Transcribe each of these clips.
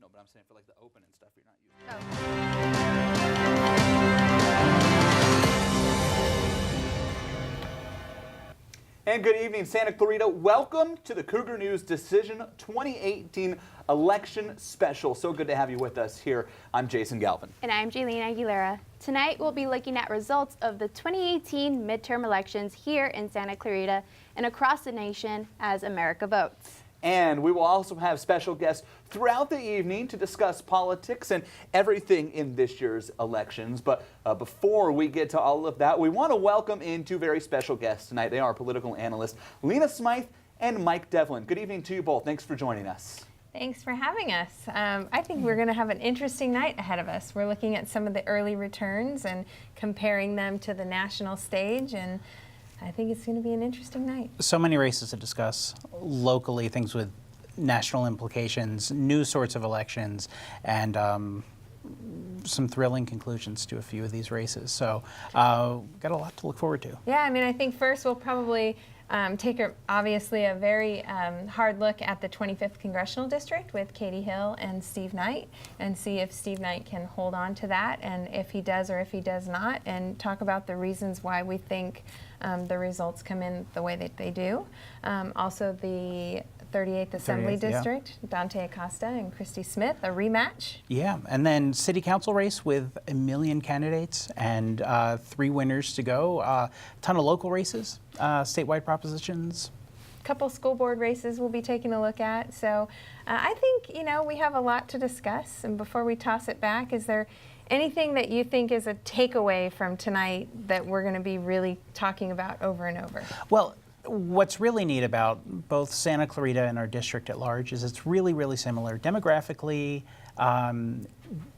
No, but I'm saying for like the open and stuff, you're not using. And good evening, Santa Clarita. Welcome to the Cougar News Decision 2018 Election Special. So good to have you with us here. I'm Jason Galvin. And I'm Jailene Aguilera. Tonight we'll be looking at results of the 2018 midterm elections here in Santa Clarita and across the nation as America votes. And we will also have special guests throughout the evening to discuss politics and everything in this year's elections. But before we get to all of that, we want to welcome in two very special guests tonight. They are political analysts Lena Smyth and Mike Devlin. Good evening to you both. Thanks for joining us. Thanks for having us. I think we're going to have an interesting night ahead of us. We're looking at some of the early returns and comparing them to the national stage, and I think it's going to be an interesting night. So many races to discuss locally, things with national implications, new sorts of elections, and some thrilling conclusions to a few of these races. So got a lot to look forward to. Yeah, I mean, I think first we'll probably take obviously a very hard look at the 25th Congressional District with Katie Hill and Steve Knight, and see if Steve Knight can hold on to that, and if he does or if he does not, and talk about the reasons why we think the results come in the way that they do. Also the 38th Assembly District, yeah. Dante Acosta and Christy Smith, a rematch. Yeah, and then city council race with 1 million candidates and 3 winners to go. A ton of local races, statewide propositions. Couple school board races we'll be taking a look at. So I think, we have a lot to discuss. And before we toss it back, is there anything that you think is a takeaway from tonight that we're going to be really talking about over and over? Well, what's really neat about both Santa Clarita and our district at large is it's really, really similar demographically,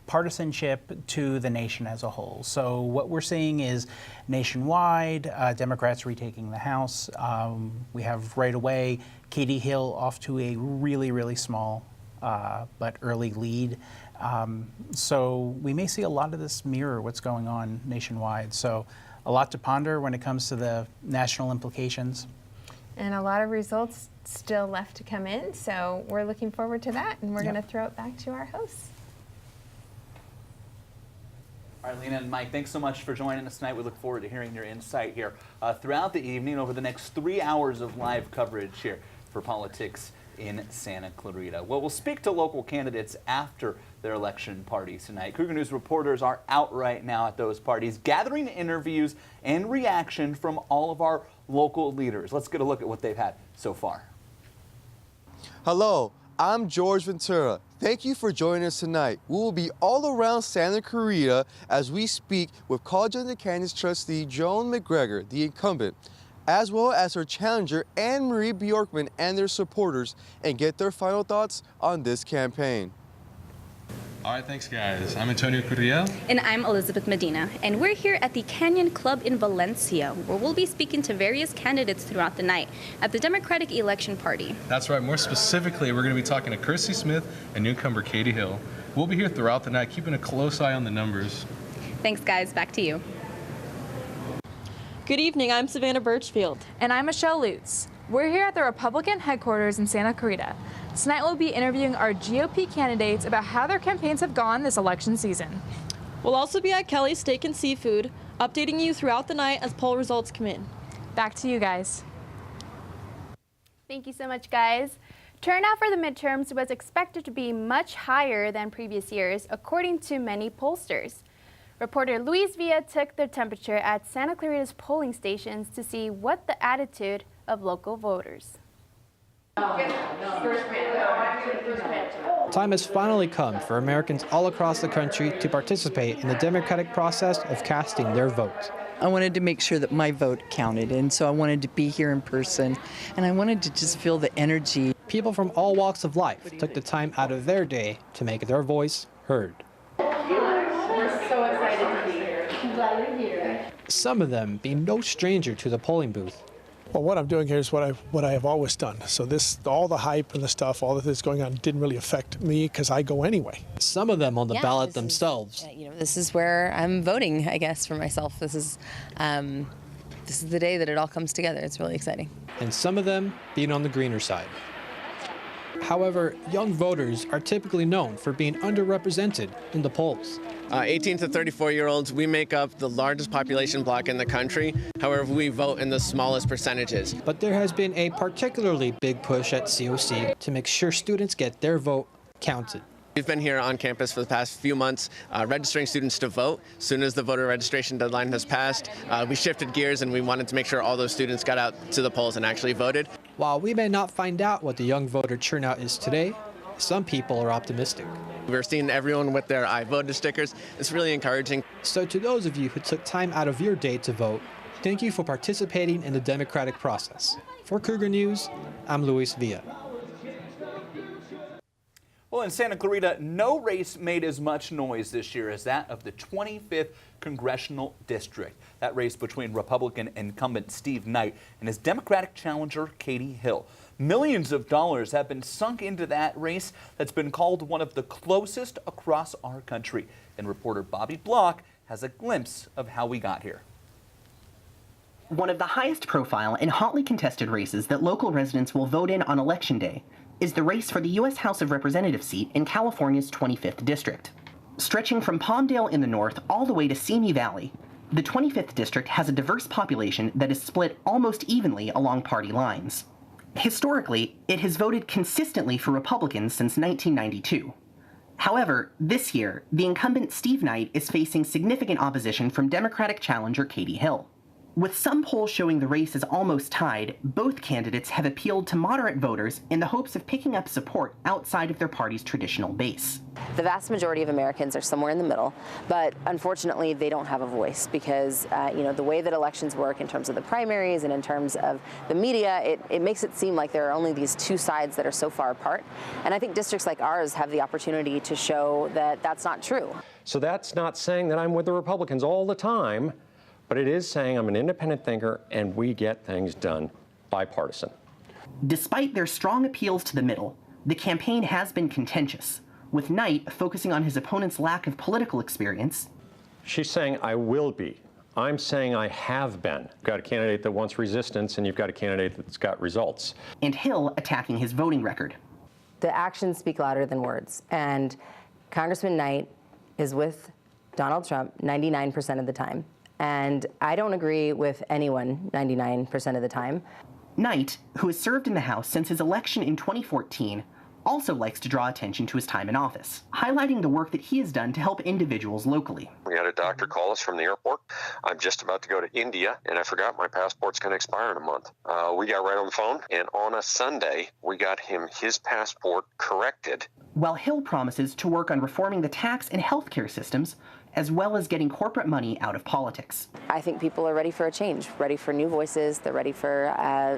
partisanship to the nation as a whole. So what we're seeing is nationwide, Democrats retaking the House. We have right away Katie Hill off to a really, really small but early lead. So we may see a lot of this mirror what's going on nationwide. So a lot to ponder when it comes to the national implications. And a lot of results still left to come in, so we're looking forward to that, and we're going to throw it back to our hosts. All right, Lena and Mike, thanks so much for joining us tonight. We look forward to hearing your insight here throughout the evening over the next 3 hours of live coverage here for politics in Santa Clarita. Well, we'll speak to local candidates after their election parties tonight. Cougar News reporters are out right now at those parties, gathering interviews and reaction from all of our local leaders. Let's get a look at what they've had so far. Hello, I'm George Ventura. Thank you for joining us tonight. We will be all around Santa Clarita as we speak with College Independence trustee Joan McGregor, the incumbent, as well as her challenger Anne-Marie Bjorkman and their supporters, and get their final thoughts on this campaign. All right, thanks guys. I'm Antonio Curiel. And I'm Elizabeth Medina. And we're here at the Canyon Club in Valencia, where we'll be speaking to various candidates throughout the night at the Democratic Election Party. That's right. More specifically, we're going to be talking to Christy Smith and newcomer Katie Hill. We'll be here throughout the night, keeping a close eye on the numbers. Thanks, guys. Back to you. Good evening. I'm Savannah Birchfield. And I'm Michelle Lutz. We're here at the Republican headquarters in Santa Clarita. Tonight we'll be interviewing our GOP candidates about how their campaigns have gone this election season. We'll also be at Kelly's Steak and Seafood, updating you throughout the night as poll results come in. Back to you guys. Thank you so much, guys. Turnout for the midterms was expected to be much higher than previous years, according to many pollsters. Reporter Luis Villa took the temperature at Santa Clarita's polling stations to see what the attitude of local voters. Time has finally come for Americans all across the country to participate in the democratic process of casting their vote. I wanted to make sure that my vote counted, and so I wanted to be here in person, and I wanted to just feel the energy. People from all walks of life took the time out of their day to make their voice heard. We're so excited to be here. I'm glad you're here. Some of them being no stranger to the polling booth. Well, what I'm doing here is what I have always done. So all the hype and the stuff, all that is going on didn't really affect me because I go anyway. Some of them on the ballot themselves. This is where I'm voting, I guess, for myself. This is the day that it all comes together. It's really exciting. And some of them being on the greener side. However, young voters are typically known for being underrepresented in the polls. 18 to 34-year-olds, we make up the largest population block in the country. However, we vote in the smallest percentages. But there has been a particularly big push at COC to make sure students get their vote counted. We've been here on campus for the past few months registering students to vote. As soon as the voter registration deadline has passed, we shifted gears and we wanted to make sure all those students got out to the polls and actually voted. While we may not find out what the young voter turnout is today, some people are optimistic. We're seeing everyone with their I voted stickers. It's really encouraging. So to those of you who took time out of your day to vote, thank you for participating in the democratic process. For Cougar News, I'm Luis Villa. Well, in Santa Clarita, no race made as much noise this year as that of the 25th Congressional District. That race between Republican incumbent Steve Knight and his Democratic challenger, Katie Hill. Millions of dollars have been sunk into that race that's been called one of the closest across our country. And reporter Bobby Block has a glimpse of how we got here. One of the highest profile and hotly contested races that local residents will vote in on Election Day is the race for the U.S. House of Representatives seat in California's 25th District. Stretching from Palmdale in the north all the way to Simi Valley, the 25th District has a diverse population that is split almost evenly along party lines. Historically, it has voted consistently for Republicans since 1992. However, this year, the incumbent Steve Knight is facing significant opposition from Democratic challenger Katie Hill. With some polls showing the race is almost tied, both candidates have appealed to moderate voters in the hopes of picking up support outside of their party's traditional base. The vast majority of Americans are somewhere in the middle, but unfortunately they don't have a voice because the way that elections work in terms of the primaries and in terms of the media, it makes it seem like there are only these two sides that are so far apart. And I think districts like ours have the opportunity to show that that's not true. So that's not saying that I'm with the Republicans all the time, but it is saying I'm an independent thinker and we get things done bipartisan. Despite their strong appeals to the middle, the campaign has been contentious, with Knight focusing on his opponent's lack of political experience. She's saying I will be. I'm saying I have been. You've got a candidate that wants resistance and you've got a candidate that's got results. And Hill attacking his voting record. The actions speak louder than words, and Congressman Knight is with Donald Trump 99% of the time. And I don't agree with anyone 99% of the time. Knight, who has served in the House since his election in 2014, also likes to draw attention to his time in office, highlighting the work that he has done to help individuals locally. We had a doctor call us from the airport. I'm just about to go to India, and I forgot my passport's going to expire in a month. We got right on the phone, and on a Sunday, we got him his passport corrected. While Hill promises to work on reforming the tax and healthcare systems, as well as getting corporate money out of politics. I think people are ready for a change, ready for new voices. They're ready for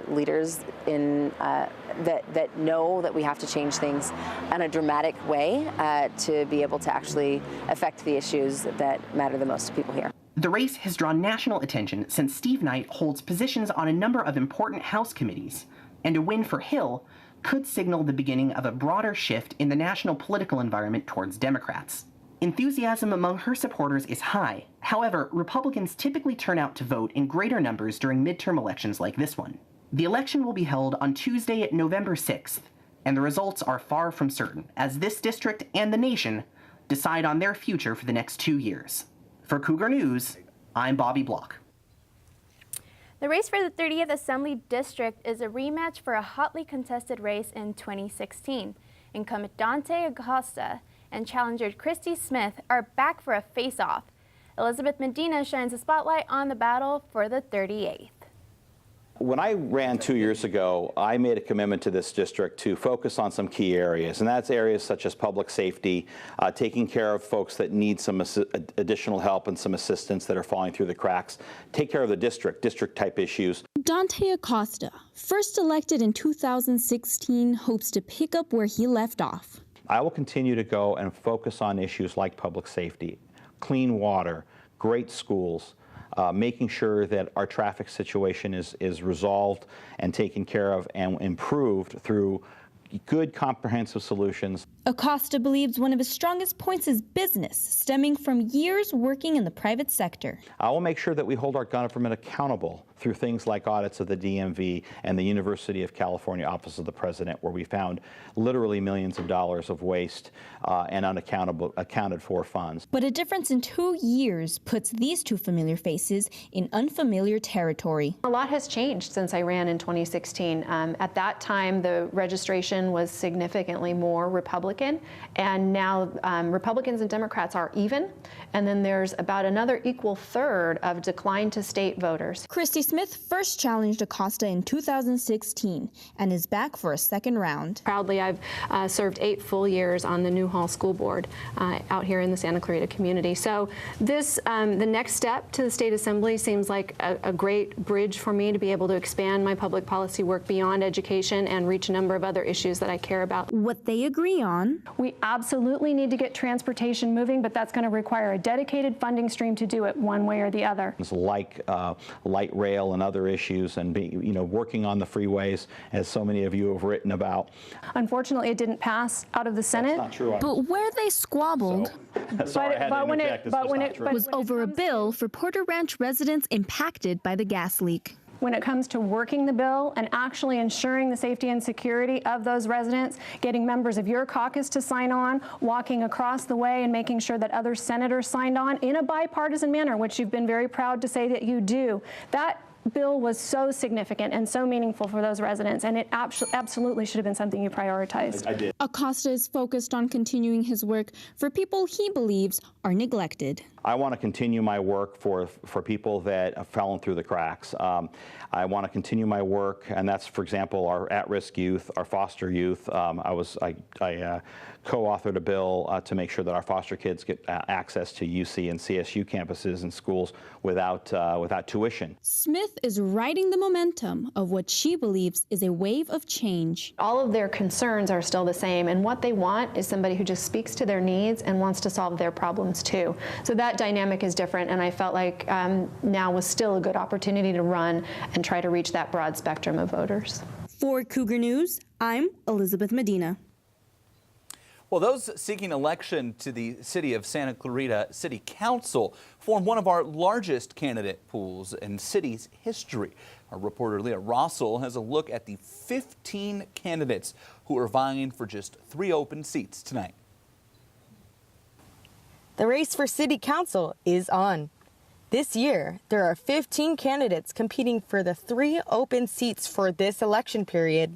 leaders that know that we have to change things in a dramatic way to be able to actually affect the issues that matter the most to people here. The race has drawn national attention since Steve Knight holds positions on a number of important House committees, and a win for Hill could signal the beginning of a broader shift in the national political environment towards Democrats. Enthusiasm among her supporters is high. However, Republicans typically turn out to vote in greater numbers during midterm elections like this one. The election will be held on Tuesday, November 6th, and the results are far from certain, as this district and the nation decide on their future for the next 2 years. For Cougar News, I'm Bobby Block. The race for the 30th Assembly District is a rematch for a hotly contested race in 2016. Incumbent Dante Acosta and challenger Christy Smyth are back for a face-off. Elizabeth Medina shines a spotlight on the battle for the 38th. When I ran 2 years ago, I made a commitment to this district to focus on some key areas, and that's areas such as public safety, taking care of folks that need some additional help and some assistance that are falling through the cracks, take care of the district-type issues. Dante Acosta, first elected in 2016, hopes to pick up where he left off. I will continue to go and focus on issues like public safety, clean water, great schools, making sure that our traffic situation is resolved and taken care of and improved through good comprehensive solutions. Acosta believes one of his strongest points is business, stemming from years working in the private sector. I will make sure that we hold our government accountable through things like audits of the DMV and the University of California Office of the President, where we found literally millions of dollars of waste and unaccounted for funds. But a difference in 2 years puts these two familiar faces in unfamiliar territory. A lot has changed since I ran in 2016. At that time, the registration was significantly more Republican, and now Republicans and Democrats are even, and then there's about another equal third of decline to state voters. Christy Smyth first challenged Acosta in 2016 and is back for a second round. Proudly, I've served 8 full years on the Newhall School Board out here in the Santa Clarita community. So this, the next step to the State Assembly seems like a great bridge for me to be able to expand my public policy work beyond education and reach a number of other issues that I care about. What they agree on: we absolutely need to get transportation moving, but that's going to require a dedicated funding stream to do it one way or the other. It's like light rail and other issues, and working on the freeways, as so many of you have written about. Unfortunately, it didn't pass out of the Senate. That's not true. But where they squabbled was over a bill for Porter Ranch residents impacted by the gas leak. When it comes to working the bill and actually ensuring the safety and security of those residents, getting members of your caucus to sign on, walking across the way and making sure that other senators signed on in a bipartisan manner, which you've been very proud to say that you do, that bill was so significant and so meaningful for those residents, and it absolutely should have been something you prioritized. I did. Acosta is focused on continuing his work for people he believes are neglected. I want to continue my work for people that have fallen through the cracks. I want to continue my work, and that's, for example, our at-risk youth, our foster youth. I co-authored a bill to make sure that our foster kids get access to UC and CSU campuses and schools without tuition. Smyth is riding the momentum of what she believes is a wave of change. All of their concerns are still the same, and what they want is somebody who just speaks to their needs and wants to solve their problems too. So that dynamic is different, and I felt like now was still a good opportunity to run and try to reach that broad spectrum of voters. For Cougar News, I'm Elizabeth Medina. Well, those seeking election to the city of Santa Clarita City Council form one of our largest candidate pools in city's history. Our reporter Leah Rossell has a look at the 15 candidates who are vying for just 3 open seats tonight. The race for city council is on. This year, there are 15 candidates competing for the 3 open seats for this election period.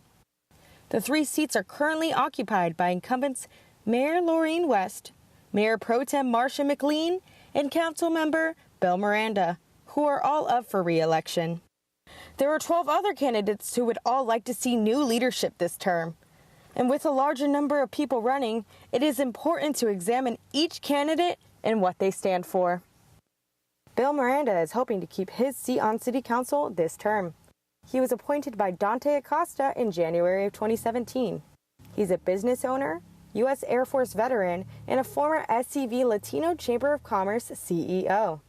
The 3 seats are currently occupied by incumbents Mayor Laureen West, Mayor Pro Tem Marcia McLean, and Council Member Bill Miranda, who are all up for re-election. There are 12 other candidates who would all like to see new leadership this term. And with a larger number of people running, it is important to examine each candidate and what they stand for. Bill Miranda is hoping to keep his seat on City Council this term. He was appointed by Dante Acosta in January of 2017. He's a business owner, U.S. Air Force veteran, and a former SCV Latino Chamber of Commerce CEO.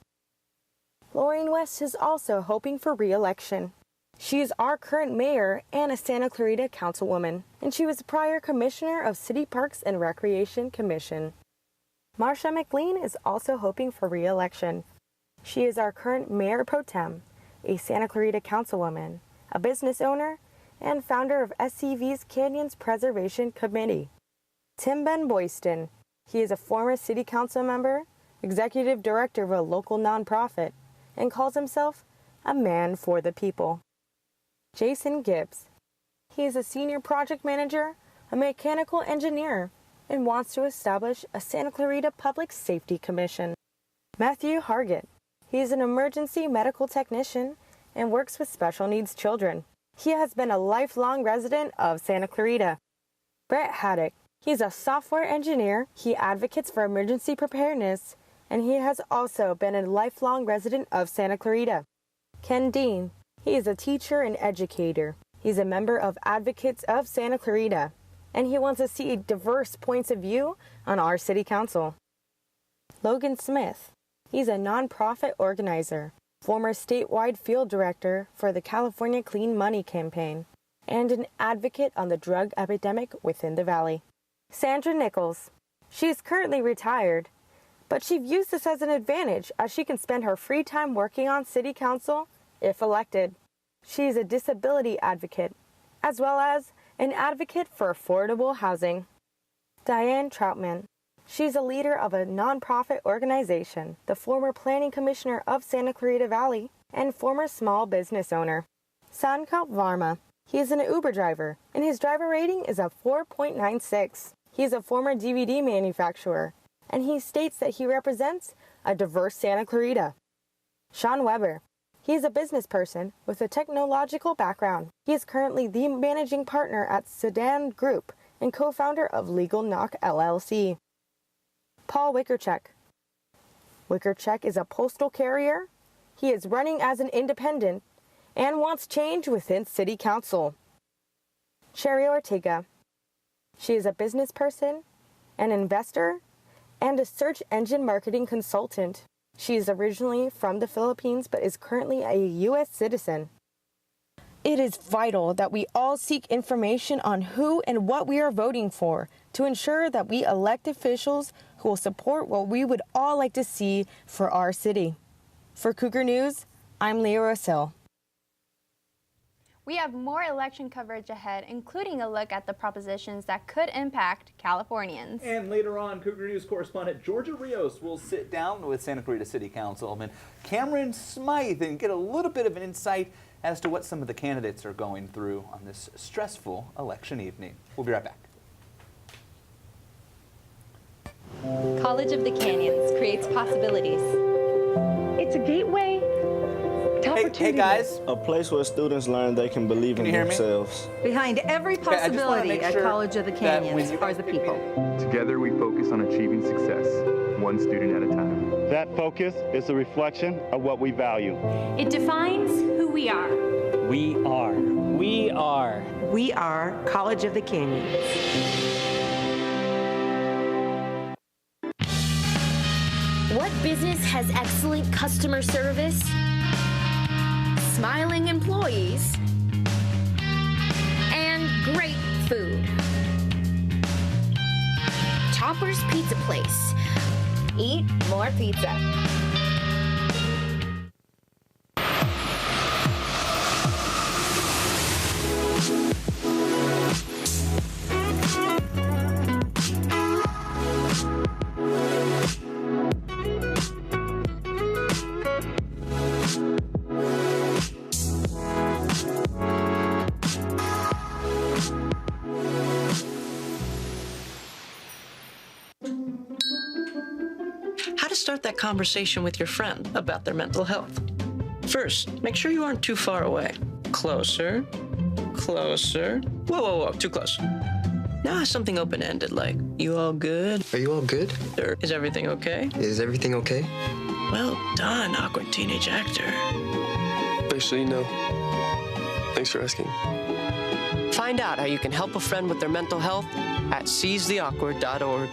Laureen West is also hoping for re-election. She is our current mayor and a Santa Clarita councilwoman, and she was a prior commissioner of City Parks and Recreation Commission. Marcia McLean is also hoping for re-election. She is our current mayor pro tem, a Santa Clarita councilwoman, a business owner, and founder of SCV's Canyons Preservation Committee. Tim Ben Boyston. He is a former city council member, executive director of a local nonprofit, and calls himself a man for the people. Jason Gibbs. He is a senior project manager, a mechanical engineer, and wants to establish a Santa Clarita Public Safety Commission. Matthew Hargett. He is an emergency medical technician and works with special needs children. He has been a lifelong resident of Santa Clarita. Brett Haddock. He's a software engineer. He advocates for emergency preparedness, and he has also been a lifelong resident of Santa Clarita. Ken Dean. He is a teacher and educator. He's a member of Advocates of Santa Clarita, and he wants to see diverse points of view on our city council. Logan Smith. He's a nonprofit organizer, former statewide field director for the California Clean Money campaign, and an advocate on the drug epidemic within the valley. Sandra Nichols. She is currently retired, but she views this as an advantage as she can spend her free time working on city council if elected. She is a disability advocate, as well as an advocate for affordable housing. Diane Troutman. She's a leader of a nonprofit organization, the former planning commissioner of Santa Clarita Valley, and former small business owner. Sankalp Varma. He is an Uber driver, and his driver rating is a 4.96. He is a former DVD manufacturer, and he states that he represents a diverse Santa Clarita. Sean Weber. He is a business person with a technological background. He is currently the managing partner at Sedan Group and co-founder of Legal Knock LLC. Paul Wickercheck. Wickercheck is a postal carrier. He is running as an independent and wants change within City Council. Sherry Ortega. She is a business person, an investor, and a search engine marketing consultant. She is originally from the Philippines but is currently a U.S. citizen. It is vital that we all seek information on who and what we are voting for to ensure that we elect officials who will support what we would all like to see for our city. For Cougar News, I'm Leah Rossell. We have more election coverage ahead, including a look at the propositions that could impact Californians. And later on, Cougar News correspondent Georgia Rios will sit down with Santa Clarita City Councilman Cameron Smyth and get a little bit of an insight as to what some of the candidates are going through on this stressful election evening. We'll be right back. College of the Canyons creates possibilities. It's a gateway to opportunity. Hey guys. A place where students learn they can believe in themselves. Behind every possibility at College of the Canyons are the people. Together we focus on achieving success, one student at a time. That focus is a reflection of what we value. It defines who we are. We are. We are. We are College of the Canyons. What business has excellent customer service, smiling employees, and great food? Topper's Pizza Place. Eat more pizza. How to start that conversation with your friend about their mental health. First, make sure you aren't too far away. Closer, closer. Whoa, whoa, whoa, too close. Now ask something open-ended like, you all good? Are you all good? Or is everything okay? Is everything okay? Well done, awkward teenage actor. Actually, no. Thanks for asking. Find out how you can help a friend with their mental health at seizetheawkward.org.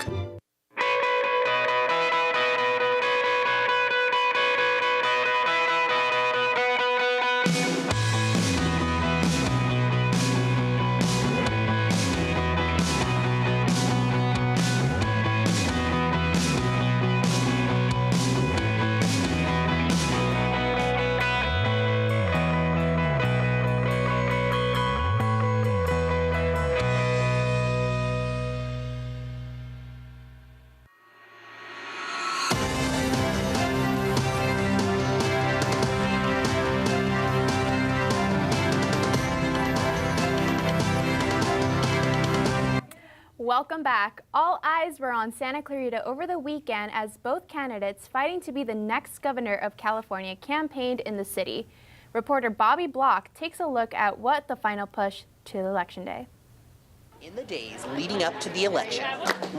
Welcome back. All eyes were on Santa Clarita over the weekend as both candidates fighting to be the next governor of California campaigned in the city. Reporter Bobby Block takes a look at what the final push to Election Day. In the days leading up to the election,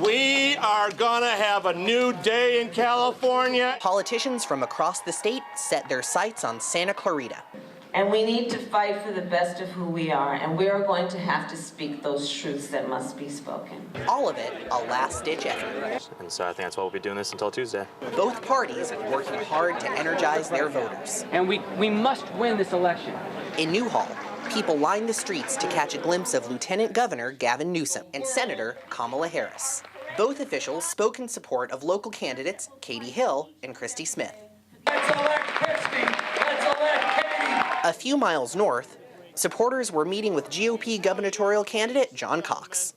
we are gonna have a new day in California. Politicians from across the state set their sights on Santa Clarita. And we need to fight for the best of who we are, and we are going to have to speak those truths that must be spoken. All of it a last-ditch effort. And so I think that's why we'll be doing this until Tuesday. Both parties working hard to energize their voters. And we must win this election. In Newhall, people lined the streets to catch a glimpse of Lieutenant Governor Gavin Newsom and Senator Kamala Harris. Both officials spoke in support of local candidates Katie Hill and Christy Smith. Let's elect Christy. Let's elect Katie. A few miles north, supporters were meeting with GOP gubernatorial candidate John Cox.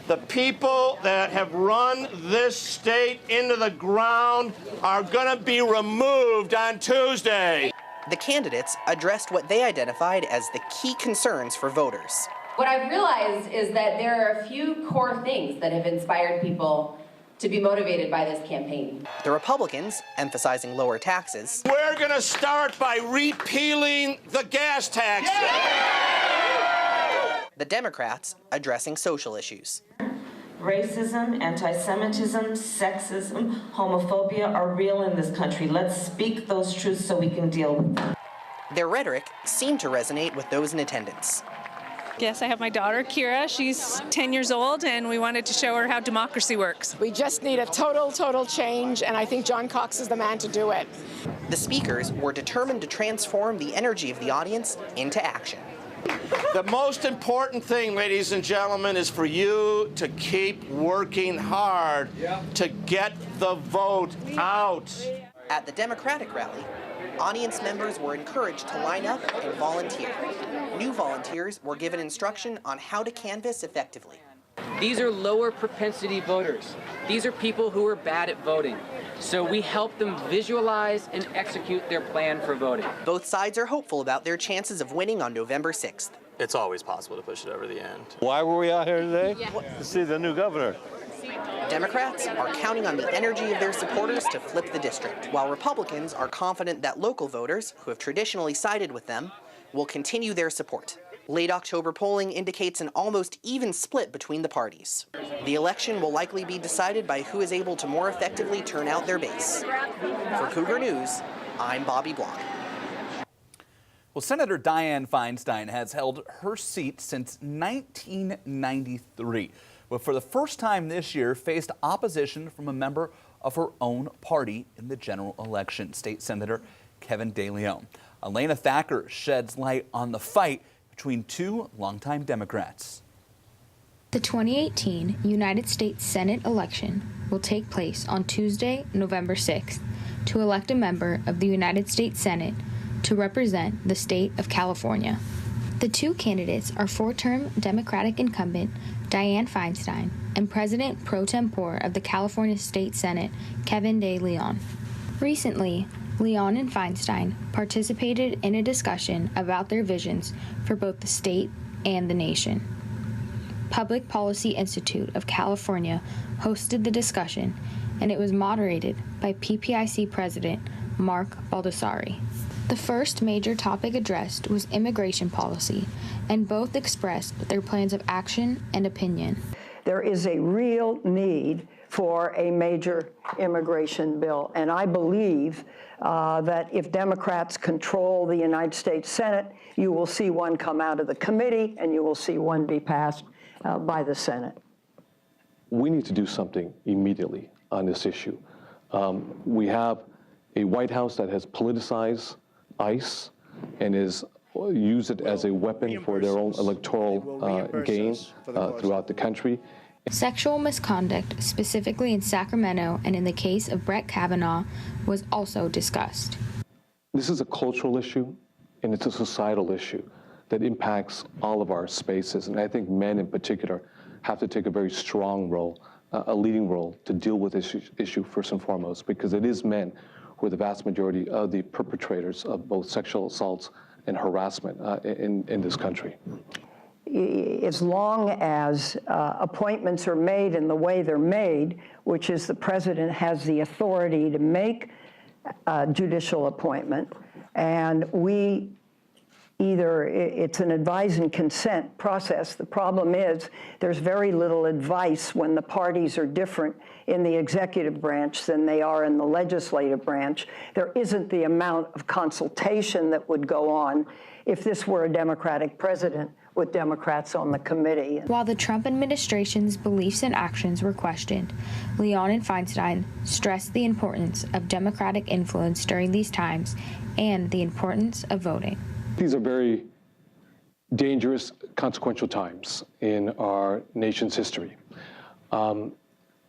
The people that have run this state into the ground are going to be removed on Tuesday. The candidates addressed what they identified as the key concerns for voters. What I've realized is that there are a few core things that have inspired people to be motivated by this campaign. The Republicans emphasizing lower taxes. We're going to start by repealing the gas tax. The Democrats addressing social issues. Racism, anti-Semitism, sexism, homophobia are real in this country. Let's speak those truths so we can deal with them. Their rhetoric seemed to resonate with those in attendance. Yes, I have my daughter, Kira. She's 10 years old, and we wanted to show her how democracy works. We just need a total change, and I think John Cox is the man to do it. The speakers were determined to transform the energy of the audience into action. The most important thing, ladies and gentlemen, is for you to keep working hard to get the vote out. At the Democratic rally, audience members were encouraged to line up and volunteer. New volunteers were given instruction on how to canvass effectively. These are lower propensity voters. These are people who are bad at voting. So we help them visualize and execute their plan for voting. Both sides are hopeful about their chances of winning on November 6th. It's always possible to push it over the end. Why were we out here today? To see the new governor. Democrats are counting on the energy of their supporters to flip the district, while Republicans are confident that local voters, who have traditionally sided with them, will continue their support. Late October polling indicates an almost even split between the parties. The election will likely be decided by who is able to more effectively turn out their base. For Cougar News, I'm Bobby Block. Well, Senator Dianne Feinstein has held her seat since 1993, but for the first time this year faced opposition from a member of her own party in the general election, State Senator Kevin De Leon. Lena Thacker sheds light on the fight between two longtime Democrats. The 2018 United States Senate election will take place on Tuesday, November 6th, to elect a member of the United States Senate to represent the state of California. The two candidates are four-term Democratic incumbent Dianne Feinstein and President pro tempore of the California State Senate, Kevin De Leon. Recently, Leon and Feinstein participated in a discussion about their visions for both the state and the nation. Public Policy Institute of California hosted the discussion, and it was moderated by PPIC President Mark Baldessari. The first major topic addressed was immigration policy, and both expressed their plans of action and opinion. There is a real need for a major immigration bill, and I believe that if Democrats control the United States Senate, you will see one come out of the committee and you will see one be passed by the Senate. We need to do something immediately on this issue. We have a White House that has politicized ICE and is use it as a weapon for their own electoral gain throughout the country. Sexual misconduct, specifically in Sacramento and in the case of Brett Kavanaugh, was also discussed. This is a cultural issue, and it's a societal issue that impacts all of our spaces. And I think men in particular have to take a very strong role, a leading role, to deal with this issue first and foremost, because it is men who are the vast majority of the perpetrators of both sexual assaults and harassment in this country. As long as appointments are made in the way they're made, which is the president has the authority to make a judicial appointment, and it's an advise and consent process. The problem is there's very little advice when the parties are different in the executive branch than they are in the legislative branch. There isn't the amount of consultation that would go on if this were a Democratic president with Democrats on the committee. While the Trump administration's beliefs and actions were questioned, Leon and Feinstein stressed the importance of Democratic influence during these times and the importance of voting. These are very dangerous, consequential times in our nation's history.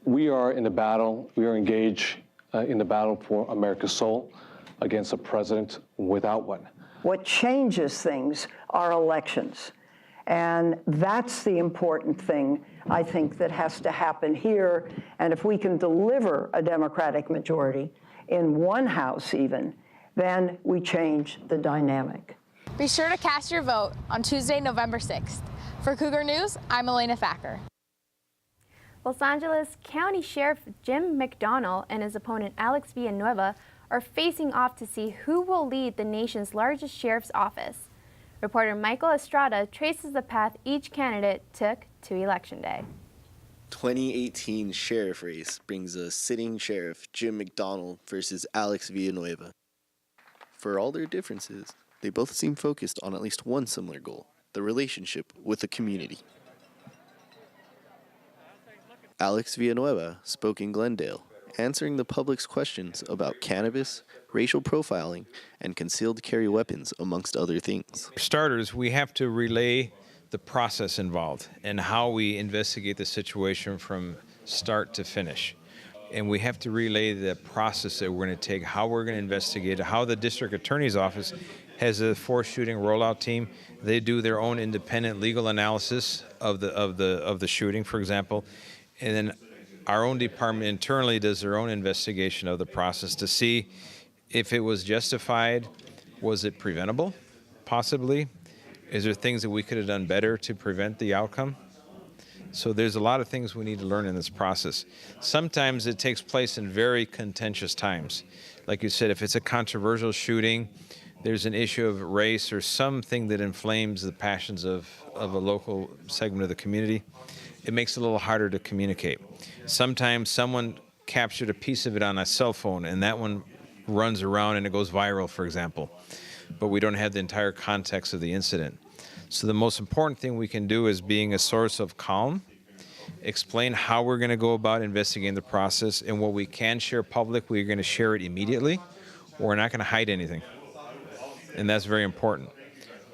We are in a battle, we are engaged in the battle for America's soul against a president without one. What changes things are elections. And that's the important thing, I think, that has to happen here. And if we can deliver a Democratic majority in one House even, then we change the dynamic. Be sure to cast your vote on Tuesday, November 6th. For Cougar News, I'm Lena Thacker. Los Angeles County Sheriff Jim McDonnell and his opponent Alex Villanueva are facing off to see who will lead the nation's largest sheriff's office. Reporter Michael Estrada traces the path each candidate took to Election Day. 2018 sheriff race brings us sitting sheriff Jim McDonnell versus Alex Villanueva. For all their differences, they both seem focused on at least one similar goal: the relationship with the community. Alex Villanueva spoke in Glendale, answering the public's questions about cannabis, racial profiling, and concealed carry weapons, amongst other things. For starters, we have to relay the process involved and how we investigate the situation from start to finish. And we have to relay the process that we're going to take, how we're going to investigate it, how the district attorney's office has a force shooting rollout team. They do their own independent legal analysis of the shooting, for example. And then our own department internally does their own investigation of the process to see if it was justified. Was it preventable, possibly? Is there things that we could have done better to prevent the outcome? So there's a lot of things we need to learn in this process. Sometimes it takes place in very contentious times. Like you said, if it's a controversial shooting, there's an issue of race or something that inflames the passions of a local segment of the community, it makes it a little harder to communicate. Sometimes someone captured a piece of it on a cell phone and that one runs around and it goes viral, for example, but we don't have the entire context of the incident. So the most important thing we can do is being a source of calm, explain how we're going to go about investigating the process, and what we can share public, we're going to share it immediately. We're not going to hide anything, and that's very important.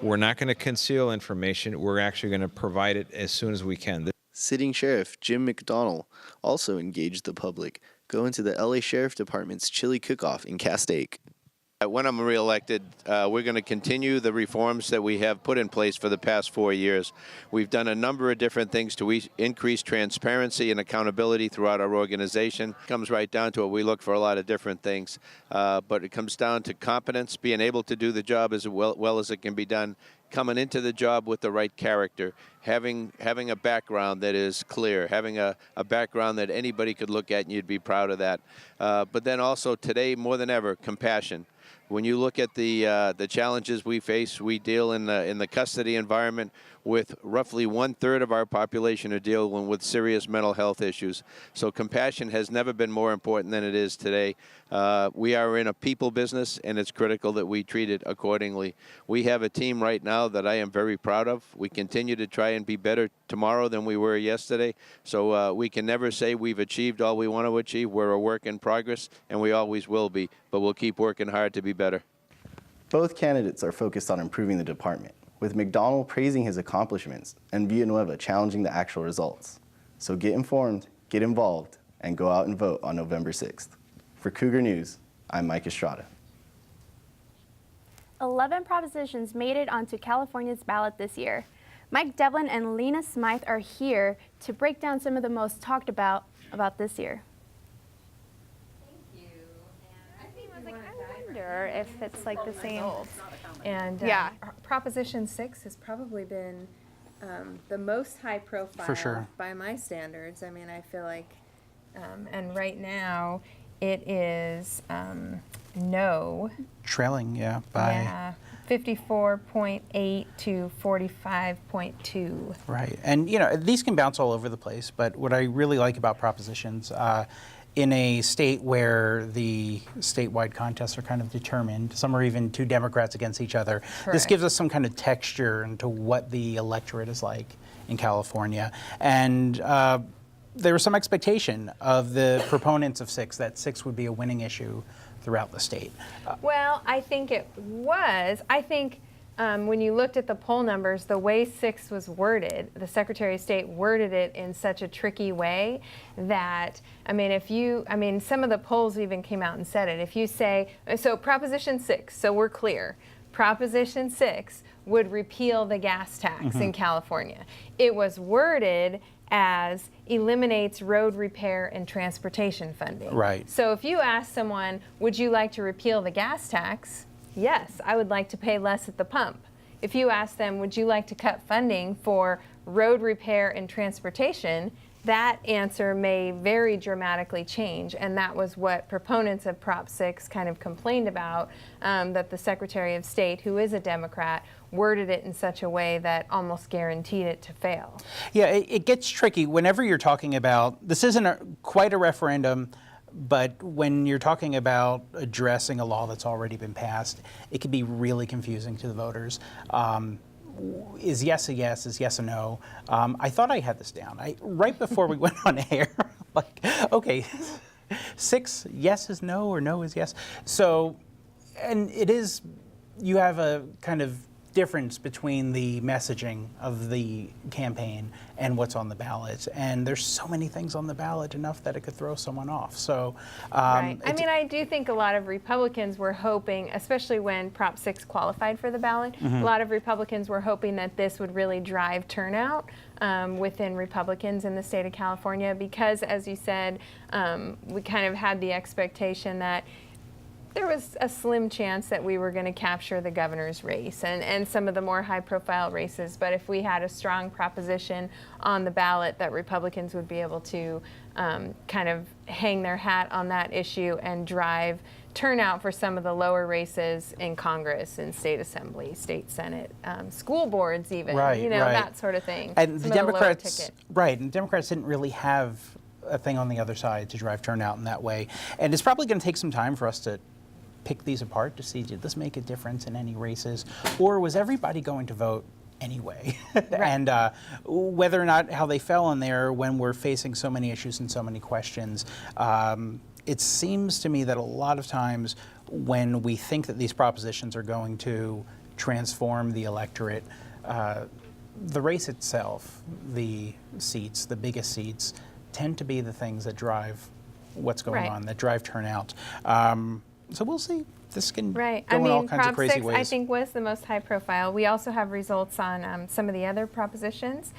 We're not going to conceal information. We're actually going to provide it as soon as we can. Sitting Sheriff Jim McDonnell also engaged the public, going to the LA Sheriff Department's chili cook-off in Castaic. When I'm reelected, we're going to continue the reforms that we have put in place for the past 4 years. We've done a number of different things to increase transparency and accountability throughout our organization. It comes right down to it. We look for a lot of different things, but it comes down to competence, being able to do the job as well as it can be done, coming into the job with the right character, having a background that is clear, having a background that anybody could look at and you'd be proud of that. But then also today, more than ever, compassion. When you look at the challenges we face, we deal in the custody environment with roughly 1/3 of our population are dealing with serious mental health issues. So compassion has never been more important than it is today. We are in a people business, and it's critical that we treat it accordingly. We have a team right now that I am very proud of. We continue to try and be better tomorrow than we were yesterday. So we can never say we've achieved all we want to achieve. We're a work in progress, and we always will be, but we'll keep working hard to be better. Both candidates are focused on improving the department, with McDonnell praising his accomplishments and Villanueva challenging the actual results. So get informed, get involved, and go out and vote on November 6th. For Cougar News, I'm Mike Estrada. 11 propositions made it onto California's ballot this year. Mike Devlin and Lena Smyth are here to break down some of the most talked about this year. I wonder if it's like the same. And yeah, Proposition 6 has probably been the most high profile for sure by my standards. I mean, I feel like, and right now it is no. Trailing, yeah, by. Yeah, 54.8 to 45.2. Right, and you know, these can bounce all over the place, but what I really like about propositions, in a state where the statewide contests are kind of determined, some are even two Democrats against each other. Correct. This gives us some kind of texture into what the electorate is like in California. And there was some expectation of the proponents of 6 that 6 would be a winning issue throughout the state. Well, I think it was. I think when you looked at the poll numbers, the way 6 was worded, the Secretary of State worded it in such a tricky way that, I mean, some of the polls even came out and said it. If you say, so Proposition 6, so we're clear. Proposition 6 would repeal the gas tax in California. It was worded as eliminates road repair and transportation funding. Right. So if you ask someone, would you like to repeal the gas tax? Yes, I would like to pay less at the pump. If you ask them, would you like to cut funding for road repair and transportation? That answer may very dramatically change, and that was what proponents of Prop 6 kind of complained about, that the Secretary of State, who is a Democrat, worded it in such a way that almost guaranteed it to fail. Yeah, it gets tricky whenever you're talking about, this isn't quite a referendum, but when you're talking about addressing a law that's already been passed, it can be really confusing to the voters. Is yes a yes? Is yes a no? I thought I had this down. Right before we went on air, like, okay, 6 yes is no or no is yes. So, and it is, you have a kind of difference between the messaging of the campaign and what's on the ballot. And there's so many things on the ballot, enough that it could throw someone off. So, right. I mean, I do think a lot of Republicans were hoping, especially when Prop 6 qualified for the ballot, a lot of Republicans were hoping that this would really drive turnout within Republicans in the state of California, because, as you said, we kind of had the expectation that there was a slim chance that we were going to capture the governor's race and some of the more high-profile races. But if we had a strong proposition on the ballot, that Republicans would be able to kind of hang their hat on that issue and drive turnout for some of the lower races in Congress and state assembly, state senate, school boards even, you know, that sort of thing. And the Democrats, right, and Democrats didn't really have a thing on the other side to drive turnout in that way. And it's probably going to take some time for us to pick these apart to see, did this make a difference in any races, or was everybody going to vote anyway? And whether or not how they fell in there when we're facing so many issues and so many questions, it seems to me that a lot of times when we think that these propositions are going to transform the electorate, the race itself, the seats, the biggest seats, tend to be the things that drive what's going on, that drive turnout. So we'll see. This can go in all kinds of crazy Prop 6, ways. I think, was the most high profile. We also have results on some of the other propositions.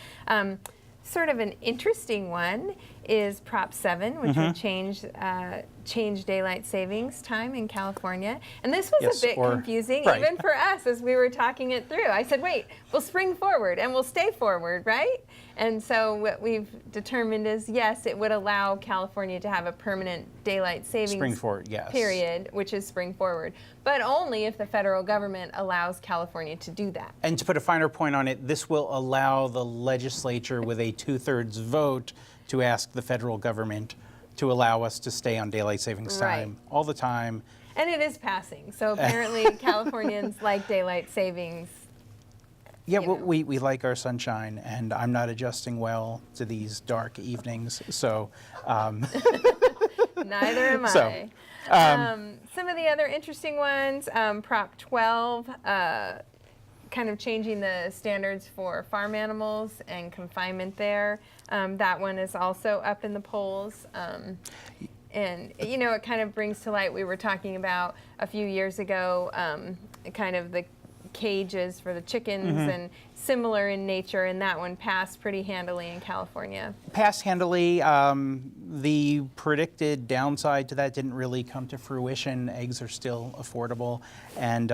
Sort of an interesting one is Prop 7, which would change daylight savings time in California. And this was a bit confusing, even for us as we were talking it through. I said, wait, we'll spring forward and we'll stay forward, right? And so what we've determined is, yes, it would allow California to have a permanent daylight savings period, which is spring forward, but only if the federal government allows California to do that. And to put a finer point on it, this will allow the legislature with a 2/3 vote to ask the federal government to allow us to stay on daylight savings time all the time. And it is passing, so apparently Californians like daylight savings. Yeah, well, we like our sunshine, and I'm not adjusting well to these dark evenings, so. Neither am I. Some of the other interesting ones, Prop 12, kind of changing the standards for farm animals and confinement there. That one is also up in the polls. And, you know, it kind of brings to light, we were talking about a few years ago, kind of the cages for the chickens and similar in nature, and that one passed pretty handily in California. Passed handily. The predicted downside to that didn't really come to fruition. Eggs are still affordable, and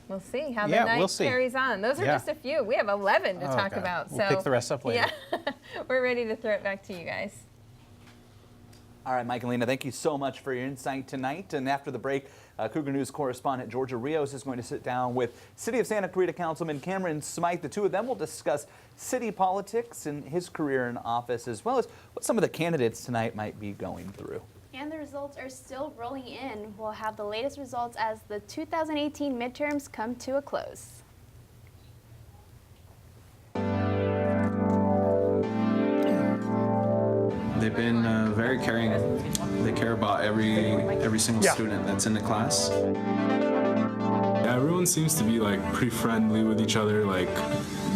we'll see how the night carries on. Those are just a few. We have 11 to talk about. We'll pick the rest up later. Yeah, we're ready to throw it back to you guys. All right, Mike and Lena, thank you so much for your insight tonight. And after the break, Cougar News correspondent Georgia Rios is going to sit down with City of Santa Clarita Councilman Cameron Smyth. The two of them will discuss city politics and his career in office, as well as what some of the candidates tonight might be going through. And the results are still rolling in. We'll have the latest results as the 2018 midterms come to a close. They've been very caring. They care about every single student that's in the class. Yeah, everyone seems to be like pretty friendly with each other. Like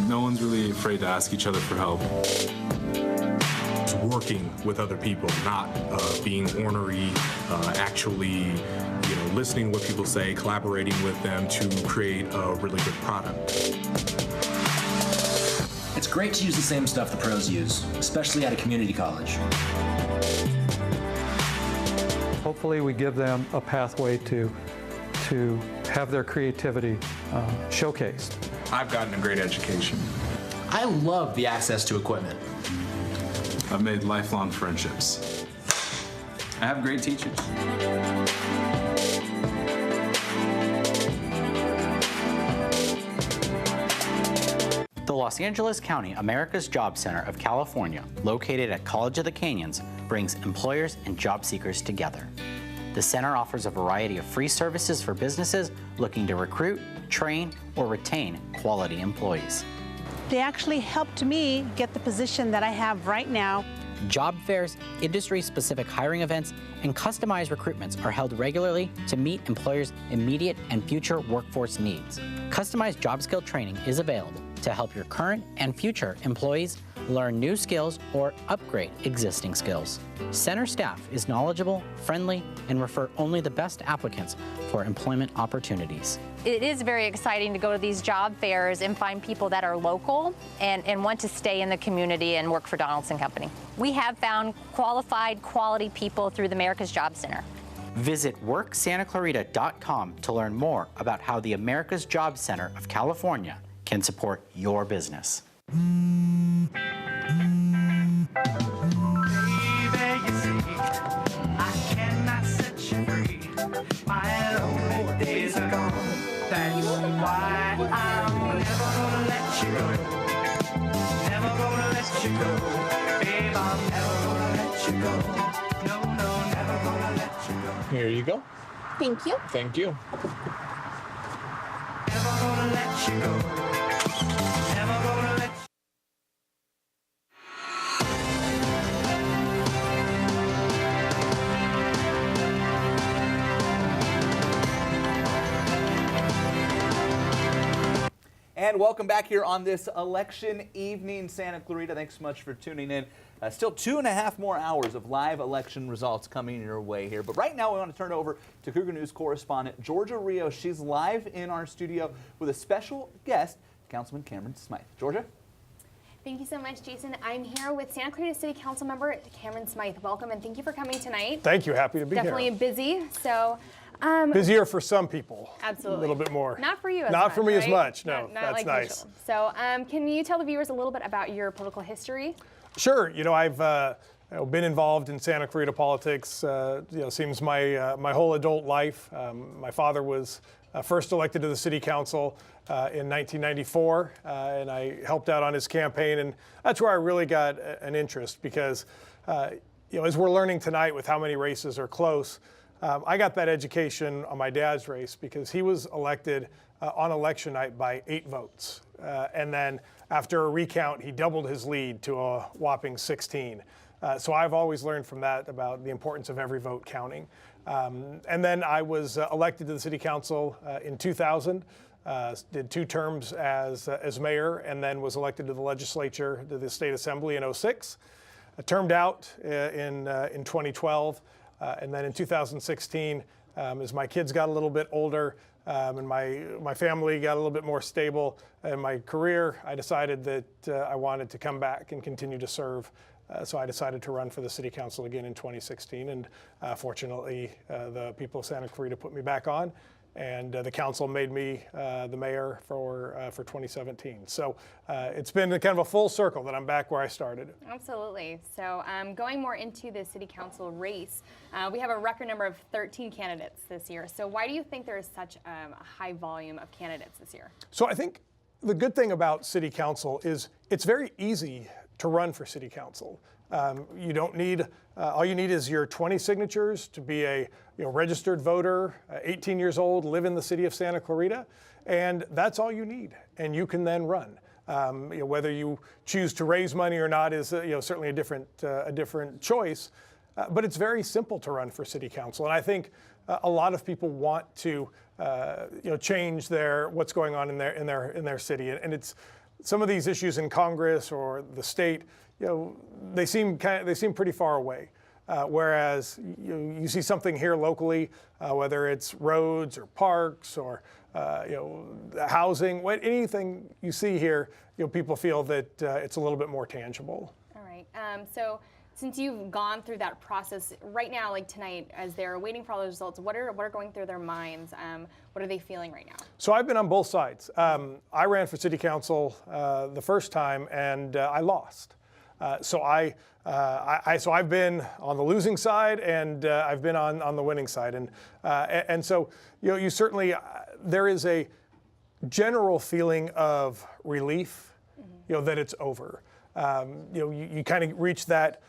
no one's really afraid to ask each other for help. Working with other people, not being ornery, actually, listening to what people say, collaborating with them to create a really good product. It's great to use the same stuff the pros use, especially at a community college. Hopefully we give them a pathway to have their creativity showcased. I've gotten a great education. I love the access to equipment. I've made lifelong friendships. I have great teachers. The Los Angeles County America's Job Center of California, located at College of the Canyons, brings employers and job seekers together. The center offers a variety of free services for businesses looking to recruit, train, or retain quality employees. They actually helped me get the position that I have right now. Job fairs, industry-specific hiring events, and customized recruitments are held regularly to meet employers' immediate and future workforce needs. Customized job skill training is available to help your current and future employees learn new skills or upgrade existing skills. Center staff is knowledgeable, friendly, and refer only the best applicants for employment opportunities. It is very exciting to go to these job fairs and find people that are local and want to stay in the community and work for Donaldson Company. We have found qualified, quality people through the America's Job Center. Visit WorkSantaClarita.com to learn more about how the America's Job Center of California can support your business. Here you go. Thank you. Thank you. And welcome back here on this election evening, Santa Clarita. Thanks so much for tuning in. Still 2.5 more hours of live election results coming your way here. But right now we want to turn it over to Cougar News correspondent Georgia Rios. She's live in our studio with a special guest, Councilman Cameron Smyth. Georgia? Thank you so much, Jason. I'm here with Santa Clarita City Council member Cameron Smyth. Welcome and thank you for coming tonight. Thank you. Happy to be Definitely here. busy. So. Busier for some people. Absolutely. A little bit more. Not for you as Not much, for me right? as much, no. Not That's like nice. usual. So can you tell the viewers a little bit about your political history? Sure. You know, I've been involved in Santa Clarita politics, seems my whole adult life. My father was first elected to the city council in 1994, and I helped out on his campaign, and that's where I really got an interest because, as we're learning tonight with how many races are close, I got that education on my dad's race because he was elected on election night by 8 votes. And then after a recount, he doubled his lead to a whopping 16. So I've always learned from that about the importance of every vote counting. And then I was elected to the city council in 2000, did 2 terms as mayor, and then was elected to the legislature, to the state assembly in 2006. I termed out in 2012. And then in 2016, as my kids got a little bit older and my family got a little bit more stable in my career, I decided that I wanted to come back and continue to serve. So I decided to run for the city council again in 2016. And fortunately, the people of Santa Clarita put me back on. And the council made me the mayor for 2017. So it's been kind of a full circle that I'm back where I started. Absolutely. So going more into the city council race, we have a record number of 13 candidates this year. So why do you think there is such a high volume of candidates this year? So I think the good thing about city council is it's very easy to run for city council. You don't need, all you need is your 20 signatures to be a registered voter, 18 years old, live in the city of Santa Clarita, and that's all you need. And you can then run. Whether you choose to raise money or not is certainly a different choice, but it's very simple to run for city council. And I think a lot of people want to change what's going on in their city, and it's some of these issues in Congress or the state. They seem pretty far away. Whereas you see something here locally, whether it's roads or parks or housing, anything you see here, people feel that it's a little bit more tangible. All right. So since you've gone through that process right now, like tonight, as they're waiting for all the results, what are going through their minds? What are they feeling right now? So I've been on both sides. I ran for city council the first time and I lost. So I've been on the losing side and I've been on the winning side, and so you certainly there is a general feeling of relief, that it's over. You kind of reach that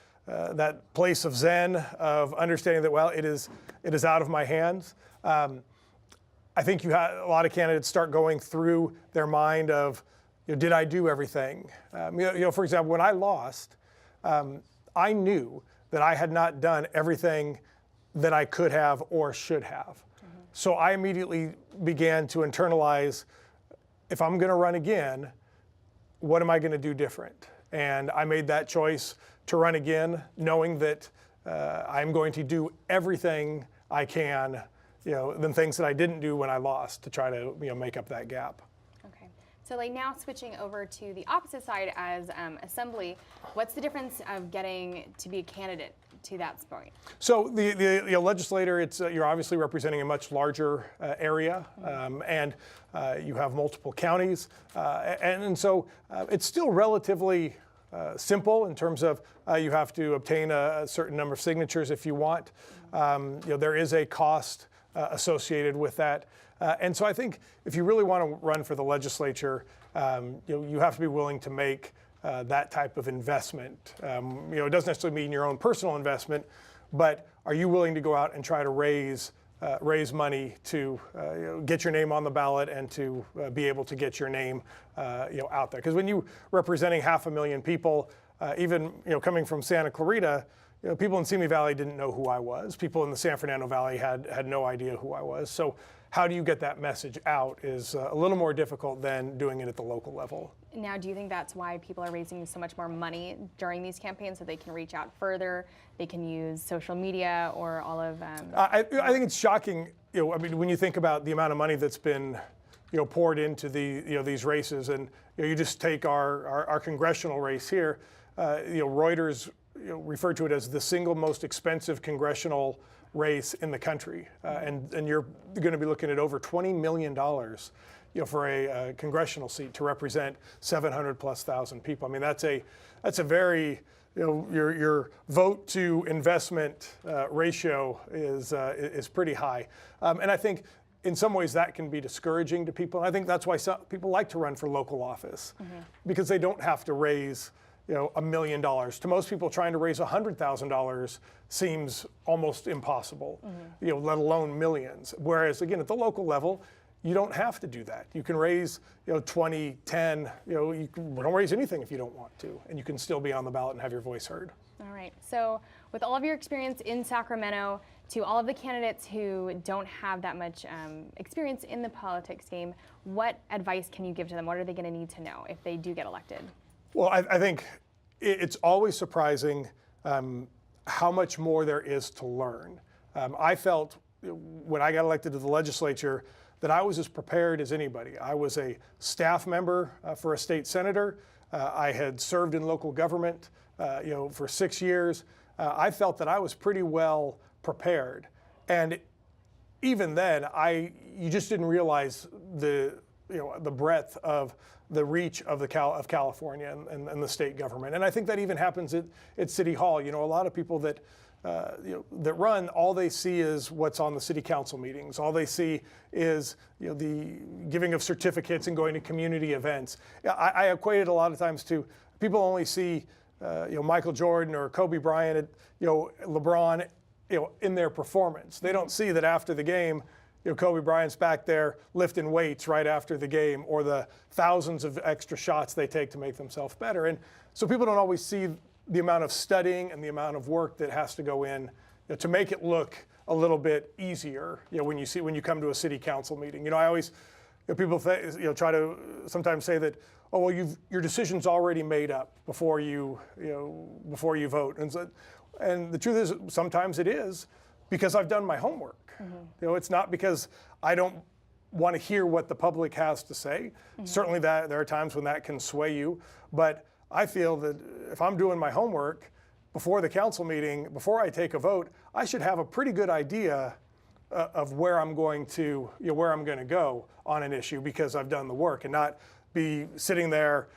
place of zen of understanding that it is out of my hands. I think you had a lot of candidates start going through their mind of, did I do everything? For example, when I lost, I knew that I had not done everything that I could have or should have. So I immediately began to internalize, if I'm going to run again, what am I going to do different? And I made that choice to run again, knowing that I'm going to do everything I can, the things that I didn't do when I lost, to try to make up that gap. So like now switching over to the opposite side as Assembly, what's the difference of getting to be a candidate to that point? So the legislator, you're obviously representing a much larger area, and you have multiple counties, and so it's still relatively simple in terms of you have to obtain a certain number of signatures if you want. There is a cost associated with that. And so I think if you really want to run for the legislature, you have to be willing to make that type of investment. It doesn't necessarily mean your own personal investment, but are you willing to go out and try to raise money to get your name on the ballot and to be able to get your name out there? Because when you're representing 500,000 people, even coming from Santa Clarita, people in Simi Valley didn't know who I was. People in the San Fernando Valley had no idea who I was. So how do you get that message out is a little more difficult than doing it at the local level. Now, do you think that's why people are raising so much more money during these campaigns, so they can reach out further, they can use social media or all of... I think it's shocking, when you think about the amount of money that's been poured into these races, and you just take our congressional race here, Reuters referred to it as the single most expensive congressional race in the country, and you're going to be looking at over $20 million, for a congressional seat to represent 700,000+ people. I mean, that's a very your vote to investment ratio is pretty high, and I think in some ways that can be discouraging to people. And I think that's why some people like to run for local office, because they don't have to raise $1 million. To most people, trying to raise $100,000 seems almost impossible, let alone millions. Whereas again, at the local level, you don't have to do that. You can raise 20, 10, you don't raise anything if you don't want to, and you can still be on the ballot and have your voice heard. All right, so with all of your experience in Sacramento, to all of the candidates who don't have that much experience in the politics game, what advice can you give to them? What are they going to need to know if they do get elected? Well, I think it's always surprising how much more there is to learn. I felt when I got elected to the legislature that I was as prepared as anybody. I was a staff member for a state senator. I had served in local government for 6 years. I felt that I was pretty well prepared. And even then, you just didn't realize the breadth of the reach of California and the state government. And I think that even happens at City Hall. A lot of people that run, all they see is what's on the city council meetings. All they see is the giving of certificates and going to community events. I equate it a lot of times to people only see Michael Jordan or Kobe Bryant, LeBron, in their performance. They don't see that after the game, Kobe Bryant's back there lifting weights right after the game, or the thousands of extra shots they take to make themselves better. And so people don't always see the amount of studying and the amount of work that has to go in to make it look a little bit easier. When you come to a city council meeting. I always, people try to sometimes say that, oh well, your decision's already made up before you vote. And so And the truth is, sometimes it is because I've done my homework. You know, it's not because I don't want to hear what the public has to say. Certainly that there are times when that can sway you, but I feel that if I'm doing my homework before the council meeting, before I take a vote, I should have a pretty good idea of where I'm going to, where I'm going to go on an issue because I've done the work, and not be sitting there,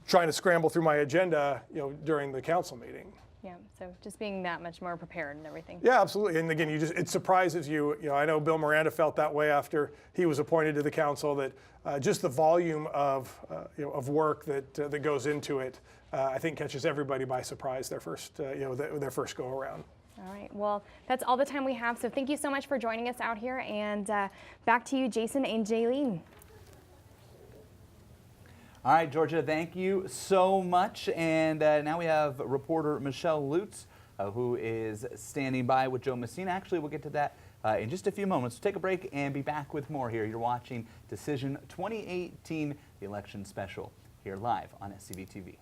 trying to scramble through my agenda, during the council meeting. Yeah, so just being that much more prepared and everything. Yeah, absolutely. And again, it surprises you. I know Bill Miranda felt that way after he was appointed to the council, that just the volume of work that goes into it, I think catches everybody by surprise their first their first go around. All right, well, that's all the time we have. So thank you so much for joining us out here, and back to you, Jason and Jailene. All right, Georgia, thank you so much. And now we have reporter Michelle Lutz, who is standing by with Joe Messina. Actually, we'll get to that in just a few moments. Take a break and be back with more here. You're watching Decision 2018, the election special, here live on SCV TV.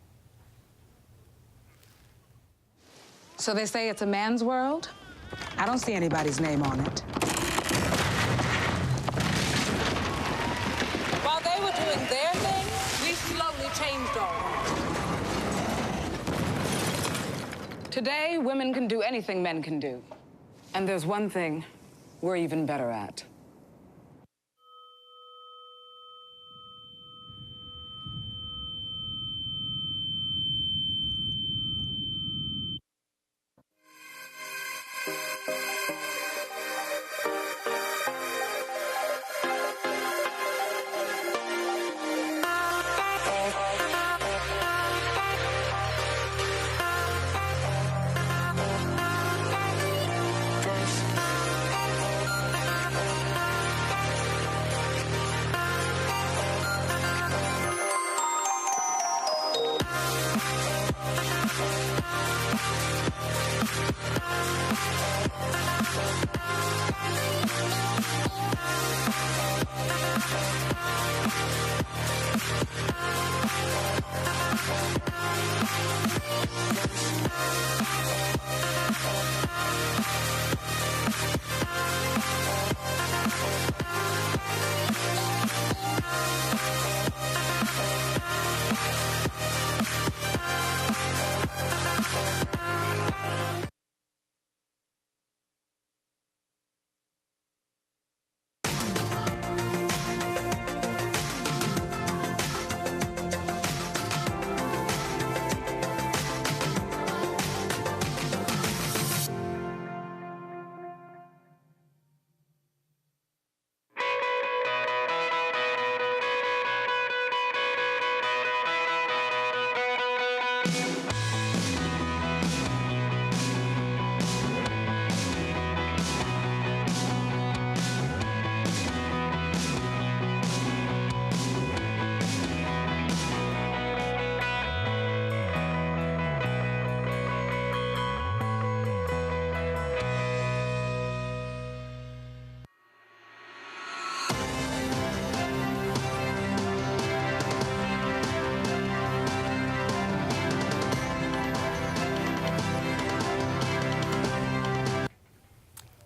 So they say it's a man's world? I don't see anybody's name on it. While they were doing their thing, we slowly changed all that. Today, women can do anything men can do. And there's one thing we're even better at.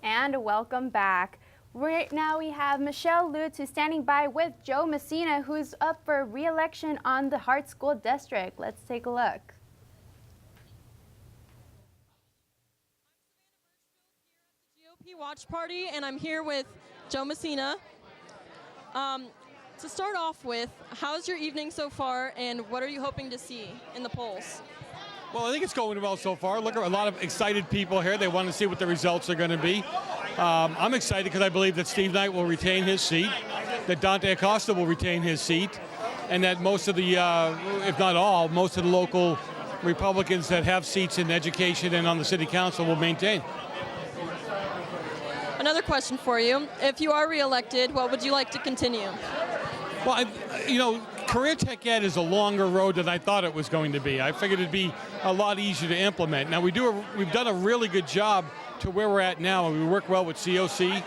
And welcome back. Right now we have Michelle Lutz, who's standing by with Joe Messina, who's up for re-election on the Hart School District. Let's take a look. GOP Watch Party, and I'm here with Joe Messina. To start off with, how's your evening so far, and what are you hoping to see in the polls? Well, I think it's going well so far. Look, a lot of excited people here. They want to see what the results are going to be. I'm excited because I believe that Steve Knight will retain his seat, that Dante Acosta will retain his seat, and that most of the, if not all, most of the local Republicans that have seats in education and on the city council will maintain. Another question for you. If you are reelected, what would you like to continue? Well, career tech ed is a longer road than I thought it was going to be. I figured it'd be a lot easier to implement. Now, we've done a really good job to where we're at now. We work well with COC.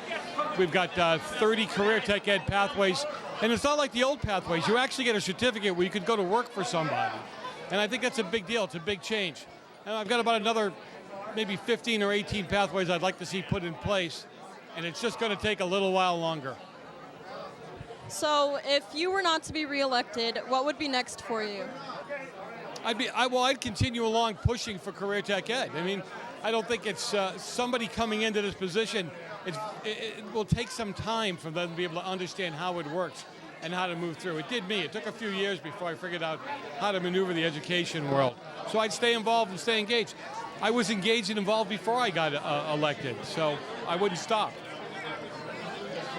We've got 30 career tech ed pathways, and it's not like the old pathways. You actually get a certificate where you could go to work for somebody. And I think that's a big deal. It's a big change. And I've got about another maybe 15 or 18 pathways I'd like to see put in place, and it's just going to take a little while longer. So if you were not to be reelected, what would be next for you? I'd continue along pushing for career tech ed. I mean, I don't think it's somebody coming into this position. It will take some time for them to be able to understand how it works and how to move through. It did me. It took a few years before I figured out how to maneuver the education world. So I'd stay involved and stay engaged. I was engaged and involved before I got elected, so I wouldn't stop.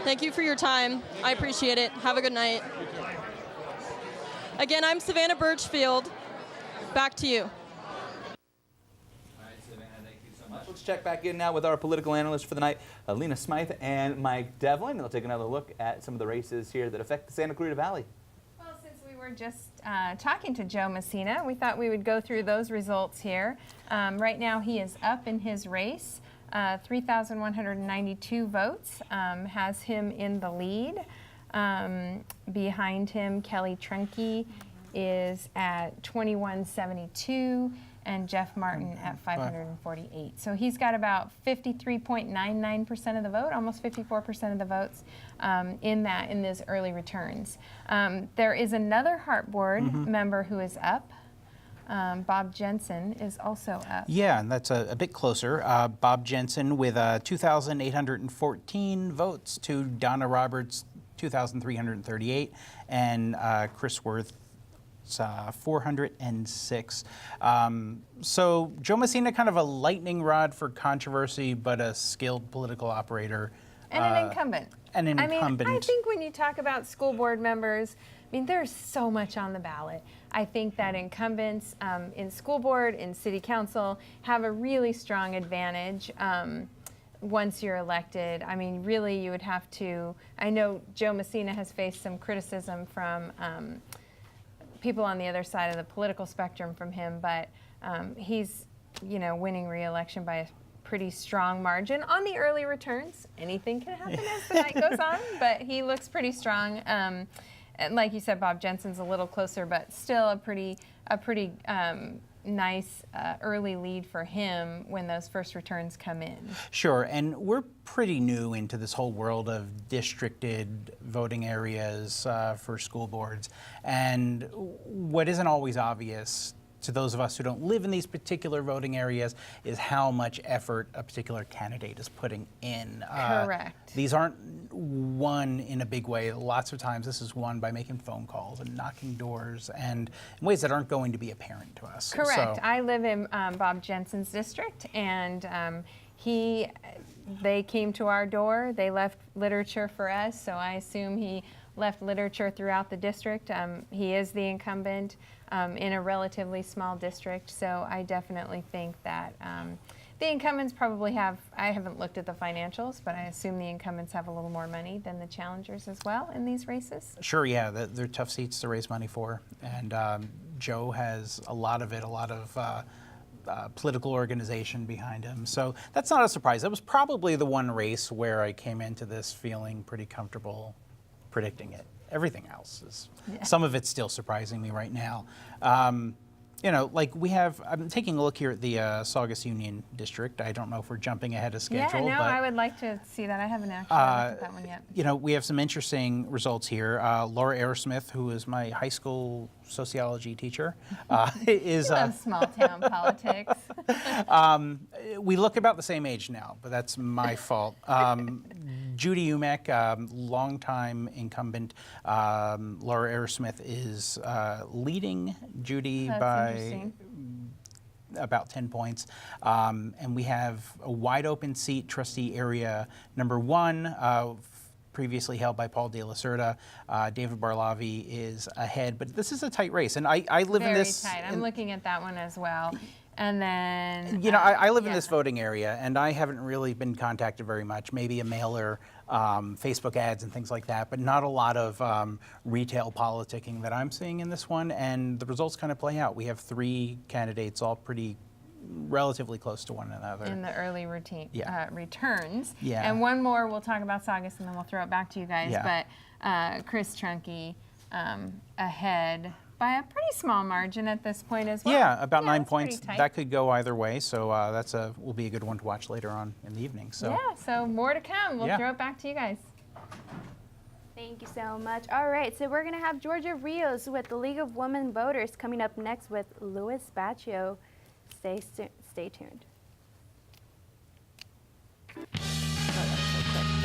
Thank you for your time. I appreciate it. Have a good night. Again, I'm Savannah Birchfield. Back to you. All right, Savannah, thank you so much. Let's check back in now with our political analysts for the night, Lena Smyth and Mike Devlin. They'll take another look at some of the races here that affect the Santa Clarita Valley. Well, since we were just talking to Joe Messina, we thought we would go through those results here. Right now he is up in his race. 3,192 votes has him in the lead. Behind him, Kelly Trunke is at 2172 and Jeff Martin at 548. So he's got about 53.99% of the vote, almost 54% of the votes in those early returns. There is another Hart Board member who is up. Bob Jensen is also up. Yeah, and that's a bit closer. Bob Jensen with 2,814 votes to Donna Roberts' 2,338, and Chris Worth 406. So Joe Messina, kind of a lightning rod for controversy, but a skilled political operator. And an incumbent. And an incumbent. I think when you talk about school board members, there's so much on the ballot. I think that incumbents in school board, in city council, have a really strong advantage once you're elected. Really, you would have to, I know Joe Messina has faced some criticism from people on the other side of the political spectrum from him, but he's, winning re-election by a pretty strong margin on the early returns. Anything can happen as the night goes on, but he looks pretty strong. And like you said, Bob Jensen's a little closer, but still a pretty nice early lead for him when those first returns come in. Sure, and we're pretty new into this whole world of districted voting areas for school boards. And what isn't always obvious to those of us who don't live in these particular voting areas is how much effort a particular candidate is putting in. Correct. These aren't won in a big way. Lots of times this is won by making phone calls and knocking doors and in ways that aren't going to be apparent to us. Correct. So, I live in Bob Jensen's district, and they came to our door. They left literature for us, so I assume he left literature throughout the district. He is the incumbent in a relatively small district, so I definitely think that the incumbents probably have, I haven't looked at the financials, but I assume the incumbents have a little more money than the challengers as well in these races. Sure, yeah, they're tough seats to raise money for, and Joe has a lot of it, a lot of political organization behind him. So that's not a surprise. That was probably the one race where I came into this feeling pretty comfortable predicting it. Everything else is, some of it's still surprising me right now. Like I'm taking a look here at the Saugus Union District. I don't know if we're jumping ahead of schedule. Yeah, no, but, I would like to see that. I haven't actually looked at that one yet. We have some interesting results here. Laura Aerosmith, who is my high school sociology teacher, is... You love small town politics. We look about the same age now, but that's my fault. Judy Umek, longtime incumbent. Laura Aerosmith is leading Judy by about 10 points. And we have a wide open seat, trustee area number 1, previously held by Paul De La Cerda. David Barlavi is ahead, but this is a tight race. And I live in this... Very tight. I'm looking at that one as well. And then... I live in this voting area, and I haven't really been contacted very much. Maybe a mailer, Facebook ads and things like that, but not a lot of retail politicking that I'm seeing in this one. And the results kind of play out. We have 3 candidates, all pretty relatively close to one another. In the early returns. Yeah. And one more, we'll talk about Saugus, and then we'll throw it back to you guys. Yeah. But Chris Trunke ahead by a pretty small margin at this point as well. Yeah, about 9 it's pretty points. tight. That could go either way, so will be a good one to watch later on in the evening. So. Yeah, so more to come. We'll throw it back to you guys. Thank you so much. All right, so we're going to have Georgia Rios with the League of Women Voters coming up next with Louis Baccio. Stay tuned.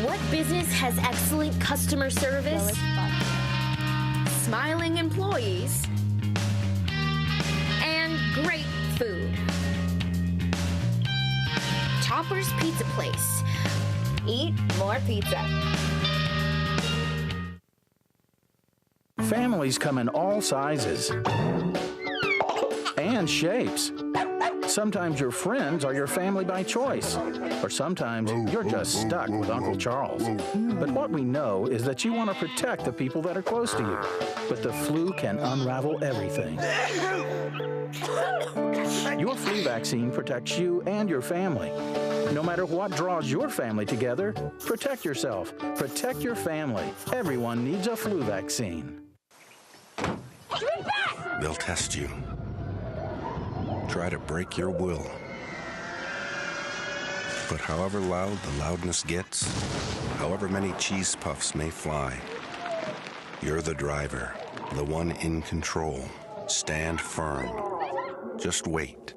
What business has excellent customer service, smiling employees, and great food? Topper's Pizza Place. Eat more pizza. Families come in all sizes and shapes. Sometimes your friends are your family by choice, or sometimes you're just stuck with Uncle Charles. But what we know is that you want to protect the people that are close to you. But the flu can unravel everything. Your flu vaccine protects you and your family. No matter what draws your family together, protect yourself, protect your family. Everyone needs a flu vaccine. They'll test you. Try to break your will. But however loud the loudness gets, however many cheese puffs may fly, you're the driver, the one in control. Stand firm. Just wait.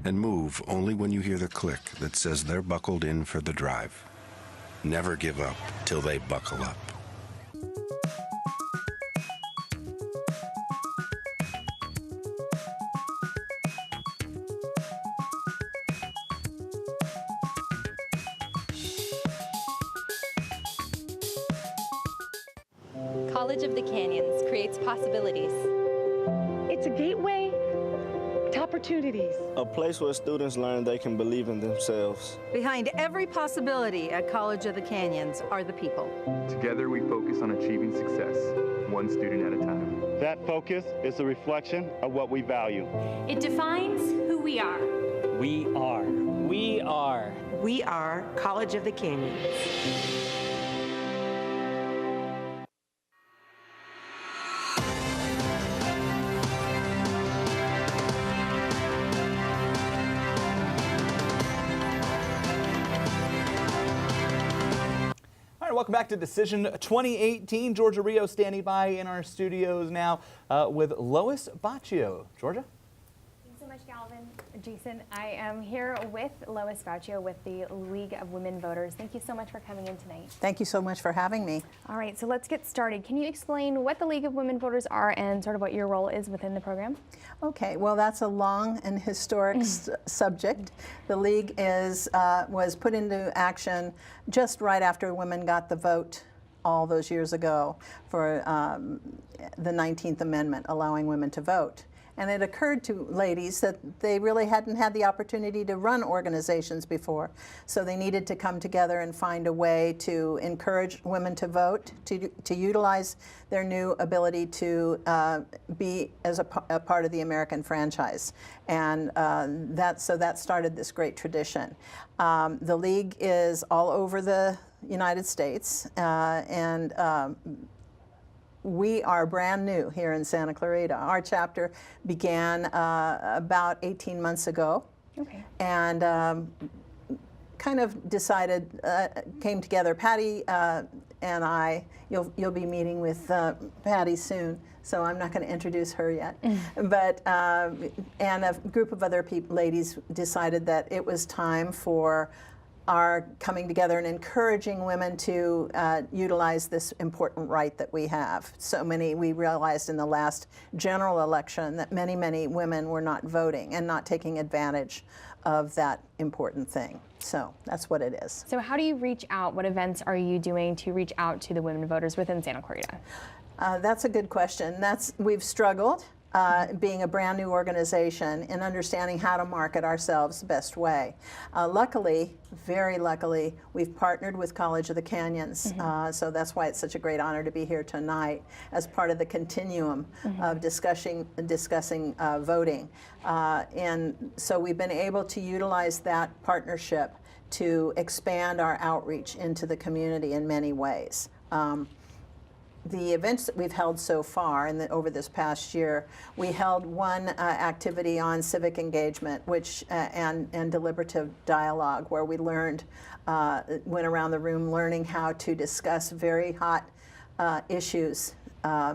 And move only when you hear the click that says they're buckled in for the drive. Never give up till they buckle up. College of the Canyons creates possibilities. It's a gateway to opportunities. A place where students learn they can believe in themselves. Behind every possibility at College of the Canyons are the people. Together we focus on achieving success, one student at a time. That focus is a reflection of what we value. It defines who we are. We are. We are. We are College of the Canyons. Welcome back to Decision 2018. Georgia Rios standing by in our studios now with Louis Baccio. Georgia? Thanks so much, Galvin. Jason, I am here with Louis Baccio with the League of Women Voters. Thank you so much for coming in tonight. Thank you so much for having me. All right, so let's get started. Can you explain what the League of Women Voters are and sort of what your role is within the program? Okay, well, that's a long and historic subject. The League was put into action just right after women got the vote all those years ago for the 19th Amendment, allowing women to vote. And it occurred to ladies that they really hadn't had the opportunity to run organizations before. So they needed to come together and find a way to encourage women to vote, to utilize their new ability to be as a part of the American franchise. And that started this great tradition. The League is all over the United States, and we are brand new here in Santa Clarita. Our chapter began about 18 months ago. Okay. And kind of decided, came together. Patty and I, you'll be meeting with Patty soon, so I'm not going to introduce her yet. But, and a group of other ladies decided that it was time for are coming together and encouraging women to utilize this important right that we have. We realized in the last general election that many women were not voting and not taking advantage of that important thing. So that's what it is. So how do you reach out? What events are you doing to reach out to the women voters within Santa Clarita? That's a good question. We've struggled. Being a brand new organization and understanding how to market ourselves the best way. Luckily, very luckily, we've partnered with College of the Canyons, so that's why it's such a great honor to be here tonight as part of the continuum of discussing voting. And so we've been able to utilize that partnership to expand our outreach into the community in many ways. the events that we've held so far over this past year, we held one activity on civic engagement, and deliberative dialogue, where we learned, went around the room learning how to discuss very hot issues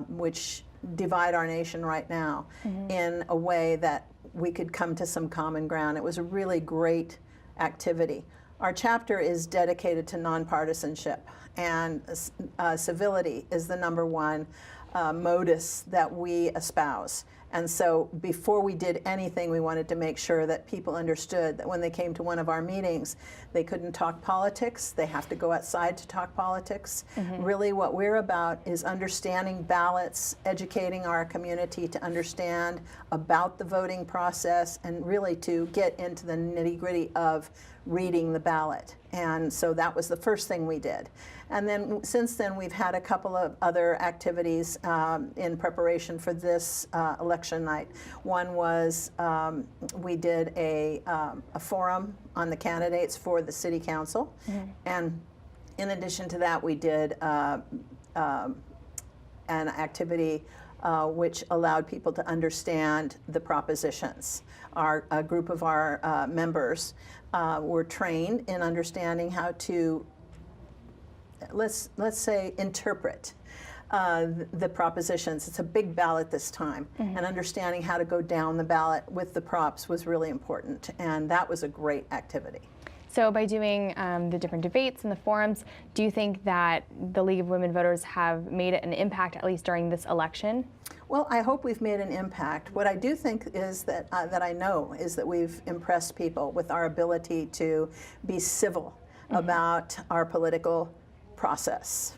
which divide our nation right now in a way that we could come to some common ground. It was a really great activity. Our chapter is dedicated to nonpartisanship, and civility is the #1 modus that we espouse. And so before we did anything, we wanted to make sure that people understood that when they came to one of our meetings, they couldn't talk politics. They have to go outside to talk politics. Really what we're about is understanding ballots, educating our community to understand about the voting process, and really to get into the nitty-gritty of reading the ballot. And so that was the first thing we did. And then since then, we've had a couple of other activities in preparation for this election night. One was we did a forum on the candidates for the city council. And in addition to that, we did an activity which allowed people to understand the propositions. A group of our members were trained in understanding how to, let's say, interpret the propositions. It's a big ballot this time, and understanding how to go down the ballot with the props was really important, and that was a great activity. So by doing the different debates and the forums, do you think that the League of Women Voters have made an impact, at least during this election? Well, I hope we've made an impact. What I do think is that, that I know is that we've impressed people with our ability to be civil about our political process.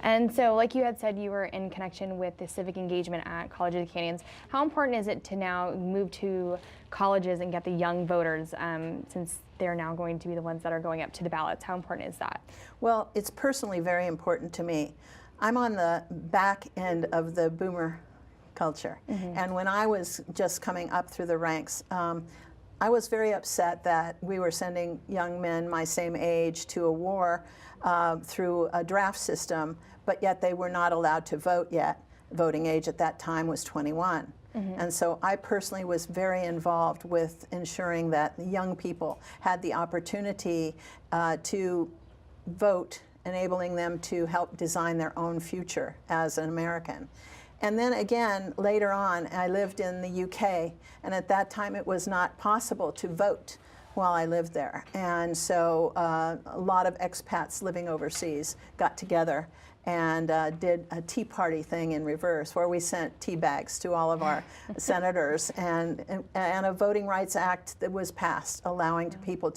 And so, like you had said, you were in connection with the civic engagement at College of the Canyons. How important is it to now move to colleges and get the young voters, since they're now going to be the ones that are going up to the ballots? How important is that? Well, it's personally very important to me. I'm on the back end of the boomer culture. And when I was just coming up through the ranks, I was very upset that we were sending young men my same age to a war through a draft system, but yet they were not allowed to vote yet. Voting age at that time was 21. And so I personally was very involved with ensuring that young people had the opportunity to vote, enabling them to help design their own future as an American. And then again, later on, I lived in the UK, and at that time it was not possible to vote while I lived there. And so a lot of expats living overseas got together and did a tea party thing in reverse, where we sent tea bags to all of our senators, and a Voting Rights Act that was passed, allowing people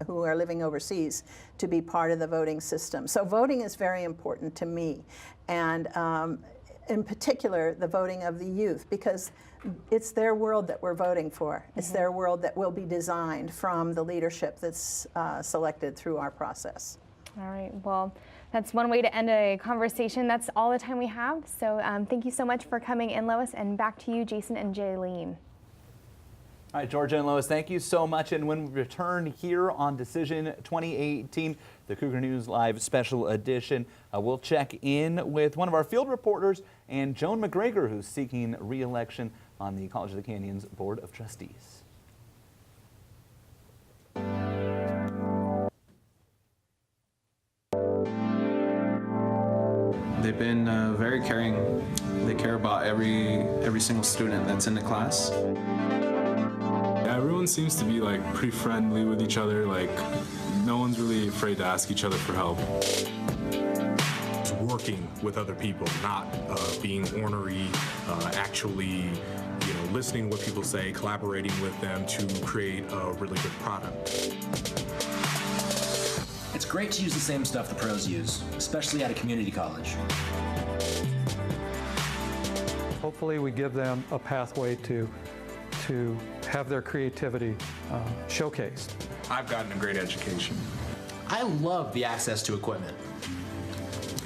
who are living overseas to be part of the voting system. So voting is very important to me, and in particular, the voting of the youth, because it's their world that we're voting for. It's their world that will be designed from the leadership that's selected through our process. All right, well, that's one way to end a conversation. That's all the time we have. So thank you so much for coming in, Lois, and back to you, Jason and Jailene. All right, Georgia and Lois, thank you so much. And when we return here on Decision 2018, the Cougar News Live special edition, we'll check in with one of our field reporters and Joan McGregor, who's seeking re-election on the College of the Canyons Board of Trustees. They've been very caring. They care about every single student that's in the class. Yeah, everyone seems to be like pretty friendly with each other. Like no one's really afraid to ask each other for help. Working with other people, not being ornery, actually, listening to what people say, collaborating with them to create a really good product. It's great to use the same stuff the pros use, especially at a community college. Hopefully we give them a pathway to have their creativity showcased. I've gotten a great education. I love the access to equipment.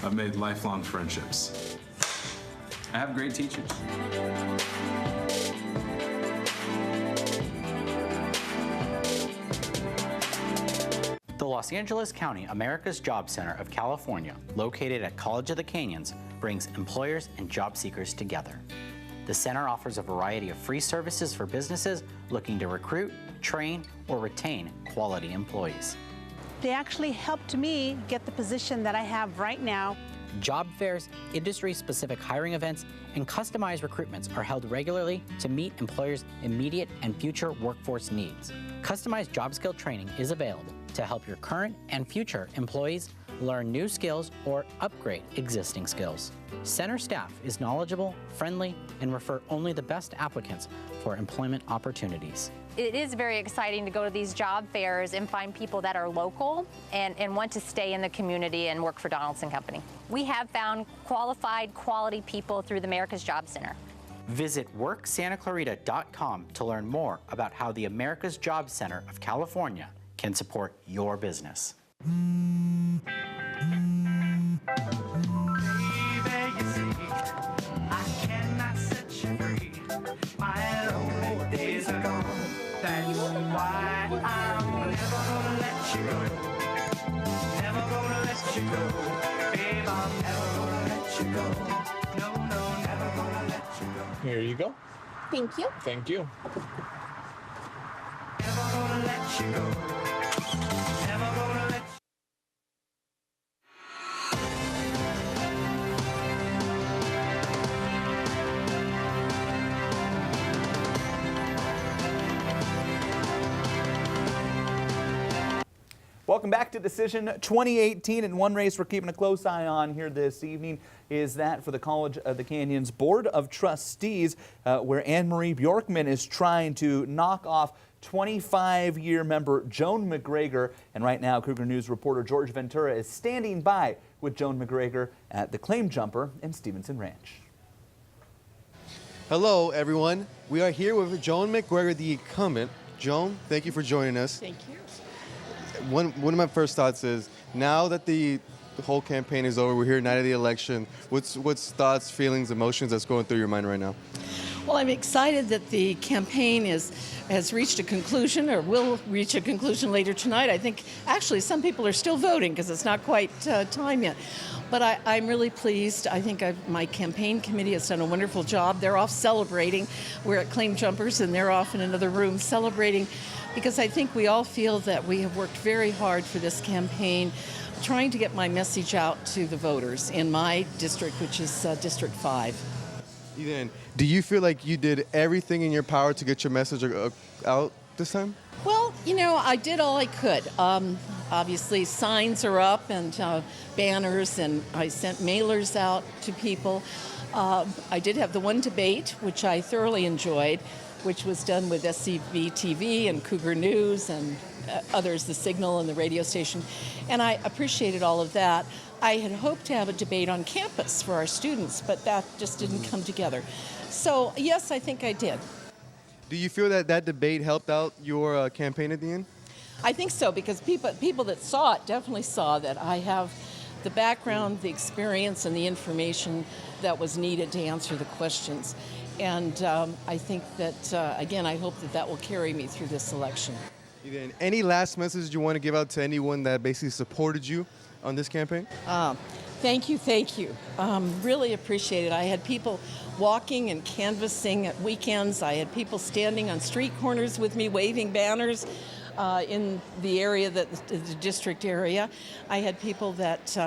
I've made lifelong friendships. I have great teachers. The The Los Angeles County America's Job Center of California, located at College of the Canyons, brings employers and job seekers together. The center offers a variety of free services for businesses looking to recruit, train, or retain quality employees. They actually helped me get the position that I have right now. Job fairs, industry-specific hiring events, and customized recruitments are held regularly to meet employers' immediate and future workforce needs. Customized job skill training is available to help your current and future employees learn new skills or upgrade existing skills. Center staff is knowledgeable, friendly, and refer only the best applicants for employment opportunities. It is very exciting to go to these job fairs and find people that are local and want to stay in the community and work for Donaldson Company. We have found qualified, quality people through the America's Job Center. Visit WorkSantaClarita.com to learn more about how the America's Job Center of California can support your business. That's why I'm never gonna let you go. Never gonna let you go. Babe, I'm never gonna let you go. No, no, never gonna let you go. Here you go. Thank you. Thank you. Never gonna let you go. Never gonna let you go. Welcome back to Decision 2018, and one race we're keeping a close eye on here this evening is that for the College of the Canyons Board of Trustees, where Anne-Marie Bjorkman is trying to knock off 25-year member Joan McGregor. And right now, Cougar News reporter George Ventura is standing by with Joan McGregor at the Claim Jumper in Stevenson Ranch. Hello, everyone. We are here with Joan McGregor, the incumbent. Joan, thank you for joining us. Thank you. One of my first thoughts is, now that the whole campaign is over, we're here night of the election, what's thoughts, feelings, emotions that's going through your mind right now? Well, I'm excited that the campaign has reached a conclusion, or will reach a conclusion later tonight. I think actually some people are still voting because it's not quite time yet. But I'm really pleased. I think my campaign committee has done a wonderful job. They're off celebrating. We're at Claim Jumpers, and they're off in another room celebrating, because I think we all feel that we have worked very hard for this campaign, trying to get my message out to the voters in my district, which is District 5. Ethan, do you feel like you did everything in your power to get your message out this time? Well, you know, I did all I could. Obviously, signs are up and banners, and I sent mailers out to people. I did have the one debate, which I thoroughly enjoyed, which was done with SCV TV and Cougar News and others, the Signal and the radio station, and I appreciated all of that. I had hoped to have a debate on campus for our students, but that just didn't come together. So, yes, I think I did. Do you feel that that debate helped out your campaign at the end? I think so, because people that saw it definitely saw that I have the background, the experience, and the information that was needed to answer the questions. And I think that, again, I hope that that will carry me through this election. Ethan, any last message you want to give out to anyone that basically supported you on this campaign? Thank you. Really appreciate it. I had people walking and canvassing at weekends. I had people standing on street corners with me, waving banners in the area, the district area. I had people that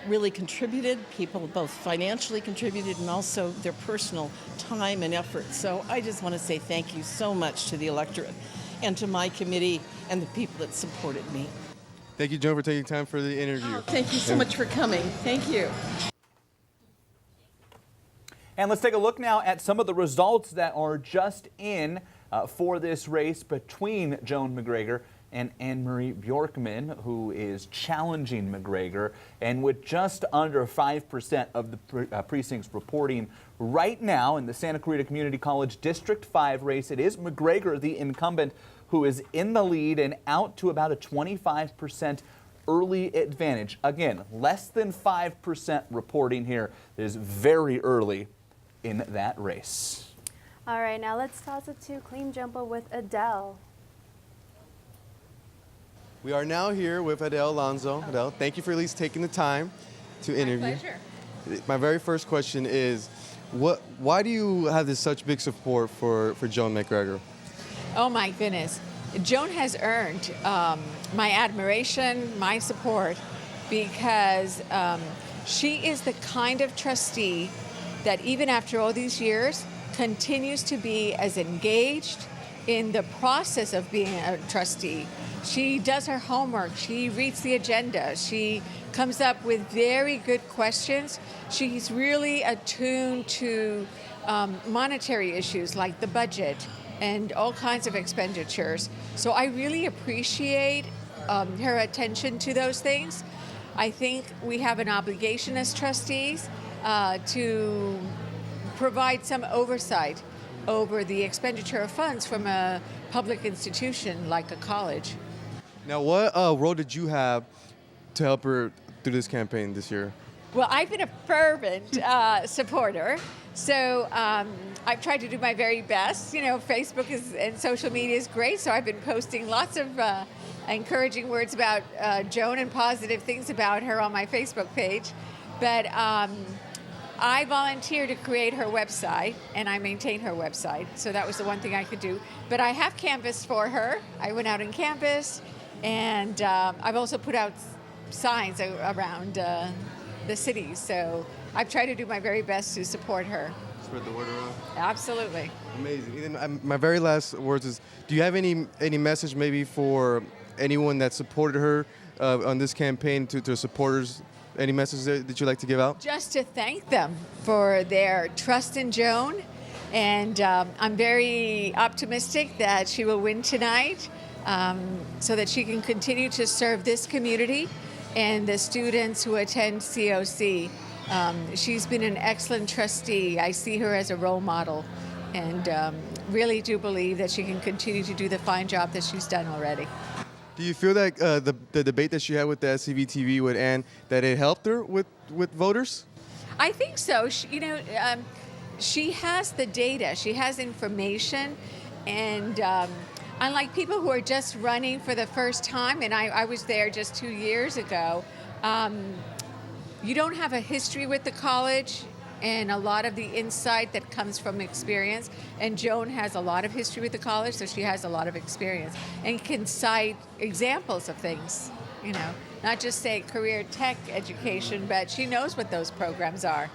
really contributed, people both financially contributed and also their personal time and effort. So I just want to say thank you so much to the electorate and to my committee and the people that supported me. Thank you, Joan, for taking time for the interview. Thank you so much for coming. Thank you. And let's take a look now at some of the results that are just in for this race between Joan McGregor and Anne-Marie Bjorkman, who is challenging McGregor. And with just under 5% of the precincts reporting right now in the Santa Clarita Community College District 5 race, it is McGregor, the incumbent, who is in the lead and out to about a 25% early advantage. Again, less than 5% reporting here. It is very early in that race. All right, now let's toss it to Claim Jumper with Adele. We are now here with Adele Alonso. Adele, thank you for at least taking the time to interview. My pleasure. My very first question is, why do you have this such big support for Joan McGregor? Oh my goodness. Joan has earned my admiration, my support, because she is the kind of trustee that even after all these years continues to be as engaged in the process of being a trustee. She does her homework, she reads the agenda, she comes up with very good questions. She's really attuned to monetary issues like the budget and all kinds of expenditures. So I really appreciate her attention to those things. I think we have an obligation as trustees to provide some oversight over the expenditure of funds from a public institution like a college. Now, what role did you have to help her through this campaign this year? Well, I've been a fervent supporter, so I've tried to do my very best. You know, Facebook and social media is great, so I've been posting lots of encouraging words about Joan and positive things about her on my Facebook page. But I volunteered to create her website, and I maintain her website, so that was the one thing I could do. But I have canvassed for her. I went out and canvassed, and I've also put out signs around the city, so I've tried to do my very best to support her. Spread the word around. Absolutely. Amazing. And my very last words is, do you have any message maybe for anyone that supported her on this campaign, to supporters? Any message that you'd like to give out? Just to thank them for their trust in Joan, and I'm very optimistic that she will win tonight, so that she can continue to serve this community and the students who attend COC. She's been an excellent trustee. I see her as a role model, and really do believe that she can continue to do the fine job that she's done already. Do you feel that the debate that she had with the SCV-TV with Ann, that it helped her with voters? I think so. She has the data. She has information. And unlike people who are just running for the first time, and I was there just 2 years ago, you don't have a history with the college and a lot of the insight that comes from experience. And Joan has a lot of history with the college, so she has a lot of experience and can cite examples of things, you know, not just say career tech education, but she knows what those programs are.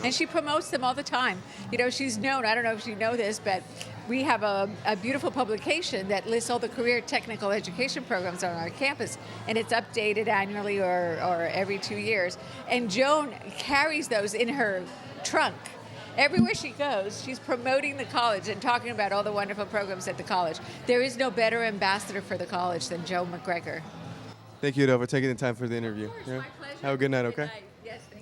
And she promotes them all the time. You know, she's known, I don't know if you know this, but we have a beautiful publication that lists all the career technical education programs on our campus, and it's updated annually or every 2 years. And Joan carries those in her trunk. Everywhere she goes, she's promoting the college and talking about all the wonderful programs at the college. There is no better ambassador for the college than Joan McGregor. Thank you, Adele, for taking the time for the interview. Of course, Yeah. my pleasure. Have a good night, okay? Yes, thank you.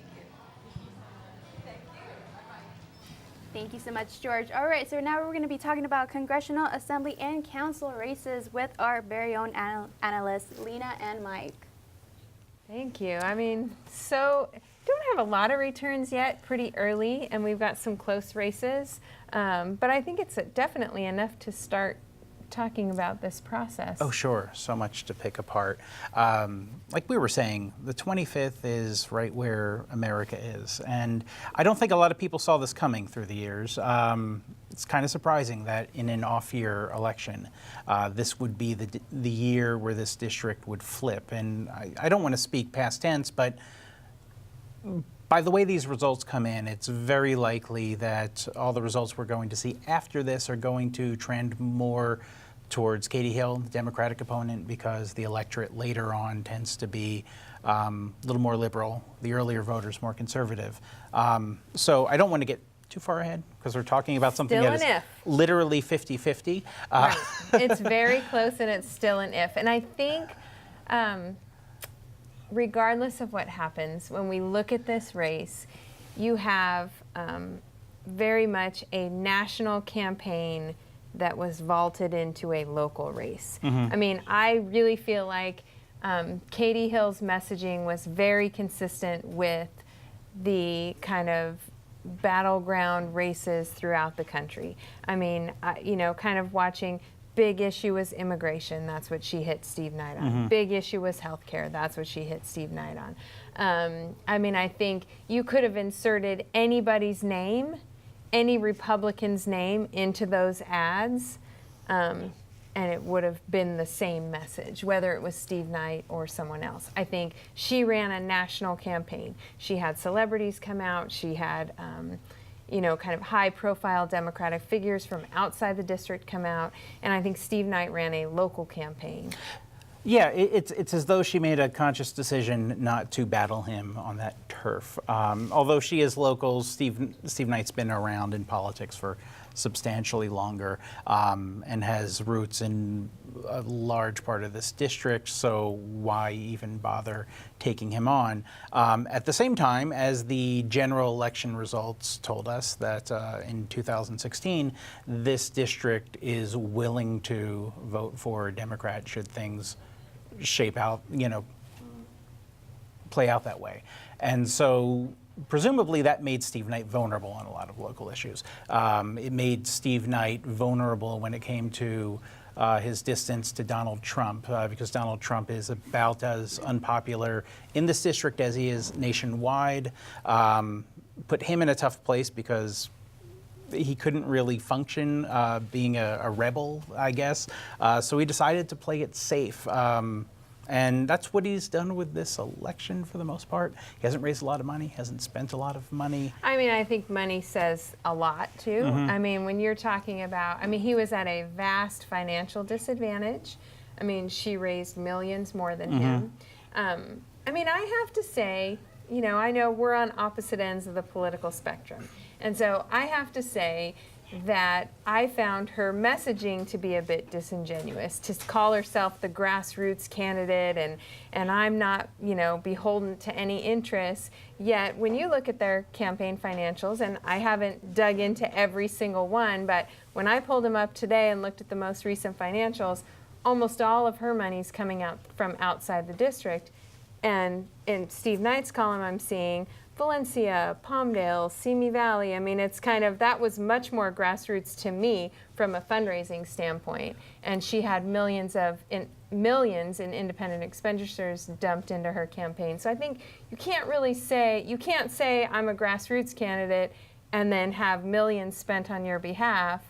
Thank you so much, George. All right, so now we're going to be talking about congressional, assembly, and council races with our very own analysts, Lena and Mike. Thank you. I mean, so don't have a lot of returns yet, pretty early, and we've got some close races, but I think it's definitely enough to start talking about this process. Oh, sure. So much to pick apart. Like we were saying, the 25th is right where America is. And I don't think a lot of people saw this coming through the years. It's kind of surprising that in an off-year election, this would be the year where this district would flip. And I don't want to speak past tense, but by the way these results come in, it's very likely that all the results we're going to see after this are going to trend more towards Katie Hill, the Democratic opponent, because the electorate later on tends to be a little more liberal, the earlier voters more conservative. So I don't want to get too far ahead because we're talking about something Still that an is if. literally 50-50. Right. It's very close and it's still an if. And I think regardless of what happens, when we look at this race, you have very much a national campaign that was vaulted into a local race. Mhm. I mean, I really feel like Katie Hill's messaging was very consistent with the kind of battleground races throughout the country. I mean, you know, kind of watching Big issue was immigration. That's what she hit Steve Knight on. Big issue was healthcare. That's what she hit Steve Knight on. I mean, I think you could have inserted anybody's name, any Republican's name into those ads, and it would have been the same message, whether it was Steve Knight or someone else. I think she ran a national campaign. She had celebrities come out. She had you know, kind of high-profile Democratic figures from outside the district come out, and I think Steve Knight ran a local campaign. Yeah, it's as though she made a conscious decision not to battle him on that turf. Although she is local, Steve Knight's been around in politics for substantially longer and has roots in a large part of this district, so why even bother taking him on? At the same time, as the general election results told us that in 2016, this district is willing to vote for a Democrat should things shape out, you know, play out that way. And so presumably that made Steve Knight vulnerable on a lot of local issues. It made Steve Knight vulnerable when it came to his distance to Donald Trump, because Donald Trump is about as unpopular in this district as he is nationwide. Put him in a tough place because he couldn't really function being a rebel, I guess. So he decided to play it safe. And that's what he's done with this election for the most part. He hasn't raised a lot of money, hasn't spent a lot of money. I mean, I think money says a lot, too. I mean, when you're talking about, I mean, he was at a vast financial disadvantage. I mean, she raised millions more than him. I mean, I have to say, you know, I know we're on opposite ends of the political spectrum. And so I have to say that I found her messaging to be a bit disingenuous, to call herself the grassroots candidate and I'm not, you know, beholden to any interests. Yet when you look at their campaign financials, and I haven't dug into every single one, but when I pulled them up today and looked at the most recent financials, almost all of her money's coming out from outside the district. And in Steve Knight's column, I'm seeing Valencia, Palmdale, Simi Valley. I mean, it's kind of, that was much more grassroots to me from a fundraising standpoint. And she had millions in independent expenditures dumped into her campaign. So I think you can't really say, you can't say I'm a grassroots candidate and then have millions spent on your behalf.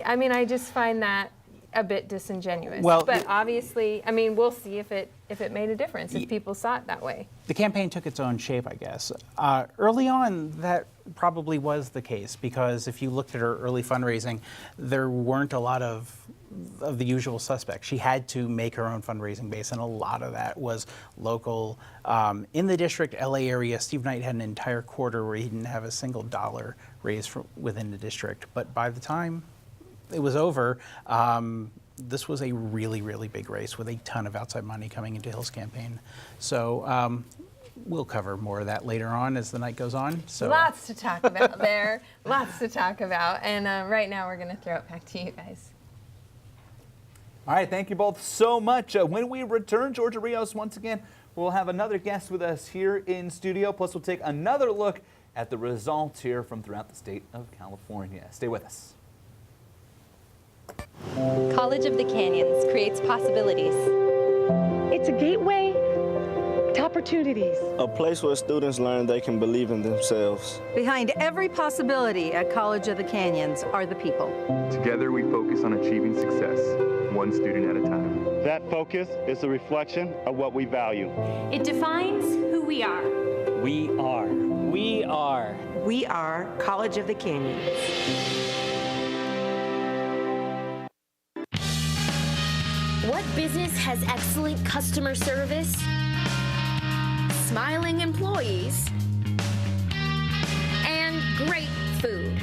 I mean, I just find that a bit disingenuous. Well, but obviously, I mean, we'll see if it made a difference, if people saw it that way. The campaign took its own shape, I guess. Early on, that probably was the case, because if you looked at her early fundraising, there weren't a lot of the usual suspects. She had to make her own fundraising base, and a lot of that was local. In the district, LA area, Steve Knight had an entire quarter where he didn't have a single dollar raised within the district. But by the time it was over, this was a really, really big race with a ton of outside money coming into Hill's campaign. So we'll cover more of that later on as the night goes on. So lots to talk about there, lots to talk about. And right now we're going to throw it back to you guys. All right, thank you both so much. When we return, Georgia Rios, once again, we'll have another guest with us here in studio. Plus, we'll take another look at the results here from throughout the state of California. Stay with us. College of the Canyons creates possibilities. It's a gateway to opportunities. A place where students learn they can believe in themselves. Behind every possibility at College of the Canyons are the people. Together we focus on achieving success, one student at a time. That focus is a reflection of what we value. It defines who we are. We are. We are. We are College of the Canyons. What business has excellent customer service, smiling employees, and great food?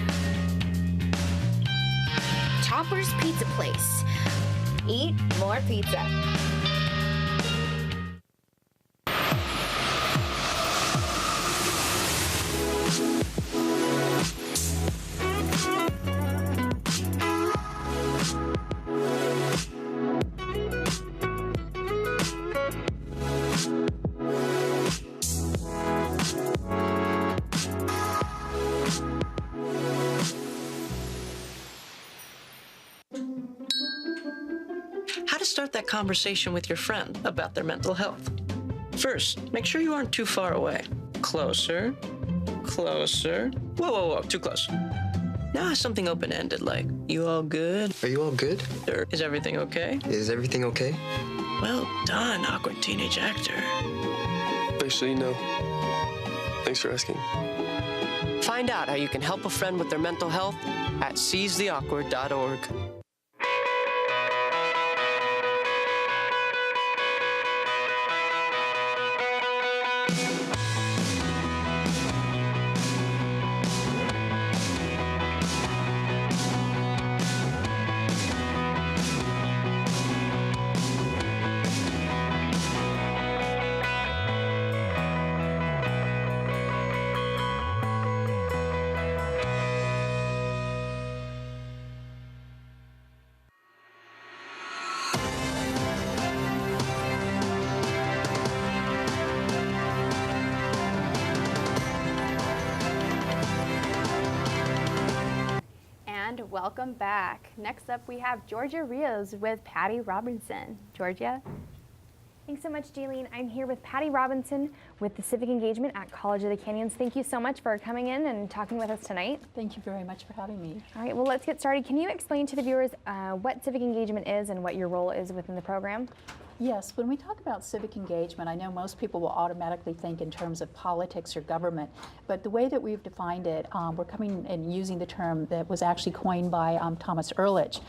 Topper's Pizza Place. Eat more pizza. to start that conversation with your friend about their mental health. First, make sure you aren't too far away. Closer, closer. Whoa, whoa, whoa, too close. Now ask something open-ended like, you all good? Are you all good? Or is everything okay? Is everything okay? Well done, awkward teenage actor. Actually, no. Thanks for asking. Find out how you can help a friend with their mental health at seizetheawkward.org. And welcome back. Next up, we have Georgia Rios with Patty Robinson. Georgia? Thanks so much, Jailene. I'm here with Patty Robinson with the Civic Engagement at College of the Canyons. Thank you so much for coming in and talking with us tonight. Thank you very much for having me. All right, well, let's get started. Can you explain to the viewers what Civic Engagement is and what your role is within the program? Yes, when we talk about civic engagement, I know most people will automatically think in terms of politics or government, but the way that we've defined it, we're coming and using the term that was actually coined by Thomas Ehrlich,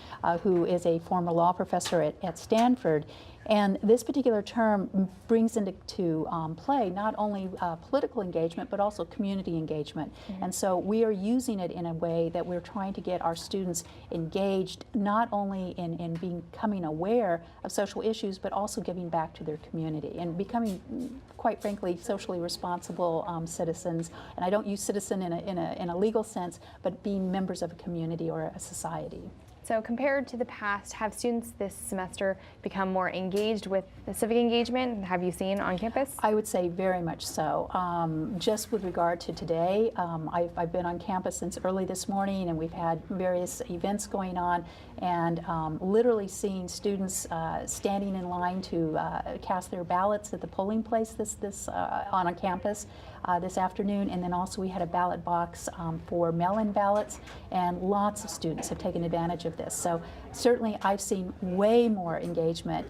who is a former law professor at Stanford. And this particular term brings into play not only political engagement, but also community engagement. Mm-hmm. And so we are using it in a way that we're trying to get our students engaged, not only in becoming aware of social issues, but also giving back to their community and becoming, quite frankly, socially responsible citizens. And I don't use citizen in a legal sense, but being members of a community or a society. So compared to the past, have students this semester become more engaged with the civic engagement? Have you seen on campus? I would say very much so. Just with regard to today, I've been on campus since early this morning, and we've had various events going on, and literally seeing students standing in line to cast their ballots at the polling place on a campus this afternoon. And then also we had a ballot box for mail-in ballots, and lots of students have taken advantage of this. So certainly I've seen way more engagement,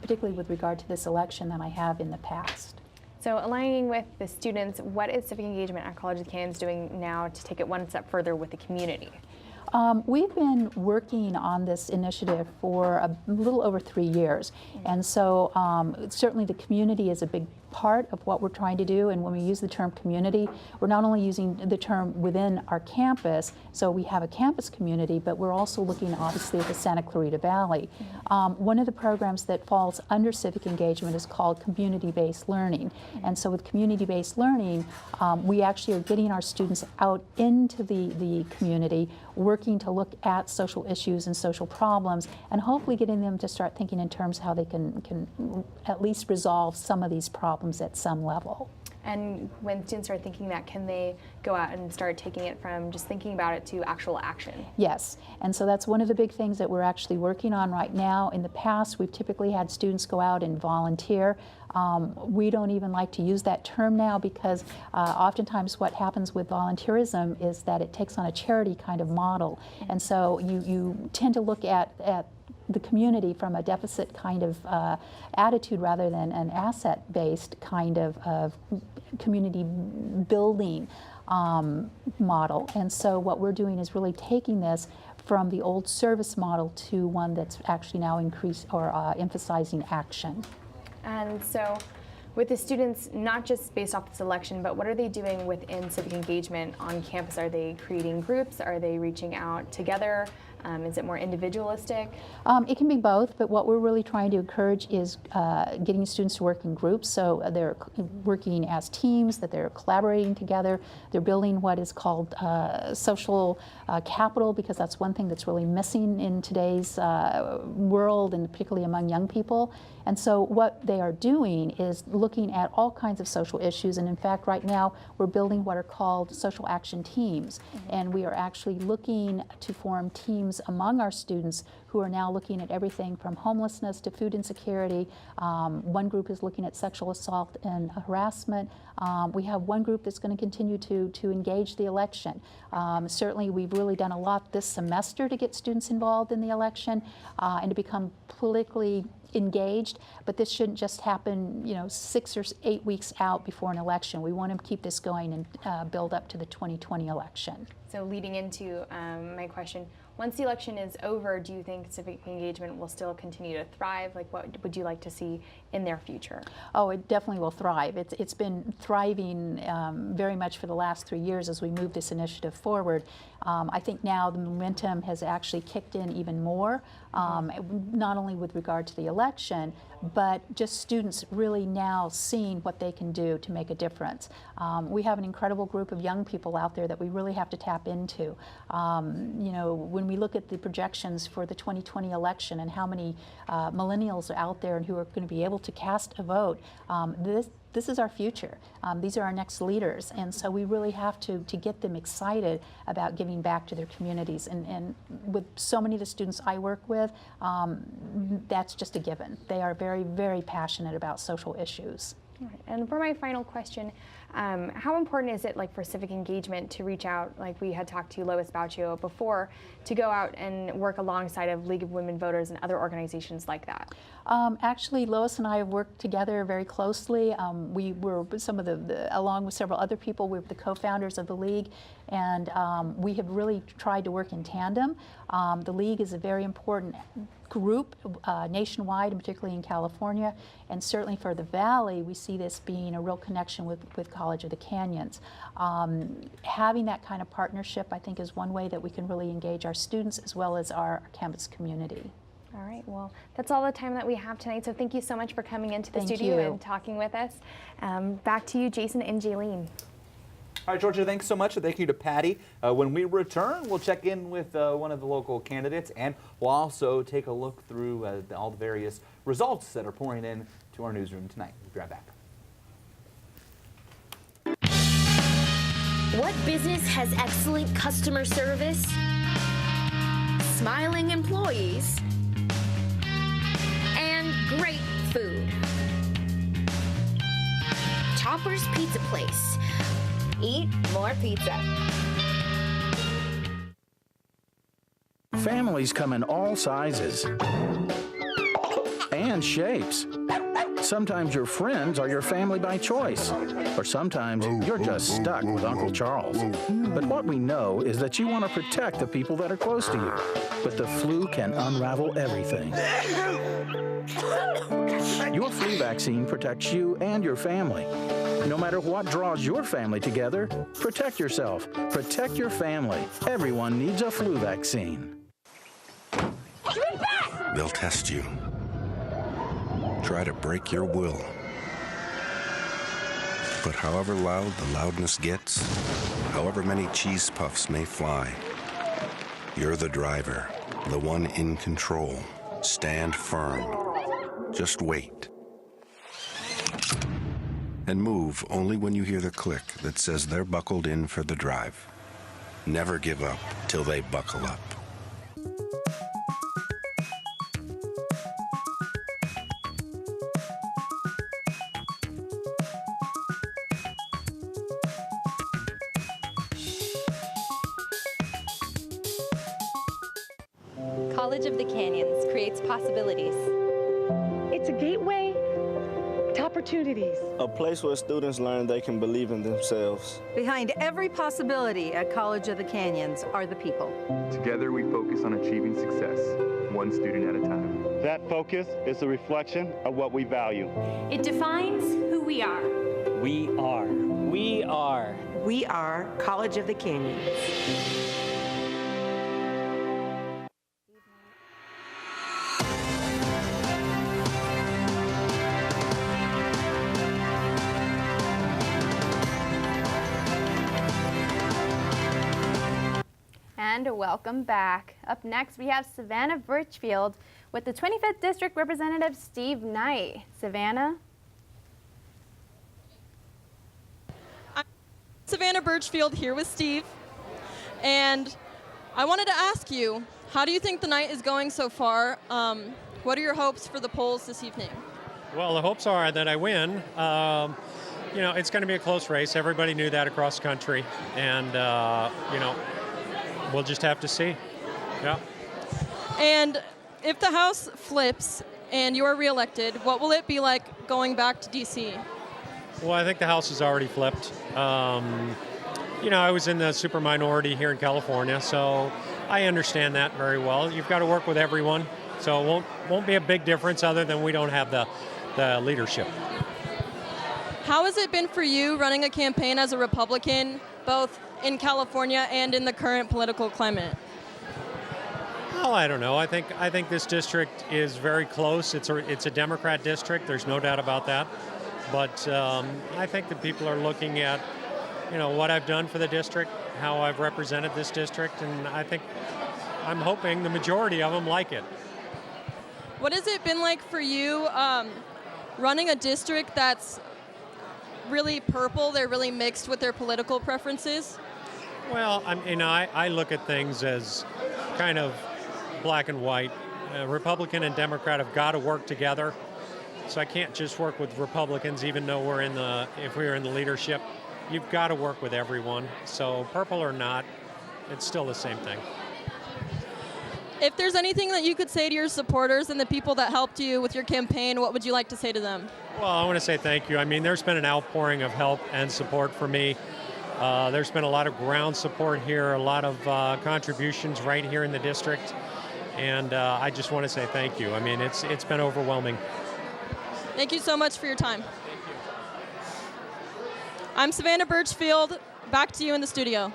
particularly with regard to this election, than I have in the past. So aligning with the students, what is civic engagement at College of the Canyons doing now to take it one step further with the community? We've been working on this initiative for a little over 3 years, and so certainly the community is a big part of what we're trying to do. And when we use the term community, we're not only using the term within our campus, so we have a campus community, but we're also looking obviously at the Santa Clarita Valley. One of the programs that falls under civic engagement is called community-based learning. And so with community-based learning, we actually are getting our students out into the community, working to look at social issues and social problems, and hopefully getting them to start thinking in terms how they can at least resolve some of these problems at some level. And when students are thinking that, can they go out and start taking it from just thinking about it to actual action? Yes, and so that's one of the big things that we're actually working on right now. In the past, we've typically had students go out and volunteer. We don't even like to use that term now because oftentimes what happens with volunteerism is that it takes on a charity kind of model. And so you tend to look at the community from a deficit kind of attitude rather than an asset-based kind of community building model. And so what we're doing is really taking this from the old service model to one that's actually now emphasizing action. And so with the students, not just based off this election, but what are they doing within civic engagement on campus? Are they creating groups? Are they reaching out together? Is it more individualistic? It can be both, but what we're really trying to encourage is getting students to work in groups. So they're working as teams, that they're collaborating together. They're building what is called social capital, because that's one thing that's really missing in today's world, and particularly among young people. And so what they are doing is looking at all kinds of social issues, and in fact right now we're building what are called social action teams. And we are actually looking to form teams those among our students who are now looking at everything from homelessness to food insecurity. One group is looking at sexual assault and harassment. We have one group that's going to continue to engage the election. Certainly, we've really done a lot this semester to get students involved in the election and to become politically engaged, but this shouldn't just happen, 6 or 8 weeks out before an election. We want to keep this going and build up to the 2020 election. So leading into my question, once the election is over, do you think civic engagement will still continue to thrive? Like, what would you like to see in their future? Oh, it definitely will thrive. It's been thriving very much for the last 3 years as we move this initiative forward. I think now the momentum has actually kicked in even more, not only with regard to the election, but just students really now seeing what they can do to make a difference. We have an incredible group of young people out there that we really have to tap into. When we look at the projections for the 2020 election and how many millennials are out there and who are going to be able to cast a vote, this is our future. These are our next leaders, and so we really have to get them excited about giving back to their communities. And with so many of the students I work with, that's just a given. They are very, very passionate about social issues. All right. And for my final question, how important is it, like, for civic engagement to reach out, like we had talked to Lois Bauchio before, to go out and work alongside of League of Women Voters and other organizations like that? Actually, Lois and I have worked together very closely. We were some of along with several other people, we were the co-founders of the League, and we have really tried to work in tandem. The League is a very important group nationwide, and particularly in California, and certainly for the Valley, we see this being a real connection with College of the Canyons. Having that kind of partnership, I think, is one way that we can really engage our students as well as our campus community. All right, well, that's all the time that we have tonight, so thank you so much for coming into the studio and talking with us. Back to you, Jason and Jailene. All right, Georgia, thanks so much. Thank you to Patty. When we return, we'll check in with one of the local candidates, and we'll also take a look through all the various results that are pouring in to our newsroom tonight. We'll be right back. What business has excellent customer service, smiling employees, and great food? Topper's Pizza Place. Eat more pizza. Families come in all sizes and shapes. Sometimes your friends are your family by choice, or sometimes you're just stuck with Uncle Charles. But what we know is that you want to protect the people that are close to you. But the flu can unravel everything. Your flu vaccine protects you and your family. No matter what draws your family together, protect yourself, protect your family. Everyone needs a flu vaccine. They'll test you. Try to break your will. But however loud the loudness gets, however many cheese puffs may fly, you're the driver, the one in control. Stand firm. Just wait. And move only when you hear the click that says they're buckled in for the drive. Never give up till they buckle up. College of the Canyons creates possibilities. It's a gateway to opportunities. A place where students learn they can believe in themselves. Behind every possibility at College of the Canyons are the people. Together we focus on achieving success, one student at a time. That focus is a reflection of what we value. It defines who we are. We are. We are. We are College of the Canyons. And welcome back. Up next, we have Savannah Birchfield with the 25th District Representative Steve Knight. Savannah? I'm Savannah Birchfield here with Steve, and I wanted to ask you, How do you think the night is going so far? What are your hopes for the polls this evening? Well, the hopes are that I win. It's going to be a close race. Everybody knew that across the country. And, we'll just have to see. Yeah. And if the House flips and you are reelected, what will it be like going back to D.C.? Well, I think the House has already flipped. I was in the super minority here in California, so I understand that very well. You've got to work with everyone, so it won't be a big difference other than we don't have the leadership. How has it been for you running a campaign as a Republican, both in California and in the current political climate? Well, I don't know. I think this district is very close. It's a Democrat district. There's no doubt about that. But I think that people are looking at, what I've done for the district, how I've represented this district, and I'm hoping the majority of them like it. What has it been like for you running a district that's really purple? They're really mixed with their political preferences? Well, I look at things as kind of black and white. Republican and Democrat have got to work together. So I can't just work with Republicans, even though if we were in the leadership. You've got to work with everyone. So purple or not, it's still the same thing. If there's anything that you could say to your supporters and the people that helped you with your campaign, what would you like to say to them? Well, I want to say thank you. There's been an outpouring of help and support for me. There's been a lot of ground support here, a lot of contributions right here in the district. And I just want to say thank you. It's been overwhelming. Thank you so much for your time. I'm Savannah Birchfield. Back to you in the studio.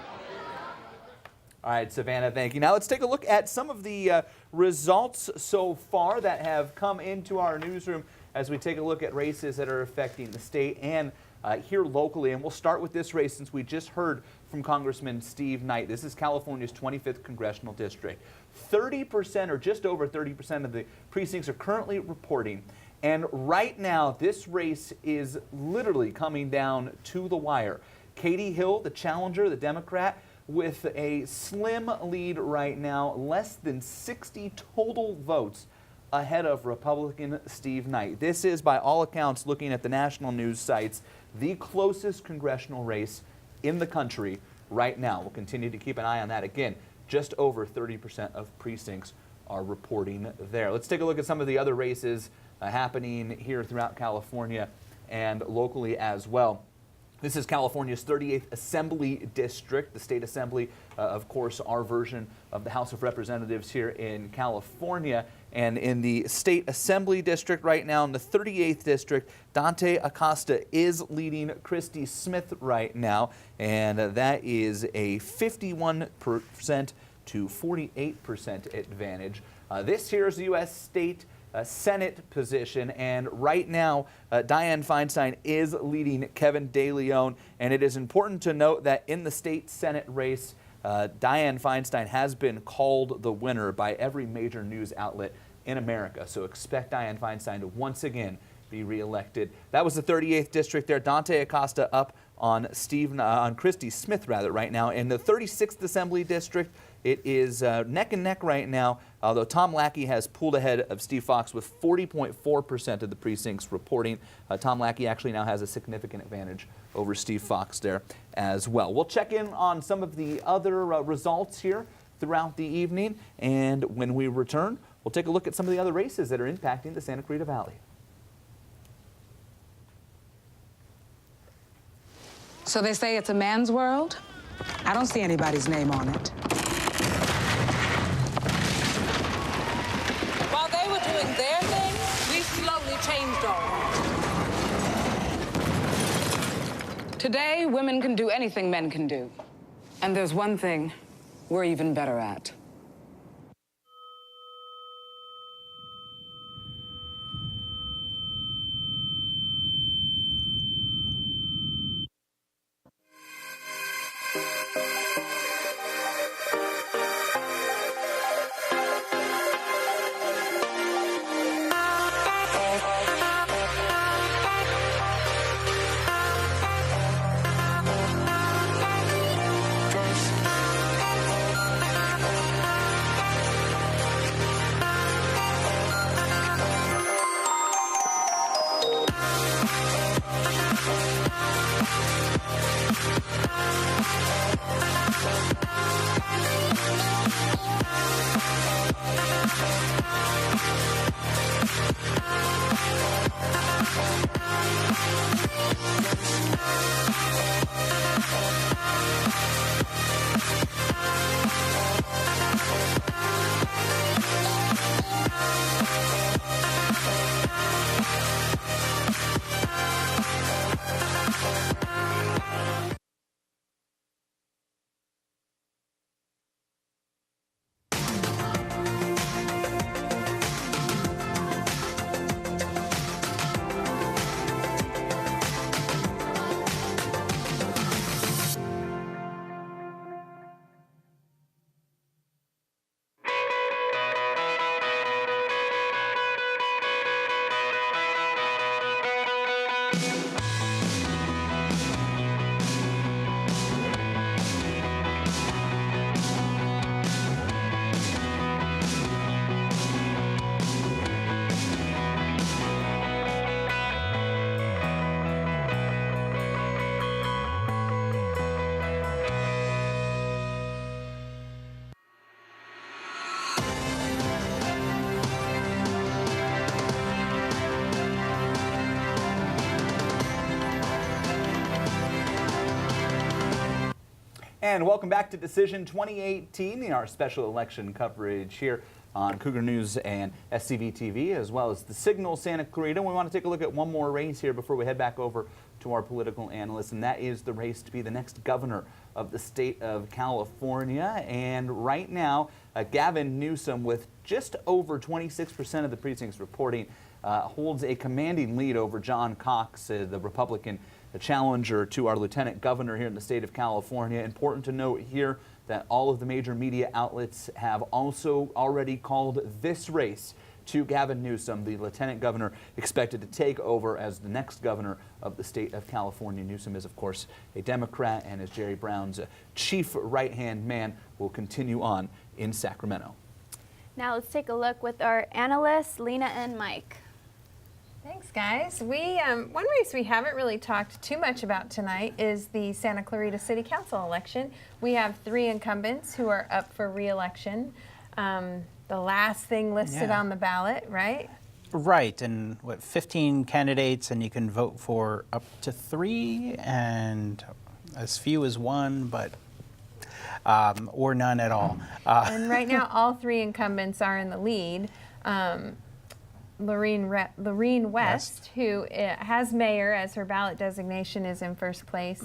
All right, Savannah, thank you. Now let's take a look at some of the results so far that have come into our newsroom as we take a look at races that are affecting the state and here locally. And we'll start with this race since we just heard from Congressman Steve Knight. This is California's 25th congressional district. 30% or just over 30% of the precincts are currently reporting. And right now, this race is literally coming down to the wire. Katie Hill, the challenger, the Democrat, with a slim lead right now, less than 60 total votes ahead of Republican Steve Knight. This is, by all accounts, looking at the national news sites, the closest congressional race in the country right now. We'll continue to keep an eye on that. Again, just over 30% of precincts are reporting there. Let's take a look at some of the other races happening here throughout California and locally as well. This is California's 38th Assembly District, the state assembly, of course, our version of the House of Representatives here in California. And in the state assembly district right now, in the 38th district, Dante Acosta is leading Christy Smyth right now, and that is a 51% to 48% advantage. This here is the U.S. State Senate position, and right now Dianne Feinstein is leading Kevin De Leon, and it is important to note that in the state Senate race, Dianne Feinstein has been called the winner by every major news outlet in America, so expect Dianne Feinstein to once again be reelected. That was the 38th district there. Dante Acosta up on Christy Smyth right now. In the 36th Assembly District, it is neck and neck right now, although Tom Lackey has pulled ahead of Steve Fox with 40.4% of the precincts reporting. Tom Lackey actually now has a significant advantage over Steve Fox there as well. We'll check in on some of the other results here throughout the evening, and when we return, we'll take a look at some of the other races that are impacting the Santa Clarita Valley. So they say it's a man's world? I don't see anybody's name on it. While they were doing their thing, we slowly changed all that. Today, women can do anything men can do. And there's one thing we're even better at. And welcome back to Decision 2018, our special election coverage here on Cougar News and SCV TV, as well as the Signal Santa Clarita. We want to take a look at one more race here before we head back over to our political analyst, and that is the race to be the next governor of the state of California. And right now, Gavin Newsom, with just over 26% of the precincts reporting, holds a commanding lead over John Cox, the Republican challenger to our lieutenant governor here in the state of California. Important to note here that all of the major media outlets have also already called this race to Gavin Newsom, the lieutenant governor expected to take over as the next governor of the state of California. Newsom is, of course, a Democrat, and as Jerry Brown's chief right-hand man, will continue on in Sacramento. Now let's take a look with our analysts, Lena and Mike. Thanks, guys. One race we haven't really talked too much about tonight is the Santa Clarita City Council election. We have 3 incumbents who are up for re-election. The last thing listed on the ballot, right? Right, and 15 candidates, and you can vote for up to 3, and as few as 1, but or none at all. And right now, all 3 incumbents are in the lead. Lorene West, who has mayor as her ballot designation, is in first place,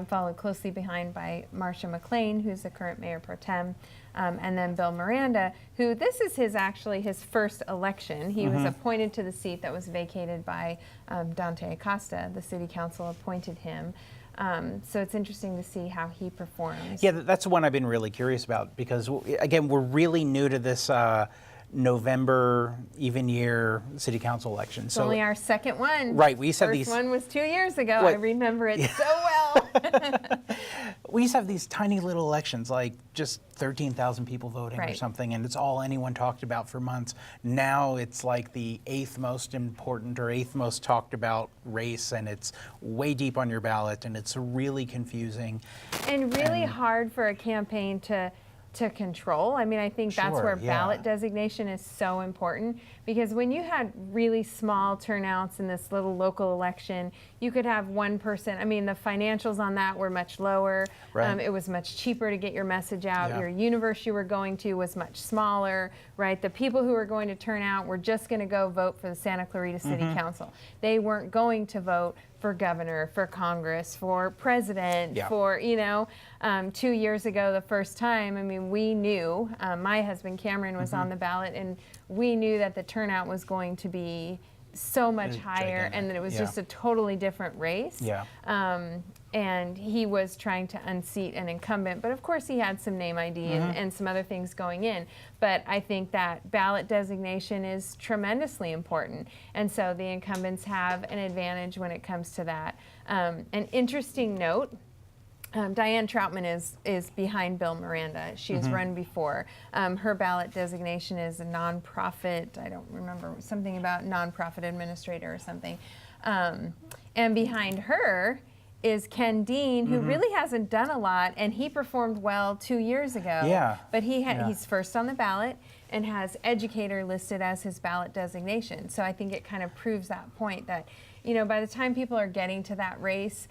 followed closely behind by Marcia McLean, who's the current mayor pro tem, and then Bill Miranda, who this is actually his first election. He was appointed to the seat that was vacated by Dante Acosta. The city council appointed him. So it's interesting to see how he performs. Yeah, that's the one I've been really curious about because, again, we're really new to this November even year city council election. It's only our second one. Right, we used to have these. First one was 2 years ago. I remember it so well. We used to have these tiny little elections, like just 13,000 people voting or something, and it's all anyone talked about for months. Now it's like the 8th most important or 8th most talked about race, and it's way deep on your ballot, and it's really confusing. And really hard for a campaign to control. I mean, I think that's where ballot designation is so important, because when you had really small turnouts in this little local election, you could have one person. I mean, the financials on that were much lower. Right. It was much cheaper to get your message out. Your universe you were going to was much smaller, right? The people who were going to turn out were just going to go vote for the Santa Clarita City Council. They weren't going to vote for governor, for Congress, for president, for, 2 years ago, the first time, I mean, we knew, my husband Cameron was on the ballot, and we knew that the turnout was going to be so much higher, and that it was just a totally different race. And he was trying to unseat an incumbent, but of course he had some name ID and some other things going in. But I think that ballot designation is tremendously important, and so the incumbents have an advantage when it comes to that. An interesting note, Diane Troutman is behind Bill Miranda. She has run before. Her ballot designation is a nonprofit, I don't remember, something about nonprofit administrator or something. And behind her is Ken Dean, who really hasn't done a lot, and he performed well 2 years ago. But he's first on the ballot and has educator listed as his ballot designation. So I think it kind of proves that point that, by the time people are getting to that race,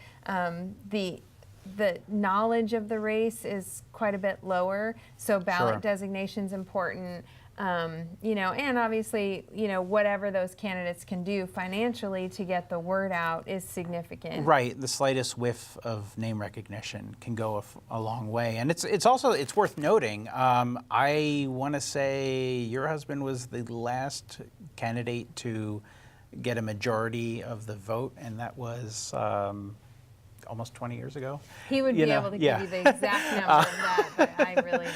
the knowledge of the race is quite a bit lower. So ballot designation's important. And obviously, whatever those candidates can do financially to get the word out is significant. Right, the slightest whiff of name recognition can go a long way, and it's also worth noting. I want to say your husband was the last candidate to get a majority of the vote, and that was almost 20 years ago. He would be able to give you the exact number of that, but I really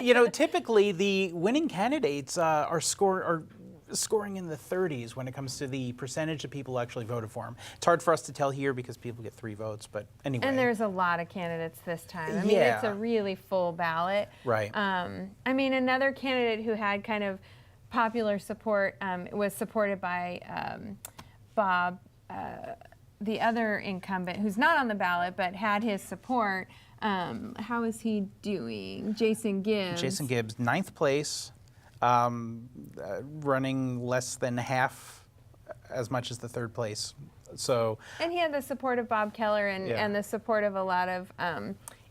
don't know. Typically the winning candidates are scoring in the 30s when it comes to the percentage of people who actually voted for him. It's hard for us to tell here because people get 3 votes, but anyway. And there's a lot of candidates this time. I mean, it's a really full ballot. Right. I mean, another candidate who had kind of popular support was supported by Bob, the other incumbent, who's not on the ballot but had his support. How is he doing? Jason Gibbs. Jason Gibbs, 9th place, running less than half as much as the 3rd place. So. And he had the support of Bob Keller and the support of a lot of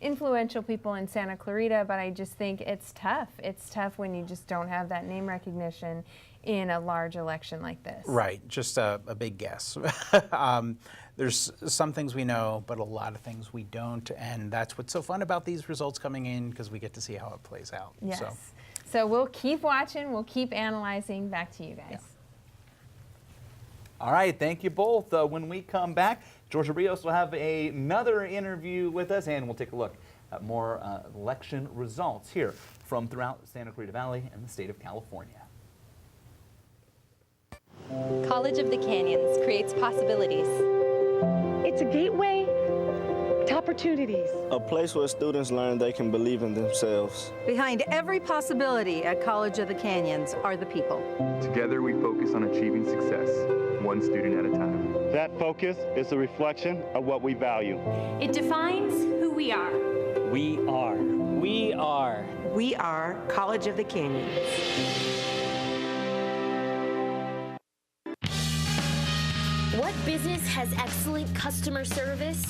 influential people in Santa Clarita, but I just think it's tough. It's tough when you just don't have that name recognition in a large election like this. Right, just a big guess. There's some things we know, but a lot of things we don't, and that's what's so fun about these results coming in, because we get to see how it plays out. Yes. So we'll keep watching, we'll keep analyzing. Back to you guys. Yeah. All right, thank you both. When we come back, Georgia Rios will have another interview with us, and we'll take a look at more election results here from throughout Santa Clarita Valley and the state of California. College of the Canyons creates possibilities. It's a gateway to opportunities. A place where students learn they can believe in themselves. Behind every possibility at College of the Canyons are the people. Together we focus on achieving success, one student at a time. That focus is a reflection of what we value. It defines who we are. We are. We are. We are College of the Canyons. What business has excellent customer service,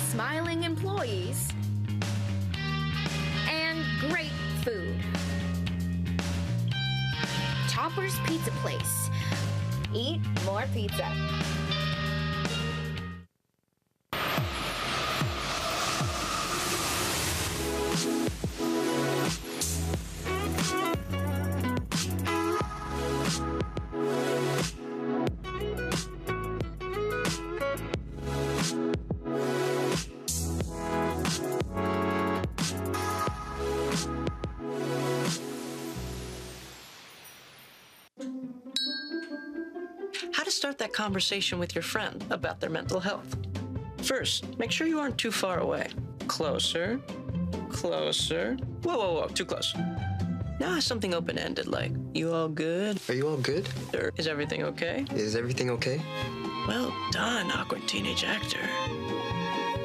smiling employees, and great food? Topper's Pizza Place. Eat more pizza. How to start that conversation with your friend about their mental health. First, make sure you aren't too far away. Closer, closer. Whoa, whoa, whoa, too close. Now ask something open-ended like, you all good? Are you all good? Or is everything okay? Is everything okay? Well done, awkward teenage actor.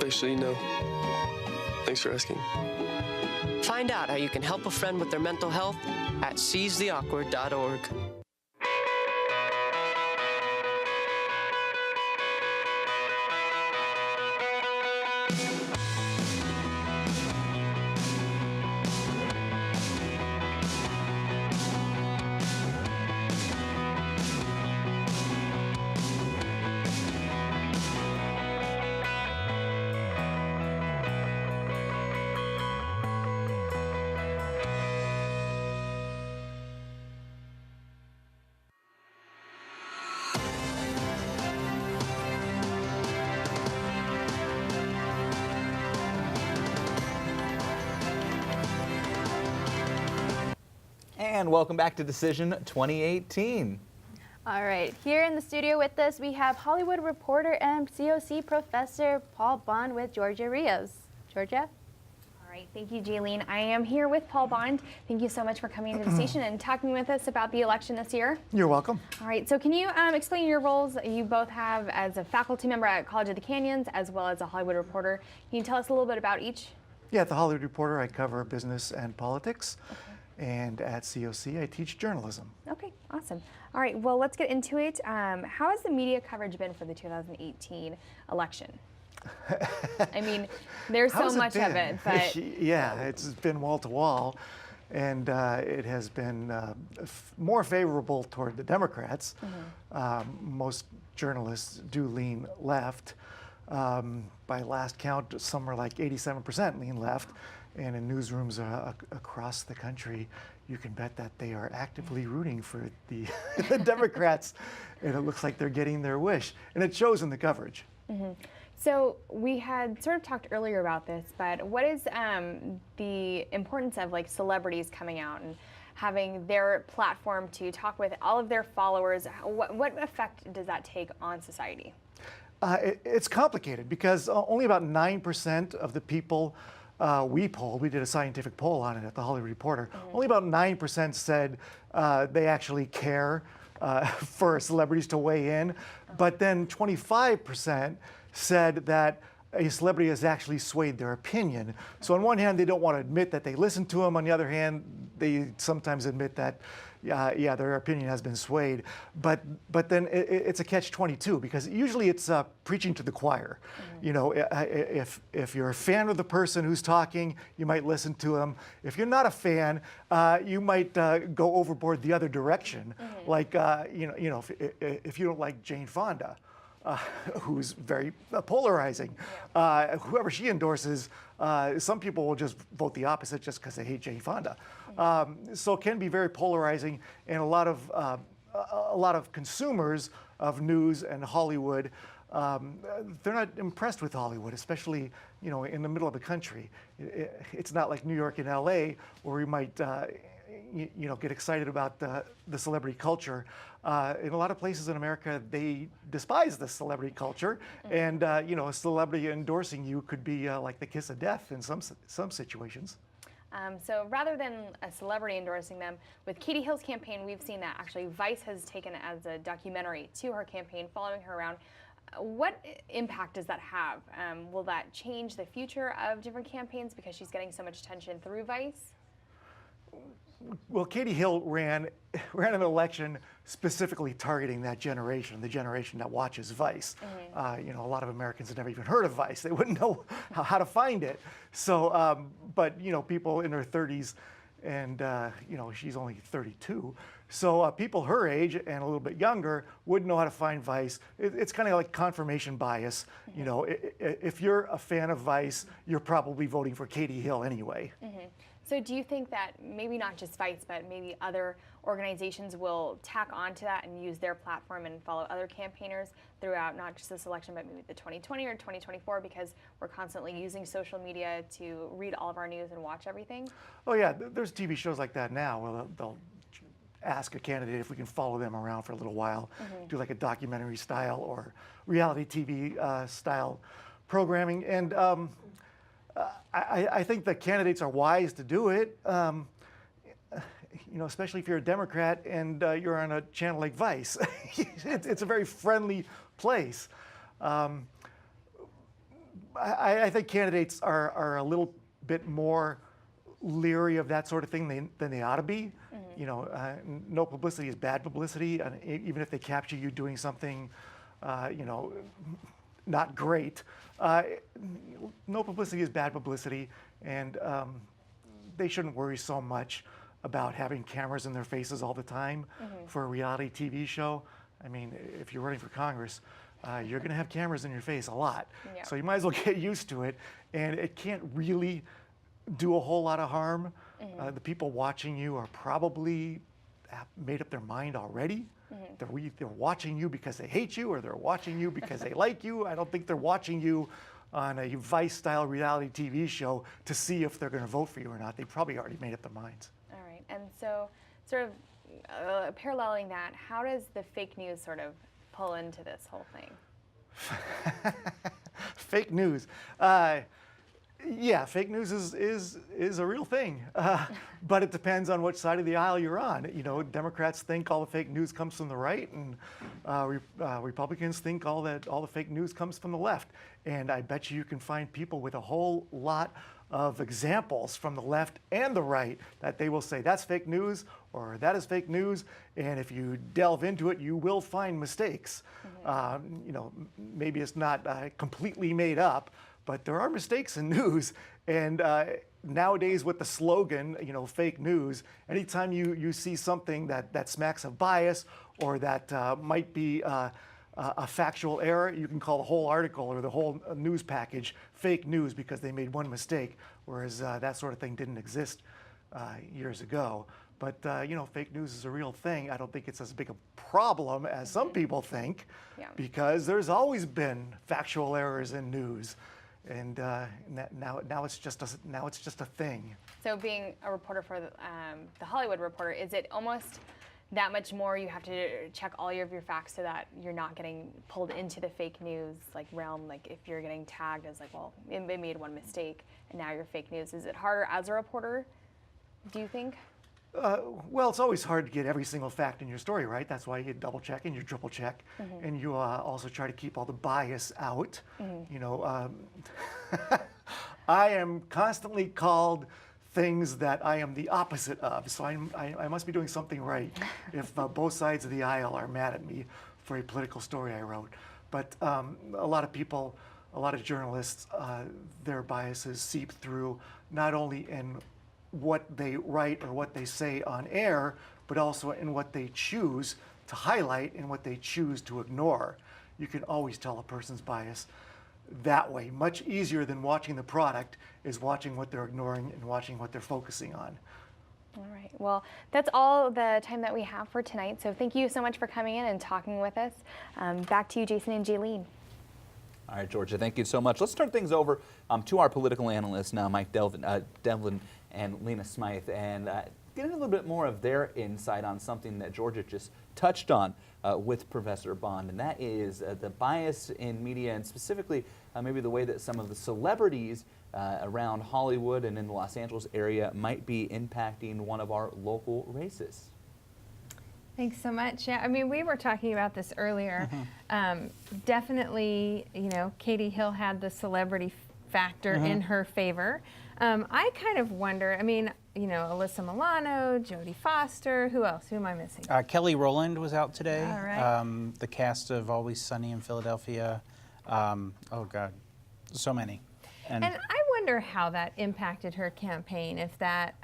Actually, no. Thanks for asking. Find out how you can help a friend with their mental health at seizetheawkward.org. And welcome back to Decision 2018. All right, here in the studio with us, we have Hollywood reporter and COC professor Paul Bond with Georgia Rios. Georgia? All right, thank you, Jailene. I am here with Paul Bond. Thank you so much for coming to the station and talking with us about the election this year. You're welcome. All right, so can you explain your roles you both have as a faculty member at College of the Canyons as well as a Hollywood reporter? Can you tell us a little bit about each? Yeah, at the Hollywood Reporter, I cover business and politics. Okay. And at COC, I teach journalism. Okay, awesome. All right, well, let's get into it. How has the media coverage been for the 2018 election? I mean, there's so much of it, but... Yeah, it's been wall to wall, and it has been more favorable toward the Democrats. Mm-hmm. Most journalists do lean left. By last count, somewhere like 87% lean left. And in newsrooms across the country, you can bet that they are actively rooting for the Democrats, and it looks like they're getting their wish. And it shows in the coverage. Mm-hmm. So we had sort of talked earlier about this, but what is the importance of like celebrities coming out and having their platform to talk with all of their followers. What effect does that take on society? It's complicated because only about 9% of the people we polled, we did a scientific poll on it at the Hollywood Reporter, only about 9% said they actually care for celebrities to weigh in, but then 25% said that a celebrity has actually swayed their opinion. So on one hand, they don't want to admit that they listen to them. On the other hand, they sometimes admit that, yeah, their opinion has been swayed. But then it's a catch-22 because usually it's preaching to the choir. You know, if you're a fan of the person who's talking, you might listen to them. If you're not a fan, you might go overboard the other direction. Like, if you don't like Jane Fonda, who's very polarizing. Whoever she endorses, some people will just vote the opposite just because they hate Jane Fonda. So it can be very polarizing, and a lot of consumers of news and Hollywood, they're not impressed with Hollywood, especially in the middle of the country. It's not like New York and LA where we might get excited about the celebrity culture. In a lot of places in America, they despise the celebrity culture, and a celebrity endorsing you could be like the kiss of death in some situations. So rather than a celebrity endorsing them, with Katie Hill's campaign, we've seen that actually Vice has taken it as a documentary to her campaign, following her around. What impact does that have? Will that change the future of different campaigns because she's getting so much attention through Vice? Well, Katie Hill ran an election specifically targeting that generation, the generation that watches Vice. A lot of Americans have never even heard of Vice. They wouldn't know how to find it. So, but people in their 30s, and she's only 32. So people her age and a little bit younger wouldn't know how to find Vice. It's kind of like confirmation bias. If you're a fan of Vice, you're probably voting for Katie Hill anyway. So do you think that maybe not just Vice, but maybe other organizations will tack on to that and use their platform and follow other campaigners throughout not just this election, but maybe the 2020 or 2024, because we're constantly using social media to read all of our news and watch everything? Oh yeah, there's TV shows like that now where they'll ask a candidate if we can follow them around for a little while, do like a documentary style or reality TV style programming. And I think the candidates are wise to do it, especially if you're a Democrat and you're on a channel like Vice. It's a very friendly place. I think candidates are a little bit more leery of that sort of thing than they ought to be. No publicity is bad publicity, and even if they capture you doing something, not great. No publicity is bad publicity, and they shouldn't worry so much about having cameras in their faces all the time for a reality TV show. I mean, if you're running for Congress, you're going to have cameras in your face a lot. Yeah. So you might as well get used to it, and it can't really do a whole lot of harm. The people watching you are probably made up their mind already. They're watching you because they hate you, or they're watching you because they like you. I don't think they're watching you on a Vice-style reality TV show to see if they're going to vote for you or not. They probably already made up their minds. All right, and so sort of paralleling that, how does the fake news sort of pull into this whole thing? Fake news. Yeah, fake news is a real thing, but it depends on which side of the aisle you're on. Democrats think all the fake news comes from the right, and Republicans think all the fake news comes from the left. And I bet you can find people with a whole lot of examples from the left and the right that they will say that's fake news or that is fake news. And if you delve into it, you will find mistakes. Maybe it's not completely made up, but there are mistakes in news, and nowadays with the slogan, fake news, anytime you see something that smacks of bias or that might be a factual error, you can call the whole article or the whole news package fake news because they made one mistake, whereas that sort of thing didn't exist years ago. But fake news is a real thing. I don't think it's as big a problem as some people think, because there's always been factual errors in news. and now it's just a thing. So being a reporter for the Hollywood Reporter, is it almost that much more you have to check all of your facts so that you're not getting pulled into the fake news realm? Like if you're getting tagged as well, it made one mistake and now you're fake news. Is it harder as a reporter, do you think? Well, it's always hard to get every single fact in your story, right? That's why you double check and you triple check, and you also try to keep all the bias out. You know, I am constantly called things that I am the opposite of, so I must be doing something right if both sides of the aisle are mad at me for a political story I wrote. But a lot of people, a lot of journalists, their biases seep through not only in what they write or what they say on air, but also in what they choose to highlight and what they choose to ignore. You can always tell a person's bias that way. Much easier than watching the product is watching what they're ignoring and watching what they're focusing on. All right. Well, that's all the time that we have for tonight. So thank you so much for coming in and talking with us. Back to you, Jason and Jailene. All right, Georgia, thank you so much. Let's turn things over to our political analysts now, Mike Devlin and Lena Smyth, and get a little bit more of their insight on something that Georgia just touched on with Professor Bond, and that is the bias in media, and specifically maybe the way that some of the celebrities around Hollywood and in the Los Angeles area might be impacting one of our local races. Thanks so much. Yeah, I mean, we were talking about this earlier. Definitely, you know, Katie Hill had the celebrity factor in her favor. I kind of wonder, I mean, you know, Alyssa Milano, Jodie Foster, who else? Who am I missing? Kelly Rowland was out today. All right. The cast of Always Sunny in Philadelphia. Oh, God, so many. And I wonder how that impacted her campaign, if that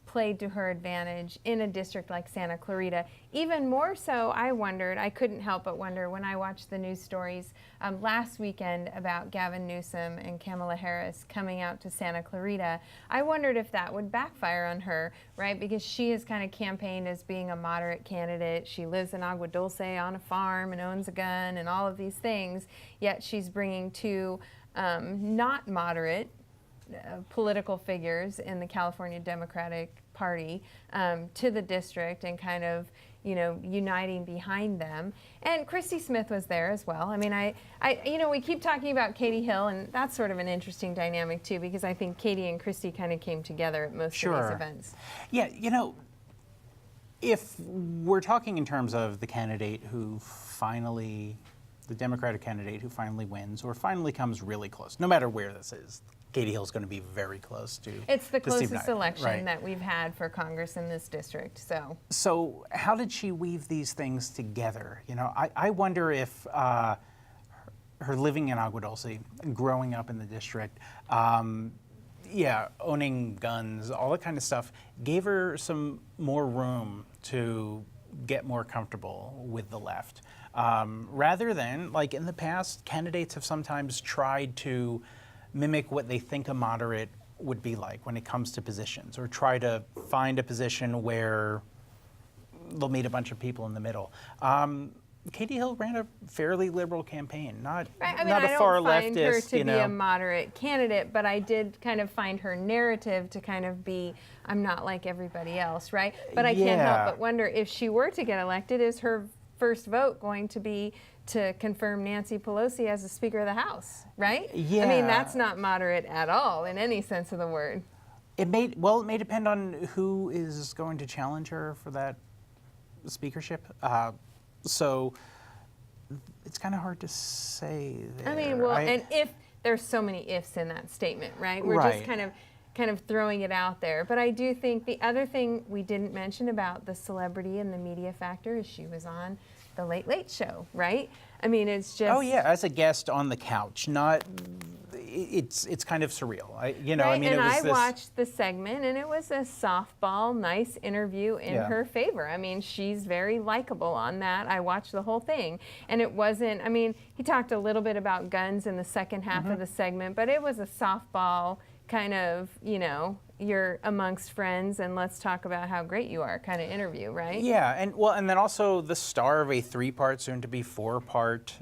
played to her advantage in a district like Santa Clarita. Even more so, I couldn't help but wonder when I watched the news stories last weekend about Gavin Newsom and Kamala Harris coming out to Santa Clarita. I wondered if that would backfire on her, right? Because she has kind of campaigned as being a moderate candidate. She lives in Agua Dulce on a farm and owns a gun and all of these things, yet she's bringing two not moderate political figures in the California Democratic Party to the district and kind of, you know, uniting behind them. And Christy Smith was there as well. I mean, you know, we keep talking about Katie Hill, and that's sort of an interesting dynamic too, because I think Katie and Christy kind of came together at most of these events. Yeah, you know, if we're talking in terms of the candidate who finally, the Democratic candidate who finally wins or finally comes really close, no matter where this is, Katie Hill's going to be very close to. It's the closest election that we've had for Congress in this district. So how did she weave these things together? You know, I wonder if her living in Agua Dulce, growing up in the district, yeah, owning guns, all that kind of stuff, gave her some more room to get more comfortable with the left. Rather than, like in the past, candidates have sometimes tried to mimic what they think a moderate would be like when it comes to positions, or try to find a position where they'll meet a bunch of people in the middle. Katie Hill ran a fairly liberal campaign, not a far leftist. I don't find her to be a moderate candidate, but I did kind of find her narrative to kind of be, I'm not like everybody else, right? But I can't help but wonder, if she were to get elected, is her first vote going to be to confirm Nancy Pelosi as the Speaker of the House, right? Yeah. I mean, that's not moderate at all in any sense of the word. It may depend on who is going to challenge her for that speakership. So it's kind of hard to say there. I mean, well, and if there's so many ifs in that statement, right? We're just kind of throwing it out there. But I do think the other thing we didn't mention about the celebrity and the media factor is she was on the Late Late Show, right? I mean, it's just... Oh yeah, as a guest on the couch, not... It's kind of surreal. You know, right? I mean, and it was I watched the segment, and it was a softball, nice interview in her favor. I mean, she's very likable on that. I watched the whole thing, and it wasn't... I mean, he talked a little bit about guns in the second half of the segment, but it was a softball kind of, you know, you're amongst friends and let's talk about how great you are kind of interview, right? Yeah, and then also the star of a 3-part, soon to be 4-part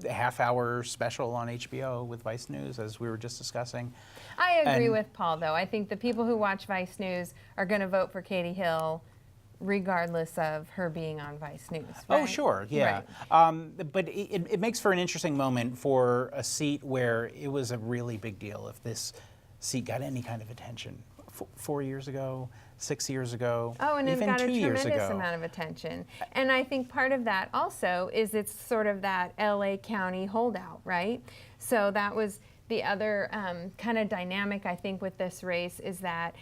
half-hour special on HBO with Vice News, as we were just discussing. I agree with Paul, though. I think the people who watch Vice News are going to vote for Katie Hill regardless of her being on Vice News, right? Oh, sure, yeah. Right. But it makes for an interesting moment for a seat where it was a really big deal if this seat got any kind of attention. 4 years ago, 6 years ago, oh, and even it got 2 a years tremendous ago. amount of attention. And I think part of that also is it's sort of that LA County holdout, right? So that was the other kind of dynamic, I think, with this race is that,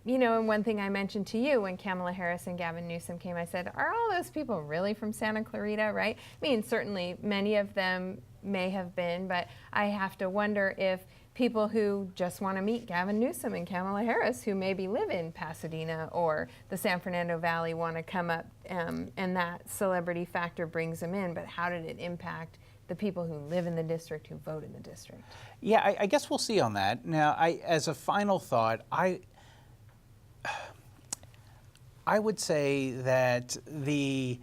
you know, and one thing I mentioned to you when Kamala Harris and Gavin Newsom came, I said, are all those people really from Santa Clarita, right? I mean, certainly many of them may have been, but I have to wonder if people who just want to meet Gavin Newsom and Kamala Harris, who maybe live in Pasadena or the San Fernando Valley, want to come up, and that celebrity factor brings them in. But how did it impact the people who live in the district, who vote in the district? Yeah, I guess we'll see on that. Now, as a final thought, I would say that the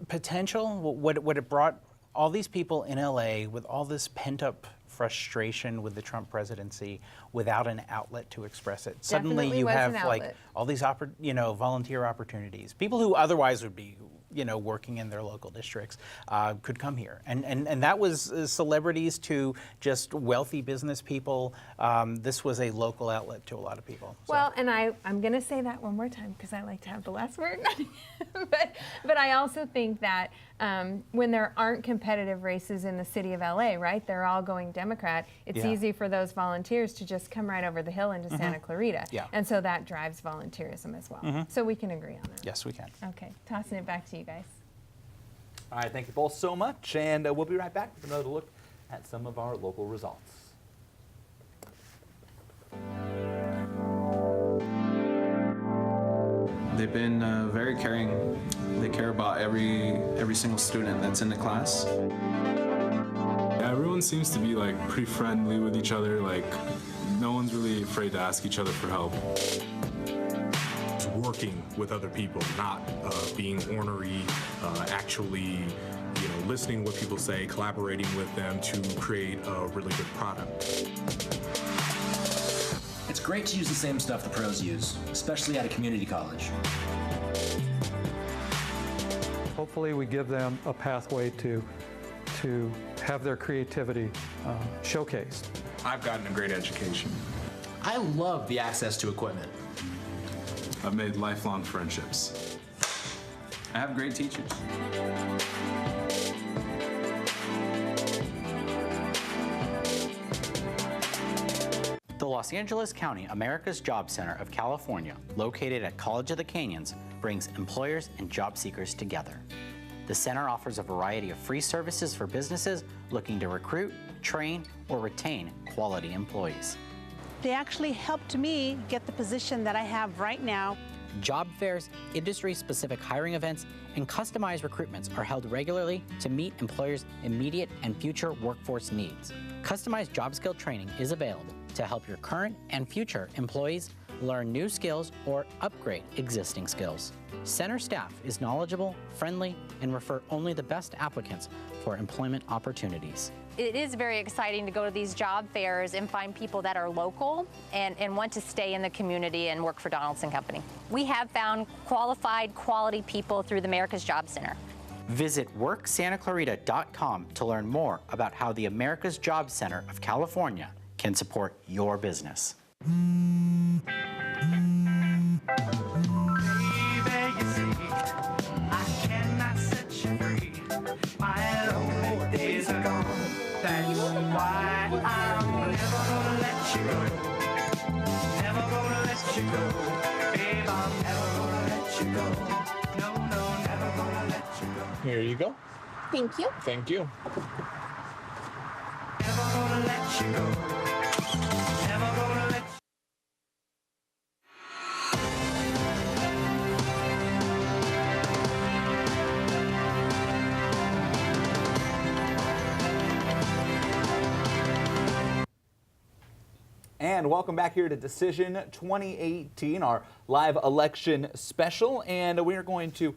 potential, what it brought all these people in LA with all this pent-up frustration with the Trump presidency without an outlet to express it. Suddenly you have like all these volunteer opportunities. People who otherwise would be working in their local districts could come here. And that was celebrities to just wealthy business people. This was a local outlet to a lot of people. So. Well, and I'm going to say that one more time because I like to have the last word. but I also think that when there aren't competitive races in the city of LA, right, they're all going Democrat, it's easy for those volunteers to just come right over the hill into Santa Clarita. Yeah. And so that drives volunteerism as well. So we can agree on that. Yes, we can. Okay, tossing it back to you guys. All right, thank you both so much, and we'll be right back with another look at some of our local results. They've been very caring. They care about every single student that's in the class. Everyone seems to be like pretty friendly with each other. Like no one's really afraid to ask each other for help. Working with other people, not being ornery, actually, listening to what people say, collaborating with them to create a really good product. It's great to use the same stuff the pros use, especially at a community college. Hopefully we give them a pathway to have their creativity showcased. I've gotten a great education. I love the access to equipment. I've made lifelong friendships. I have great teachers. The Los Angeles County America's Job Center of California, located at College of the Canyons, brings employers and job seekers together. The center offers a variety of free services for businesses looking to recruit, train, or retain quality employees. They actually helped me get the position that I have right now. Job fairs, industry-specific hiring events, and customized recruitments are held regularly to meet employers' immediate and future workforce needs. Customized job skill training is available to help your current and future employees learn new skills or upgrade existing skills. Center staff is knowledgeable, friendly, and refer only the best applicants for employment opportunities. It is very exciting to go to these job fairs and find people that are local and want to stay in the community and work for Donaldson Company. We have found qualified, quality people through the America's Job Center. Visit WorkSantaClarita.com to learn more about how the America's Job Center of California can support your business. That's why I'm never gonna let you go. Never gonna let you go. Babe, I'm never gonna let you go. No, no, never gonna let you go. Here you go. Thank you. Thank you. Never gonna let you go. Never gonna let you And welcome back here to Decision 2018, our live election special. And we are going to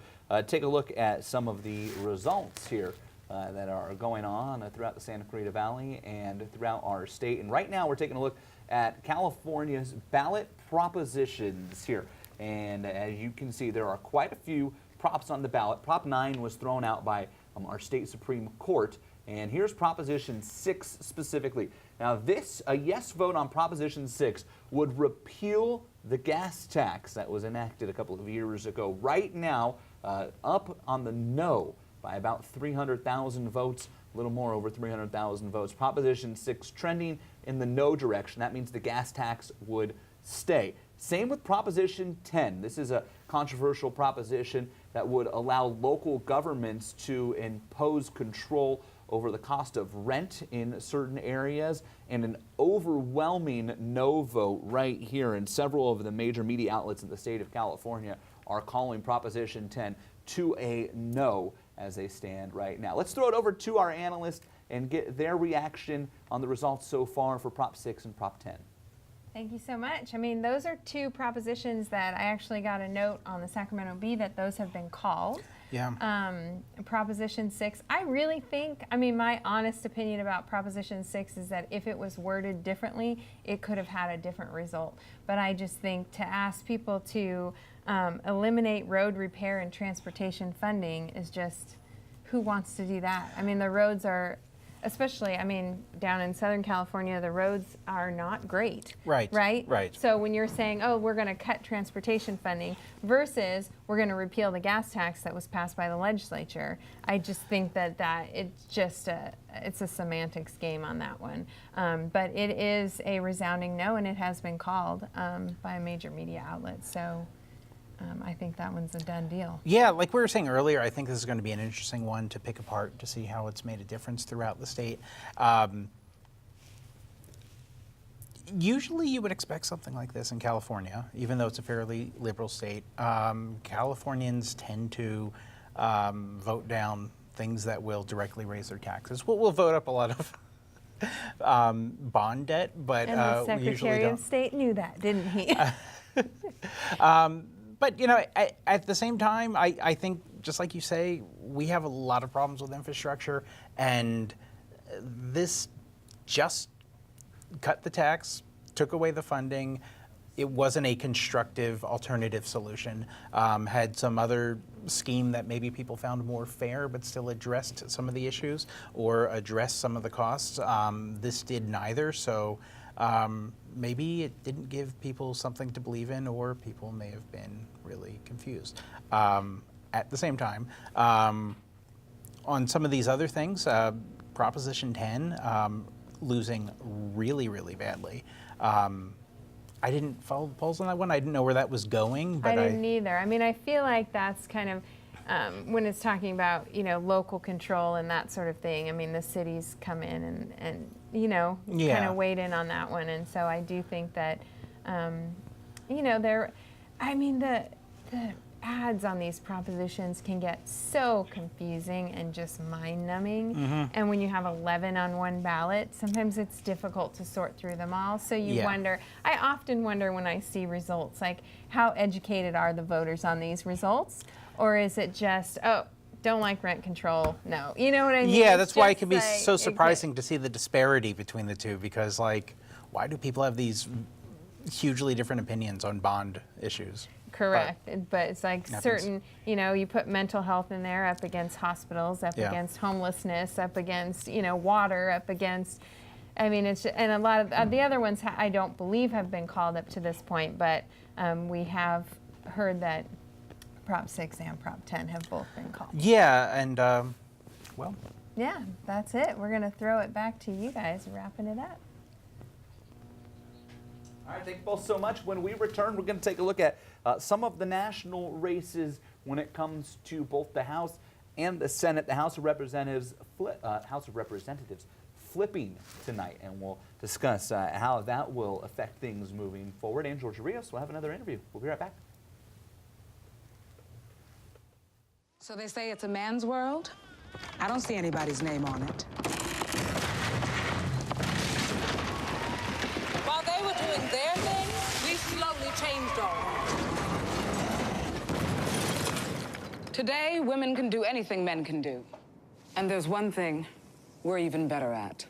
take a look at some of the results here that are going on throughout the Santa Clarita Valley and throughout our state. And right now we're taking a look at California's ballot propositions here. And as you can see, there are quite a few props on the ballot. Prop 9 was thrown out by our state Supreme Court. And here's Proposition 6 specifically. Now a yes vote on Proposition 6 would repeal the gas tax that was enacted a couple of years ago. Right now, up on the no by about 300,000 votes, a little more over 300,000 votes. Proposition 6 trending in the no direction. That means the gas tax would stay. Same with Proposition 10. This is a controversial proposition that would allow local governments to impose control over the cost of rent in certain areas, and an overwhelming no vote right here. And several of the major media outlets in the state of California are calling Proposition 10 to a no as they stand right now. Let's throw it over to our analysts and get their reaction on the results so far for Prop 6 and Prop 10. Thank you so much. I mean, those are two propositions that I actually got a note on the Sacramento Bee that those have been called. Yeah. Proposition 6, I really think, I mean, my honest opinion about Proposition 6 is that if it was worded differently, it could have had a different result. But I just think to ask people to eliminate road repair and transportation funding is just, who wants to do that? I mean, the roads are, especially, I mean, down in Southern California, the roads are not great. Right. Right? Right. So when you're saying, oh, we're going to cut transportation funding versus we're going to repeal the gas tax that was passed by the legislature, I just think that it's just it's a semantics game on that one. But it is a resounding no, and it has been called by a major media outlet. So I think that one's a done deal. Yeah, like we were saying earlier, I think this is going to be an interesting one to pick apart to see how it's made a difference throughout the state. Usually you would expect something like this in California, even though it's a fairly liberal state. Californians tend to vote down things that will directly raise their taxes. We'll vote up a lot of bond debt, but and the we usually Secretary don't. of State knew that, didn't he? But, you know, at the same time, I think, just like you say, we have a lot of problems with infrastructure, and this just cut the tax, took away the funding. It wasn't a constructive alternative solution. Had some other scheme that maybe people found more fair but still addressed some of the issues or addressed some of the costs. This did neither, so maybe it didn't give people something to believe in, or people may have been really confused. At the same time, on some of these other things, Proposition 10, losing really, really badly. I didn't follow the polls on that one. I didn't know where that was going. But I didn't either. I mean, I feel like that's kind of, when it's talking about, you know, local control and that sort of thing, I mean, the cities come in and you know, kind of weighed in on that one. And so I do think that, you know, the ads on these propositions can get so confusing and just mind-numbing. Mm-hmm. And when you have 11 on one ballot, sometimes it's difficult to sort through them all. So you wonder, I often wonder when I see results, like, how educated are the voters on these results? Or is it just, oh, don't like rent control, no. You know what I mean? Yeah, that's why it can be so surprising to see the disparity between the two, because, like, why do people have these hugely different opinions on bond issues? Correct, but it's like certain, you know, you put mental health in there up against hospitals, up against homelessness, up against, you know, water, up against, I mean, it's, and a lot of the other ones I don't believe have been called up to this point, but we have heard that Prop 6 and Prop 10 have both been called. Yeah, and, well. Yeah, that's it. We're going to throw it back to you guys, wrapping it up. All right, thank you both so much. When we return, we're going to take a look at some of the national races when it comes to both the House and the Senate. The House of Representatives flipping tonight, and we'll discuss how that will affect things moving forward. And Georgia Rios will have another interview. We'll be right back. So they say it's a man's world? I don't see anybody's name on it. While they were doing Today, women can do anything men can do. And there's one thing we're even better at.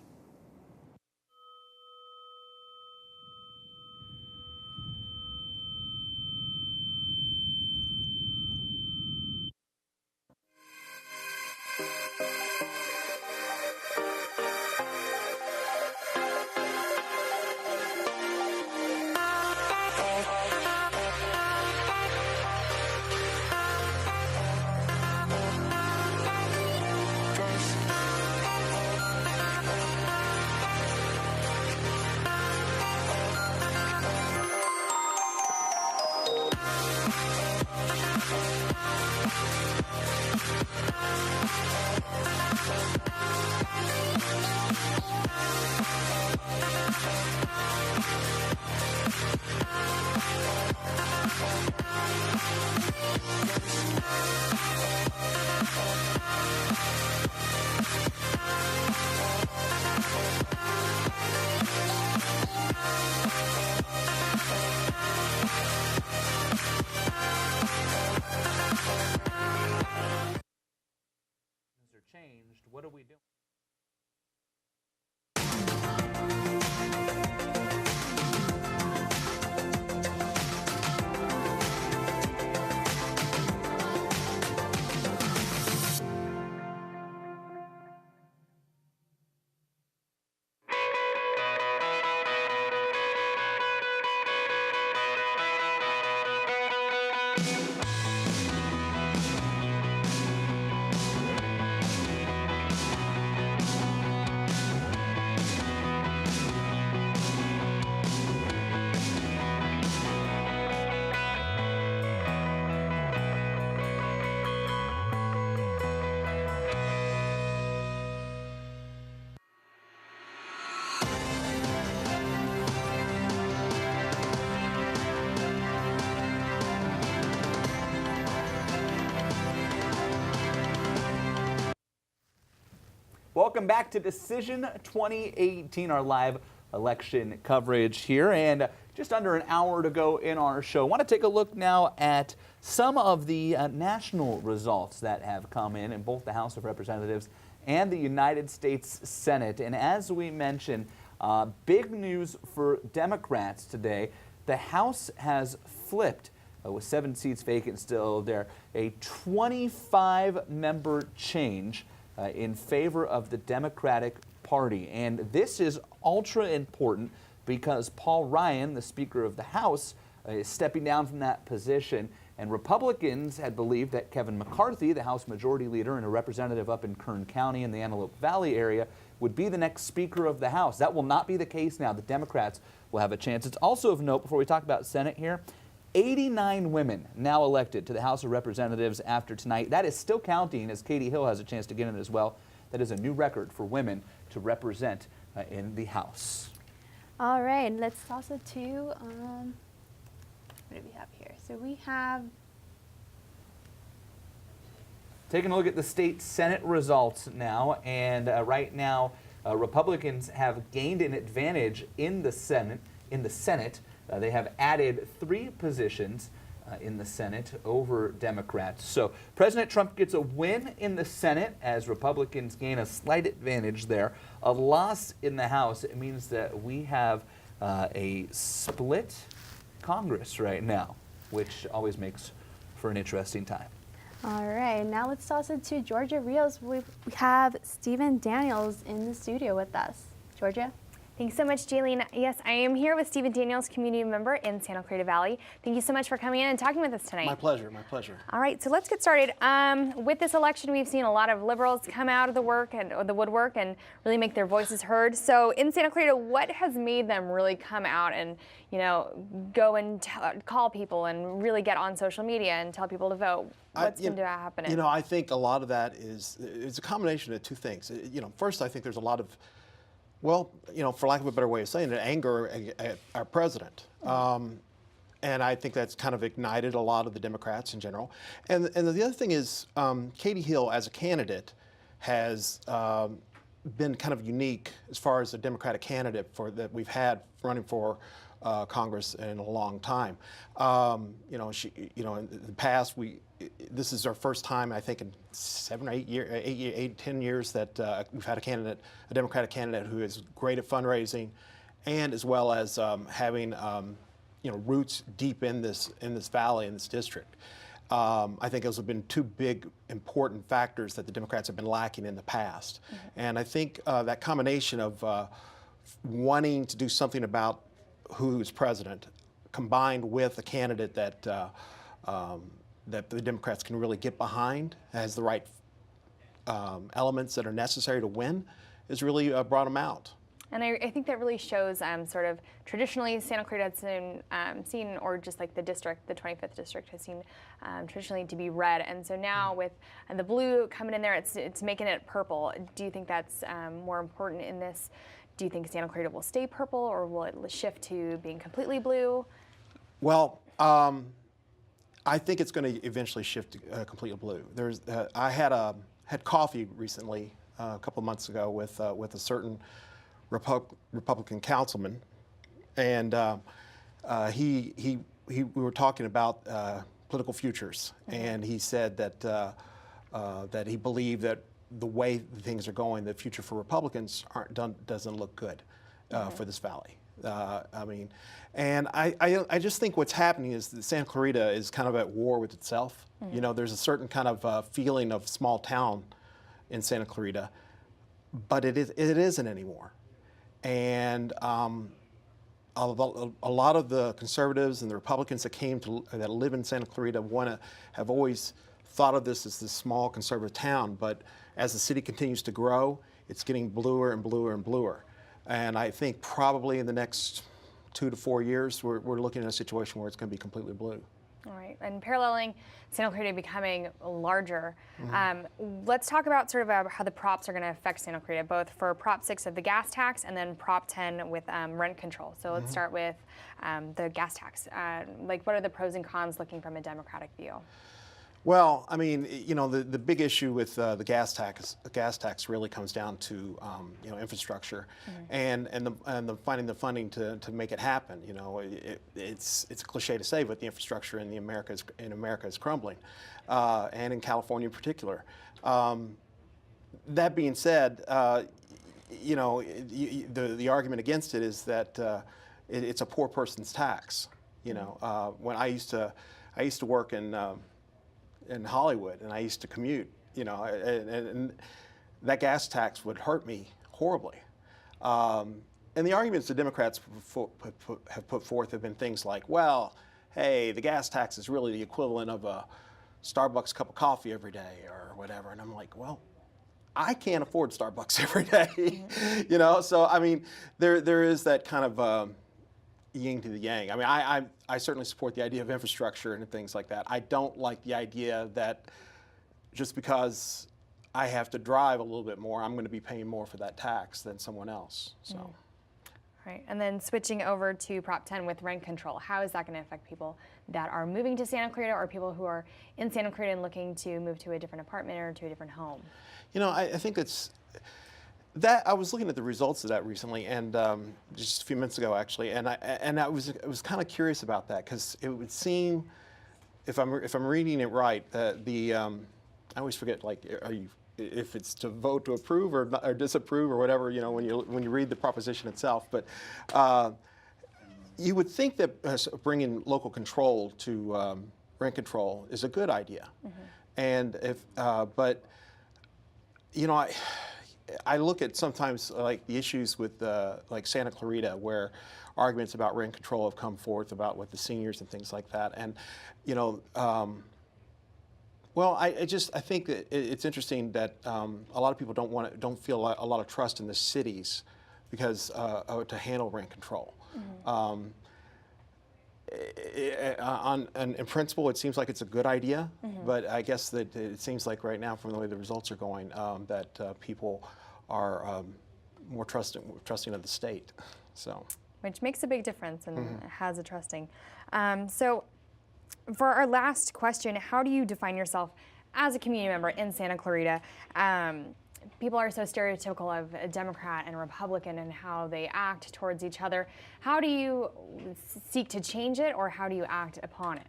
Changed. What are we doing? Welcome back to Decision 2018, our live election coverage here. And just under an hour to go in our show. I want to take a look now at some of the national results that have come in both the House of Representatives and the United States Senate. And as we mentioned, big news for Democrats today. The House has flipped with 7 seats vacant still there, a 25-member change in favor of the Democratic Party. And this is ultra important because Paul Ryan, the Speaker of the House, is stepping down from that position. And Republicans had believed that Kevin McCarthy, the House Majority Leader and a representative up in Kern County in the Antelope Valley area, would be the next Speaker of the House. That will not be the case now. The Democrats will have a chance. It's also of note, before we talk about Senate here, 89 women now elected to the House of Representatives after tonight. That is still counting as Katie Hill has a chance to get in as well. That is a new record for women to represent in the House. All right, let's toss it to, what do we have here? So we have... Taking a look at the state Senate results now, and right now Republicans have gained an advantage in the Senate. They have added 3 positions in the Senate over Democrats. So President Trump gets a win in the Senate as Republicans gain a slight advantage there. A loss in the House, it means that we have a split Congress right now, which always makes for an interesting time. All right, now let's toss it to Georgia Rios. We have Stephen Daniels in the studio with us. Georgia? Thanks so much, Jailene. Yes, I am here with Stephen Daniels, community member in Santa Clarita Valley. Thank you so much for coming in and talking with us tonight. My pleasure, my pleasure. All right, so let's get started. With this election, we've seen a lot of liberals come out of the woodwork and really make their voices heard. So in Santa Clarita, what has made them really come out and, you know, go and call people and really get on social media and tell people to vote? What's been happening? You know, I think a lot of that is a combination of 2 things. You know, first, I think there's a lot of, well, you know, for lack of a better way of saying it, anger at our president. And I think that's kind of ignited a lot of the Democrats in general. And the other thing is Katie Hill as a candidate has been kind of unique as far as the Democratic candidate that we've had running for Congress in a long time. You know, in the past, this is our first time, I think, in 7 or 8 years, 10 years that we've had a Democratic candidate who is great at fundraising, and as well as having roots deep in this valley, in this district. I think those have been two big, important factors that the Democrats have been lacking in the past. And I think that combination of wanting to do something about who is president, combined with a candidate that the Democrats can really get behind, has the right elements that are necessary to win, has really brought them out. And I think that really shows sort of traditionally Santa Clarita has seen, or just like the district, the 25th district has seen traditionally to be red. And so now with the blue coming in there, it's making it purple. Do you think that's more important in this? Do you think Santa Clarita will stay purple, or will it shift to being completely blue? Well, I think it's going to eventually shift to completely blue. I had coffee recently, a couple of months ago, with a certain Republican councilman, and we were talking about political futures, and he said that he believed that the way things are going, the future for Republicans doesn't look good for this valley. I mean, and I just think what's happening is that Santa Clarita is kind of at war with itself. You know, there's a certain kind of feeling of small town in Santa Clarita, but it isn't anymore. And a lot of the conservatives and the Republicans that live in Santa Clarita have always thought of this as this small conservative town, but as the city continues to grow, it's getting bluer and bluer and bluer. And I think probably in the next 2 to 4 years, we're looking at a situation where it's going to be completely blue. All right, and paralleling Santa Clarita becoming larger, let's talk about sort of how the props are going to affect Santa Clarita, both for Prop 6 of the gas tax and then Prop 10 with rent control. So let's start with the gas tax. Like, what are the pros and cons looking from a Democratic view? Well, I mean, you know, the big issue with the gas tax really comes down to infrastructure, and finding the funding to make it happen. You know, it's a cliche to say, but the infrastructure in America is crumbling, and in California in particular. That being said, you know, the argument against it is that it's a poor person's tax. You know, when I used to work in Hollywood, and I used to commute, you know, and that gas tax would hurt me horribly. And the arguments the Democrats have put forth have been things like, well, hey, the gas tax is really the equivalent of a Starbucks cup of coffee every day or whatever. And I'm like, well, I can't afford Starbucks every day, you know? So, I mean, there is that kind of yin to the yang. I mean, I certainly support the idea of infrastructure and things like that. I don't like the idea that just because I have to drive a little bit more, I'm going to be paying more for that tax than someone else. So. Right, and then switching over to Prop 10 with rent control, how is that going to affect people that are moving to Santa Clarita, or people who are in Santa Clarita and looking to move to a different apartment or to a different home? You know, I think that I was looking at the results of that recently, and just a few minutes ago actually, and I was kind of curious about that, because it would seem, if I'm reading it right, I always forget, like, if it's to vote to approve or disapprove or whatever, you know, when you read the proposition itself, but you would think that bringing local control to rent control is a good idea, and but you know, I look at sometimes like the issues with like Santa Clarita, where arguments about rent control have come forth about with the seniors and things like that, and you know, well, I think that it's interesting that a lot of people don't feel a lot of trust in the cities because to handle rent control. In principle, it seems like it's a good idea, but I guess that it seems like right now, from the way the results are going, that people are more trusting of the state. So, which makes a big difference and has a trusting. So, for our last question, how do you define yourself as a community member in Santa Clarita? people are so stereotypical of a Democrat and a Republican and how they act towards each other. How do you seek to change it, or how do you act upon it?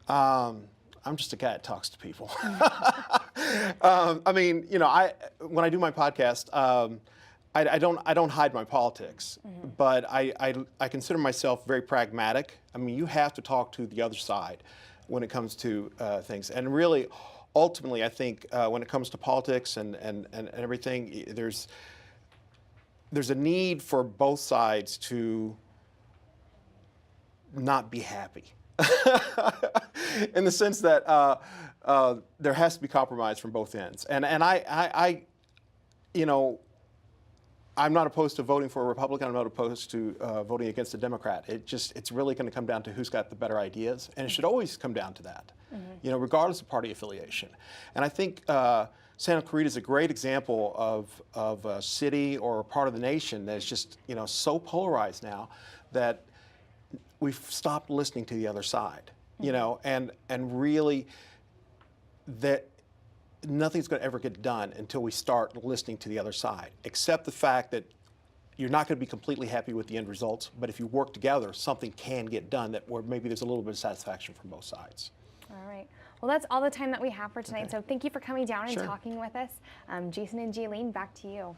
I'm just a guy that talks to people. I mean, you know, when I do my podcast, I don't hide my politics, but I consider myself very pragmatic. I mean, you have to talk to the other side when it comes to things, and really, ultimately, I think when it comes to politics and everything, there's a need for both sides to not be happy, in the sense that there has to be compromise from both ends. And I you know, I'm not opposed to voting for a Republican. I'm not opposed to voting against a Democrat. It's really going to come down to who's got the better ideas, and it should always come down to that, you know, regardless of party affiliation. And I think Santa Clarita is a great example of a city or a part of the nation that's just, you know, so polarized now that we've stopped listening to the other side, you know, and really that nothing's going to ever get done until we start listening to the other side, except the fact that you're not going to be completely happy with the end results, but if you work together, something can get done where maybe there's a little bit of satisfaction from both sides. All right. Well, that's all the time that we have for tonight. So thank you for coming down and talking with us. Jason and Jailene, back to you. All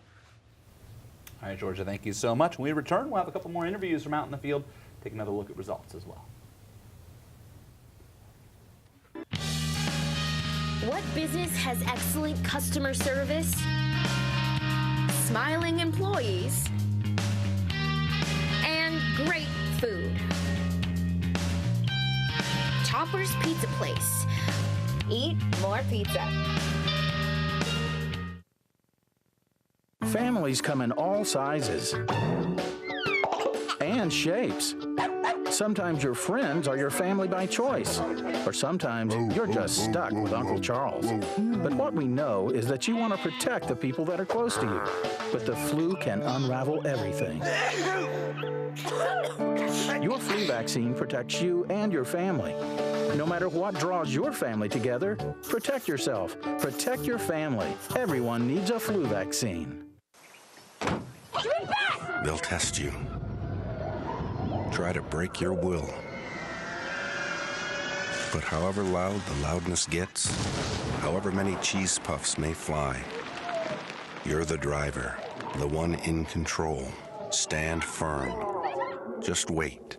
right, Georgia, thank you so much. When we return, we'll have a couple more interviews from out in the field, take another look at results as well. What business has excellent customer service, smiling employees, and great food? Topper's Pizza Place. Eat more pizza. Families come in all sizes and shapes. Sometimes your friends are your family by choice, or sometimes you're just stuck with Uncle Charles. But what we know is that you want to protect the people that are close to you. But the flu can unravel everything. Your flu vaccine protects you and your family. No matter what draws your family together, protect yourself, protect your family. Everyone needs a flu vaccine. They'll test you. Try to break your will. But however loud the loudness gets, however many cheese puffs may fly, you're the driver, the one in control. Stand firm. Just wait.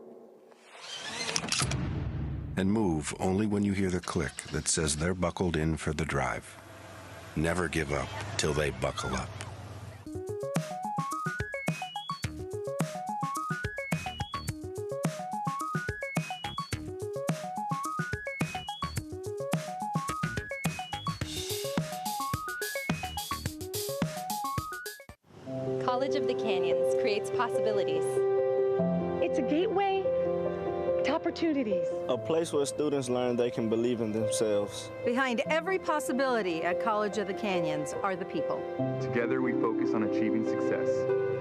And move only when you hear the click that says they're buckled in for the drive. Never give up till they buckle up. College of the Canyons creates possibilities. It's a gateway to opportunities. A place where students learn they can believe in themselves. Behind every possibility at College of the Canyons are the people. Together we focus on achieving success,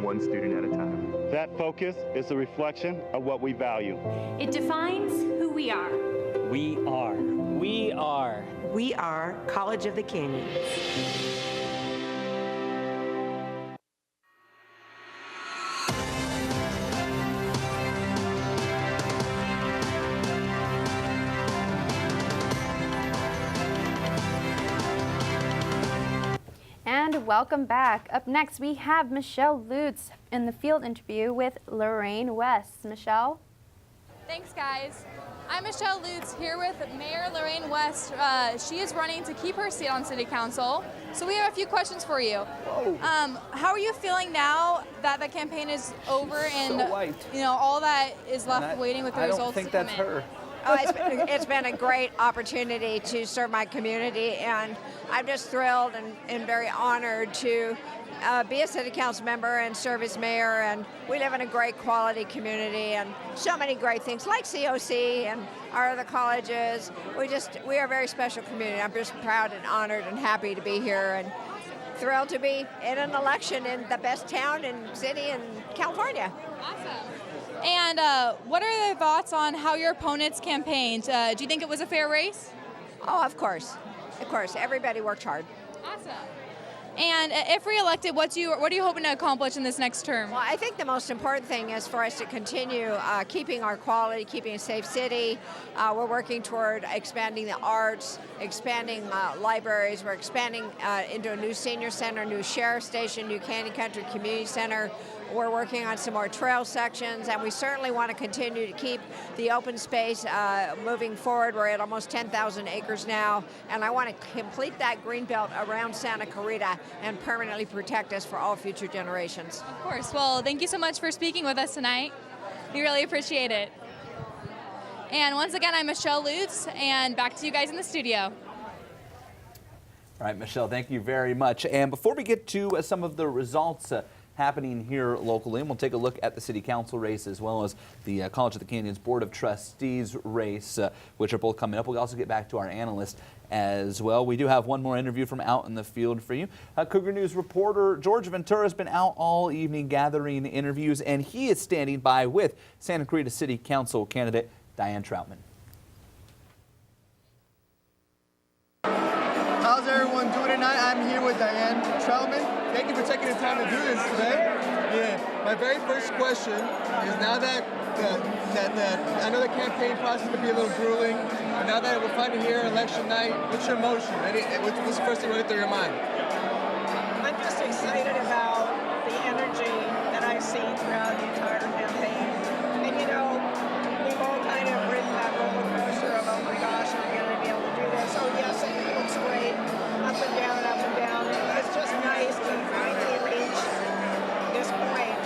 one student at a time. That focus is a reflection of what we value. It defines who we are. We are. We are. We are College of the Canyons. And welcome back. Up next, we have Michelle Lutz in the field interview with Lorraine West. Michelle? Thanks, guys. I'm Michelle Lutz here with Mayor Lorraine West. She is running to keep her seat on City Council. So we have a few questions for you. How are you feeling now that the campaign is over and you know all that is left waiting with the results? I don't think that's her. Oh, it's been a great opportunity to serve my community, and I'm just thrilled and very honored to be a city council member and serve as mayor. And we live in a great quality community and so many great things like COC and our other colleges. We are a very special community. I'm just proud and honored and happy to be here and thrilled to be in an election in the best town and city in California. Awesome. And what are your thoughts on how your opponents campaigned? Do you think it was a fair race? Oh, of course. Of course. Everybody worked hard. Awesome. And if reelected, what are you hoping to accomplish in this next term? Well, I think the most important thing is for us to continue keeping our quality, keeping a safe city. We're working toward expanding the arts, expanding libraries. We're expanding into a new senior center, new sheriff station, new Canyon Country Community Center. We're working on some more trail sections, and we certainly want to continue to keep the open space moving forward. We're at almost 10,000 acres now, and I want to complete that green belt around Santa Clarita and permanently protect us for all future generations. Of course. Well, thank you so much for speaking with us tonight. We really appreciate it. And once again, I'm Michelle Lutz, and back to you guys in the studio. All right, Michelle, thank you very much. And before we get to some of the results happening here locally, and we'll take a look at the City Council race as well as the College of the Canyons Board of Trustees race, which are both coming up. We'll also get back to our analyst as well. We do have one more interview from out in the field for you. Cougar News reporter George Ventura has been out all evening gathering interviews, and he is standing by with Santa Clarita City Council candidate Diane Troutman. How's everyone doing tonight? I'm here with Diane Troutman. Thank you for taking the time to do this today. Yeah, my very first question is, now that I know the campaign process can be a little grueling, but now that we're finally here election night, what's your emotion? What's the first thing running through your mind? I'm just excited about the energy that I've seen throughout the entire campaign. And you know, we've all kind of ridden that roller coaster of, oh my gosh, are we going to be able to do this? Oh yes, it looks great. Up and down, up and down. It's just nice to finally reach this point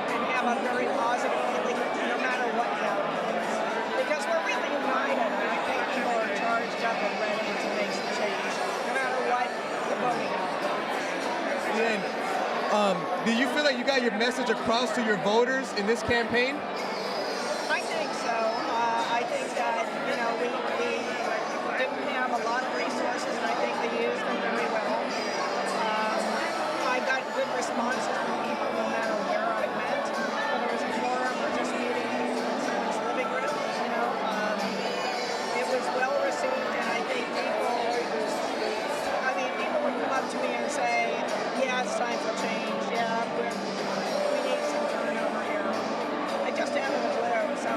and have a very positive feeling no matter what the outcome is. Because we're really united, and I think people are charged up and ready to make some change, no matter what the voting outcome is. And do you feel like you got your message across to your voters in this campaign? I think so. I think that, you know, we didn't have a lot of resources, and I think they used them very well. I got good responses from people no matter where I went, whether it was a forum or just meeting people in someone's living room, you know. It was well received, and I think people would come up to me and say, yeah, it's time for change. Yeah, we need some turnover here. I just added a blue, so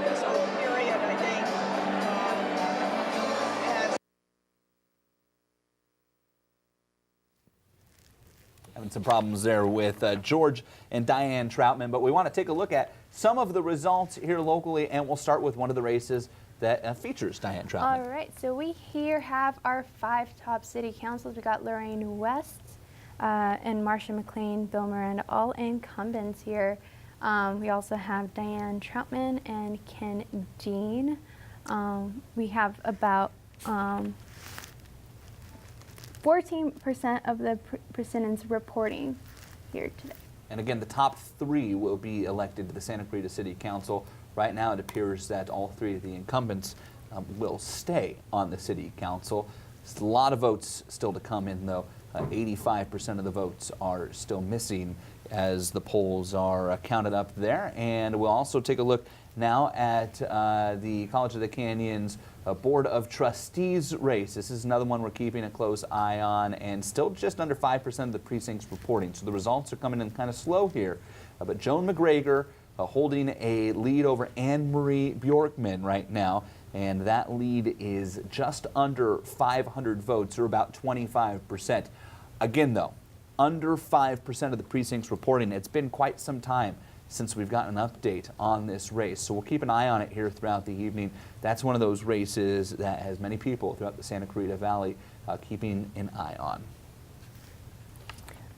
this whole period, I think, has Having some problems there with George and Diane Troutman, but we want to take a look at some of the results here locally, and we'll start with one of the races that features Diane Troutman. All right, so we here have our 5 top city councils. We got Lorraine West and Marcia McLean, Bill Miranda, all incumbents here. We also have Diane Troutman and Ken Dean. We have about 14% of the percentants reporting here today. And again, the top 3 will be elected to the Santa Clarita City Council. Right now, it appears that all 3 of the incumbents will stay on the City Council. There's a lot of votes still to come in, though. 85% of the votes are still missing as the polls are counted up there. And we'll also take a look now at the College of the Canyons Board of Trustees race. This is another one we're keeping a close eye on, and still just under 5% of the precincts reporting. So the results are coming in kind of slow here. But Joan McGregor holding a lead over Anne Marie Bjorkman right now, and that lead is just under 500 votes, or about 25%. Again, though, under 5% of the precincts reporting. It's been quite some time since we've gotten an update on this race, so we'll keep an eye on it here throughout the evening. That's one of those races that has many people throughout the Santa Clarita Valley keeping an eye on.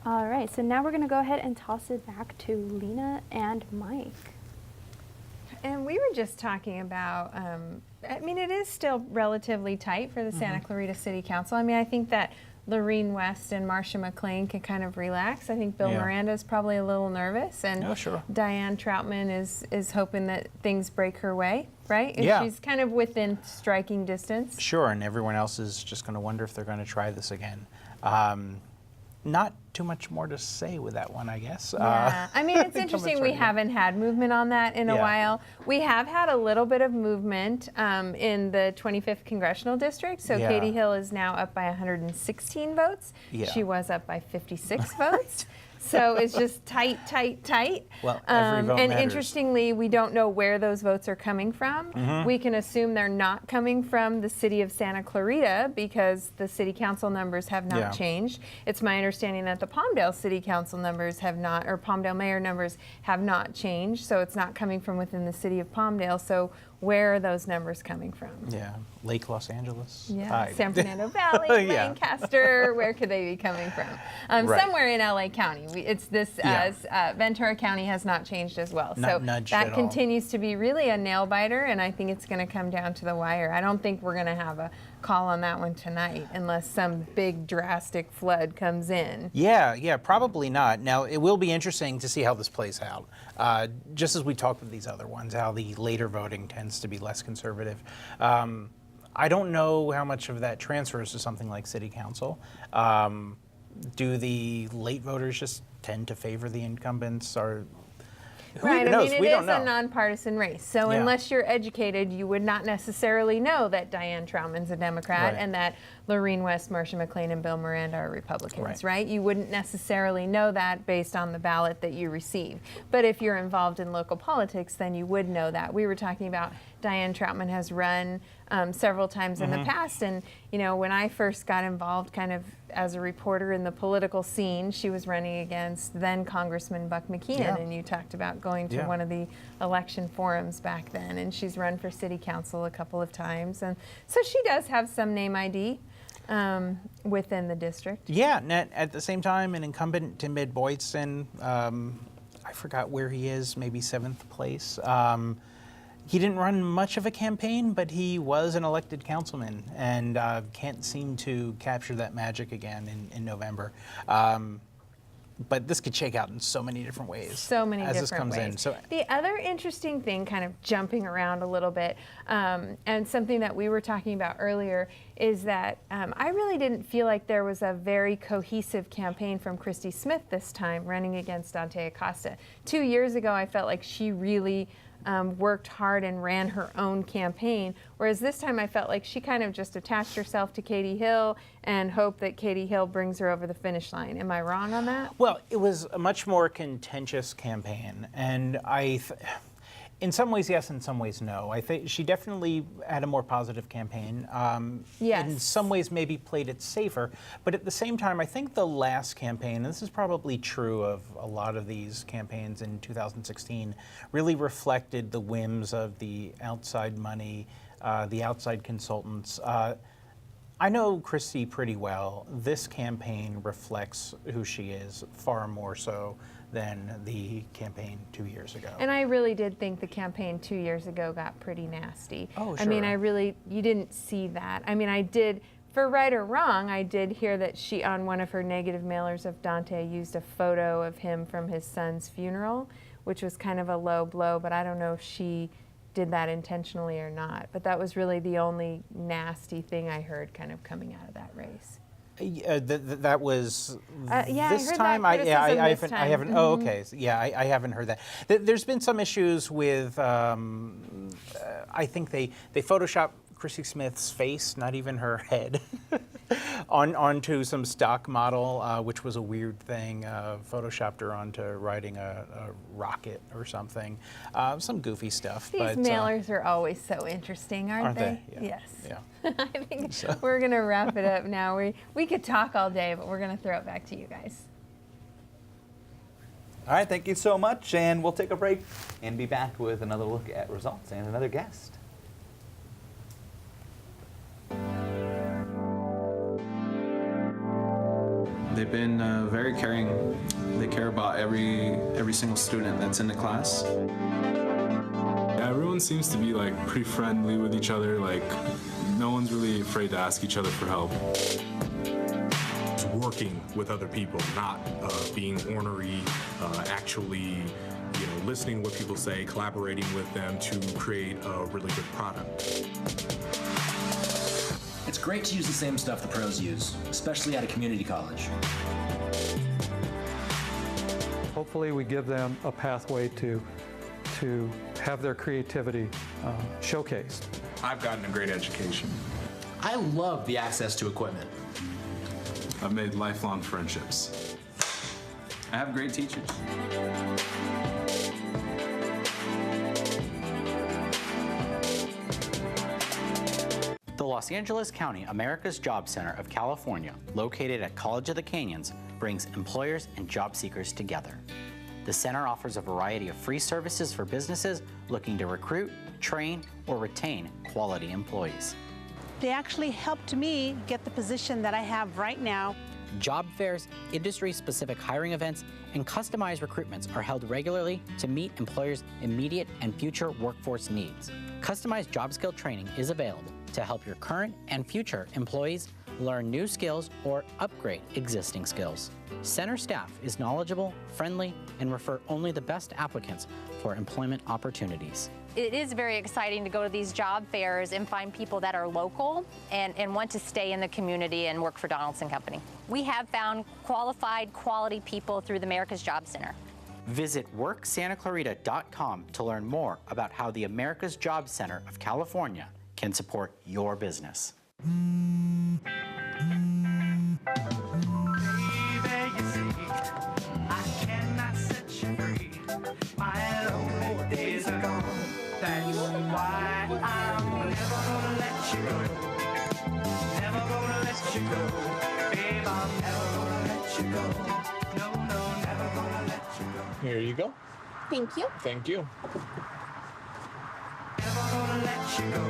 All right, so now we're going to go ahead and toss it back to Lena and Mike. And we were just talking about, I mean, it is still relatively tight for the Santa Clarita City Council. I mean, I think that Lorraine West and Marcia McLean can kind of relax. I think Bill Miranda is probably a little nervous, and Diane Troutman is hoping that things break her way, right? And she's kind of within striking distance. Sure, and everyone else is just going to wonder if they're going to try this again. not too much more to say with that one, I guess. Yeah, I mean, it's interesting we haven't had movement on that in a while. We have had a little bit of movement in the 25th Congressional District. So Katie Hill is now up by 116 votes. She was up by 56 votes. So it's just tight. Well, every vote and matters. Interestingly, we don't know where those votes are coming from. We can assume they're not coming from the city of Santa Clarita because the city council numbers have not changed. It's my understanding that the Palmdale city council numbers have not, or Palmdale mayor numbers have not changed. So it's not coming from within the city of Palmdale. So where are those numbers coming from? Yeah, Lake Los Angeles. Yeah, San Fernando Valley, Lancaster. Where could they be coming from? Somewhere in LA County. It's this as Ventura County has not changed as well. So that continues to be really a nail biter, and I think it's going to come down to the wire. I don't think we're going to have a call on that one tonight unless some big drastic flood comes in. Yeah, probably not. Now, it will be interesting to see how this plays out. Just as we talked with these other ones, how the later voting tends to be less conservative. I don't know how much of that transfers to something like city council. Do the late voters just tend to favor the incumbents, or who even knows? I mean, it is a nonpartisan race. So unless you're educated, you would not necessarily know that Diane Troutman's a Democrat and that Lorene West, Marcia McLean, and Bill Miranda are Republicans, right? You wouldn't necessarily know that based on the ballot that you receive. But if you're involved in local politics, then you would know that. We were talking about Diane Troutman has run several times in the past, and when I first got involved kind of as a reporter in the political scene, she was running against then Congressman Buck McKeon, and you talked about going to one of the election forums back then, and she's run for city council a couple of times, and so she does have some name ID within the district. Yeah, and at the same time, an incumbent, Tim Boydson, I forgot where he is, maybe 7th place. He didn't run much of a campaign, but he was an elected councilman and can't seem to capture that magic again in November. But this could shake out in so many different ways. So many as different this comes ways. in. So, the other interesting thing, kind of jumping around a little bit, and something that we were talking about earlier, is that I really didn't feel like there was a very cohesive campaign from Christy Smyth this time, running against Dante Acosta. 2 years ago, I felt like she really worked hard and ran her own campaign, whereas this time I felt like she kind of just attached herself to Katie Hill and hoped that Katie Hill brings her over the finish line. Am I wrong on that? well, it was a much more contentious campaign, and in some ways yes, in some ways no. I think she definitely had a more positive campaign. In some ways maybe played it safer, but at the same time I think the last campaign, and this is probably true of a lot of these campaigns in 2016, really reflected the whims of the outside money, the outside consultants. I know Christy pretty well. This campaign reflects who she is far more so than the campaign 2 years ago. And I really did think the campaign 2 years ago got pretty nasty. Oh, sure. I mean, you didn't see that. I mean, I did, for right or wrong, I did hear that she, on one of her negative mailers of Dante, used a photo of him from his son's funeral, which was kind of a low blow, but I don't know if she did that intentionally or not. But that was really the only nasty thing I heard kind of coming out of that race. That was this I heard time. That criticism I haven't. Oh, okay. So, yeah, I haven't heard that. There's been some issues with. I think they photoshopped Chrissy Smith's face, not even her head, onto some stock model, which was a weird thing. Photoshopped her onto riding a rocket or something. Some goofy stuff. These mailers are always so interesting, aren't they? Yeah. Yes. Yeah. I think we're going to wrap it up now. We could talk all day, but we're going to throw it back to you guys. All right, thank you so much, and we'll take a break and be back with another look at results and another guest. They've been very caring. They care about every single student that's in the class. Everyone seems to be like pretty friendly with each other. Like no one's really afraid to ask each other for help. It's working with other people, not being ornery, actually listening to what people say, collaborating with them to create a really good product. It's great to use the same stuff the pros use, especially at a community college. Hopefully we give them a pathway to have their creativity showcased. I've gotten a great education. I love the access to equipment. I've made lifelong friendships. I have great teachers. The Los Angeles County America's Job Center of California, located at College of the Canyons, brings employers and job seekers together. The center offers a variety of free services for businesses looking to recruit, train, or retain quality employees. They actually helped me get the position that I have right now. Job fairs, industry-specific hiring events, and customized recruitments are held regularly to meet employers' immediate and future workforce needs. Customized job skill training is available to help your current and future employees learn new skills or upgrade existing skills. Center staff is knowledgeable, friendly, and refer only the best applicants for employment opportunities. It is very exciting to go to these job fairs and find people that are local and want to stay in the community and work for Donaldson Company. We have found qualified, quality people through the America's Job Center. Visit WorkSantaClarita.com to learn more about how the America's Job Center of California can support your business. That's why I'm never gonna let you go. Never gonna let you go. Babe, I'm never gonna let you go. No, no, never gonna let you go. Here you go. Thank you. Thank you. Never gonna let you go.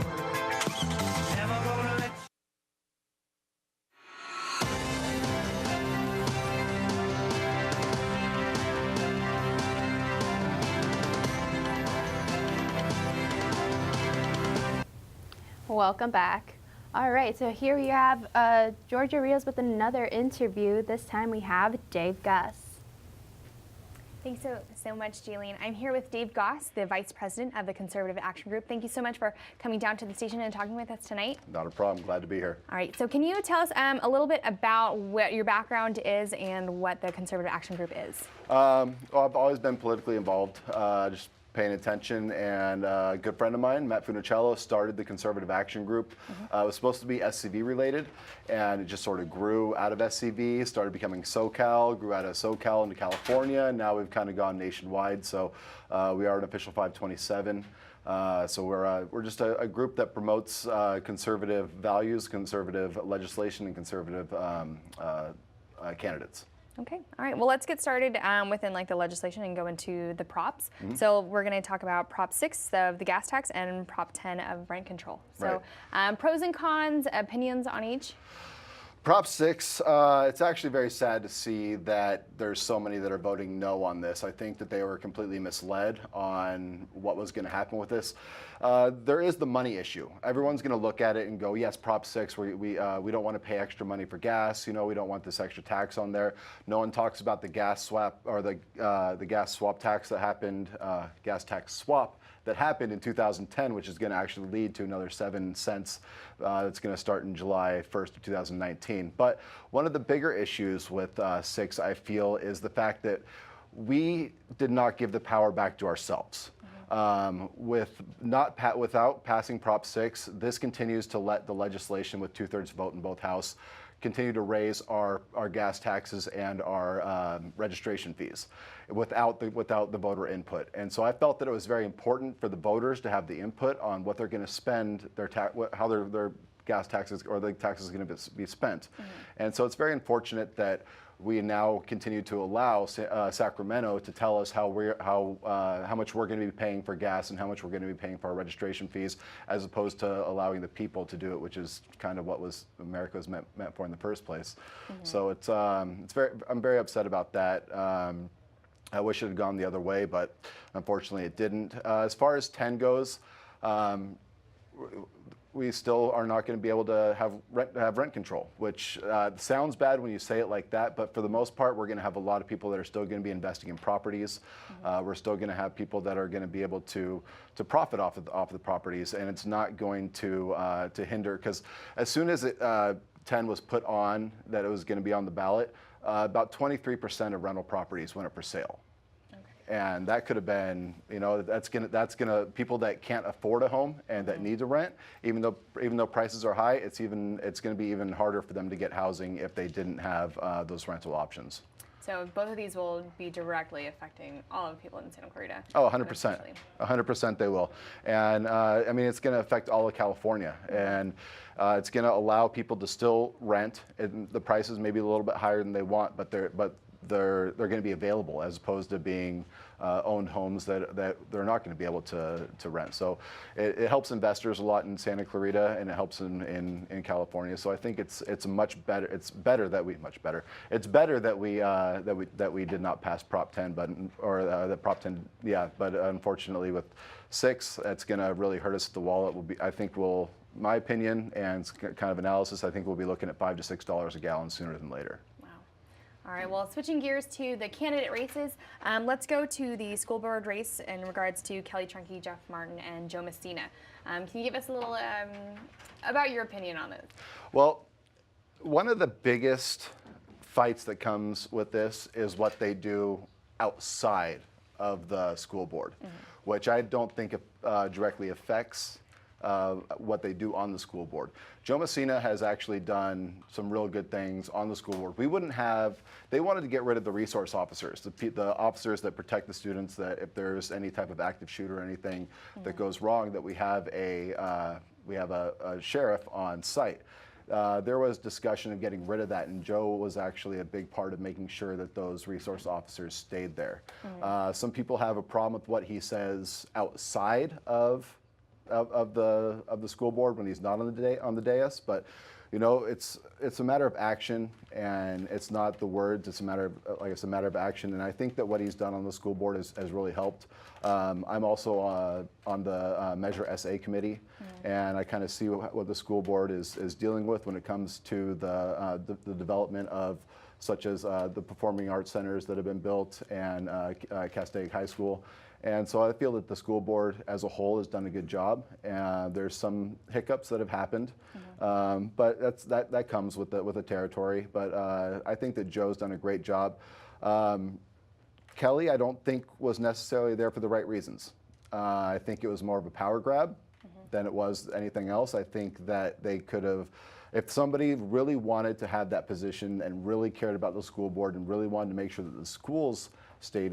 Never gonna let you go. Welcome back. All right, so here we have Georgia Rios with another interview. This time we have Dave Gus. Thanks so much, Jailene. I'm here with Dave Goss, the Vice President of the Conservative Action Group. Thank you so much for coming down to the station and talking with us tonight. Not a problem. Glad to be here. All right, so can you tell us a little bit about what your background is and what the Conservative Action Group is? Well, I've always been politically involved, just paying attention, and a good friend of mine, Matt Funicello, started the Conservative Action Group. It was supposed to be SCV related, and it just sort of grew out of SCV, started becoming SoCal, grew out of SoCal into California, and now we've kind of gone nationwide. So we are an official 527. So we're just a group that promotes conservative values, conservative legislation, and conservative candidates. Okay, all right, well, let's get started within the legislation and go into the props. So we're going to talk about Prop 6 of the gas tax and Prop 10 of rent control. So pros and cons, opinions on each? Prop 6, it's actually very sad to see that there's so many that are voting no on this. I think that they were completely misled on what was going to happen with this. There is the money issue. Everyone's going to look at it and go, yes, Prop 6, we don't want to pay extra money for gas. You know, we don't want this extra tax on there. No one talks about the gas swap or the gas swap tax that happened, gas tax swap that happened in 2010, which is going to actually lead to another 7 cents that's going to start in July 1st of 2019. But one of the bigger issues with 6, I feel, is the fact that we did not give the power back to ourselves. Without passing Prop 6, this continues to let the legislation with 2/3 vote in both House continue to raise our gas taxes and our registration fees without the voter input. And so I felt that it was very important for the voters to have the input on what they're going to spend how their gas taxes or the taxes are going to be spent. And so it's very unfortunate that we now continue to allow Sacramento to tell us how much we're going to be paying for gas and how much we're going to be paying for our registration fees, as opposed to allowing the people to do it, which is kind of what America was meant for in the first place. So I'm very upset about that. I wish it had gone the other way, but unfortunately it didn't. As far as 10 goes, we still are not going to be able to have rent control, which sounds bad when you say it like that, but for the most part, we're going to have a lot of people that are still going to be investing in properties. We're still going to have people that are going to be able to profit off of the properties, and it's not going to hinder, because as soon as 10 was put on that it was going to be on the ballot, about 23% of rental properties went up for sale. And that could have been, that's gonna people that can't afford a home and that need to rent, even though prices are high, it's gonna be even harder for them to get housing if they didn't have those rental options. So both of these will be directly affecting all of the people in Santa Clarita. Oh, 100%. 100% they will. And I mean, it's going to affect all of California. And it's going to allow people to still rent. And the prices may be a little bit higher than they want, but they're going to be available, as opposed to being owned homes that they're not going to be able to rent. So it helps investors a lot in Santa Clarita, and it helps in California. So I think it's better that we did not pass Prop 10, that Prop 10, but unfortunately with 6, that's going to really hurt us at the wallet. My opinion and kind of analysis, I think we'll be looking at $5 to $6 a gallon sooner than later. All right, well, switching gears to the candidate races, let's go to the school board race in regards to Kelly Trunke, Jeff Martin, and Joe Messina. Can you give us a little about your opinion on this? Well, one of the biggest fights that comes with this is what they do outside of the school board, which I don't think directly affects what they do on the school board. Joe Messina has actually done some real good things on the school board. They wanted to get rid of the resource officers, the officers that protect the students, that if there's any type of active shooter or anything that goes wrong, that we have a sheriff on site. There was discussion of getting rid of that, and Joe was actually a big part of making sure that those resource officers stayed there. Some people have a problem with what he says outside of the school board when he's not on the dais, but it's a matter of action, and it's not the words. It's a matter of action, and I think that what he's done on the school board has really helped. I'm also on the Measure SA committee, and I kind of see what the school board is dealing with when it comes to the development of such as the performing arts centers that have been built and Castaic High School. And so I feel that the school board as a whole has done a good job. There's some hiccups that have happened, but that comes with the territory. But I think that Joe's done a great job. Kelly, I don't think was necessarily there for the right reasons. I think it was more of a power grab than it was anything else. I think that they could have, if somebody really wanted to have that position and really cared about the school board and really wanted to make sure that the schools stayed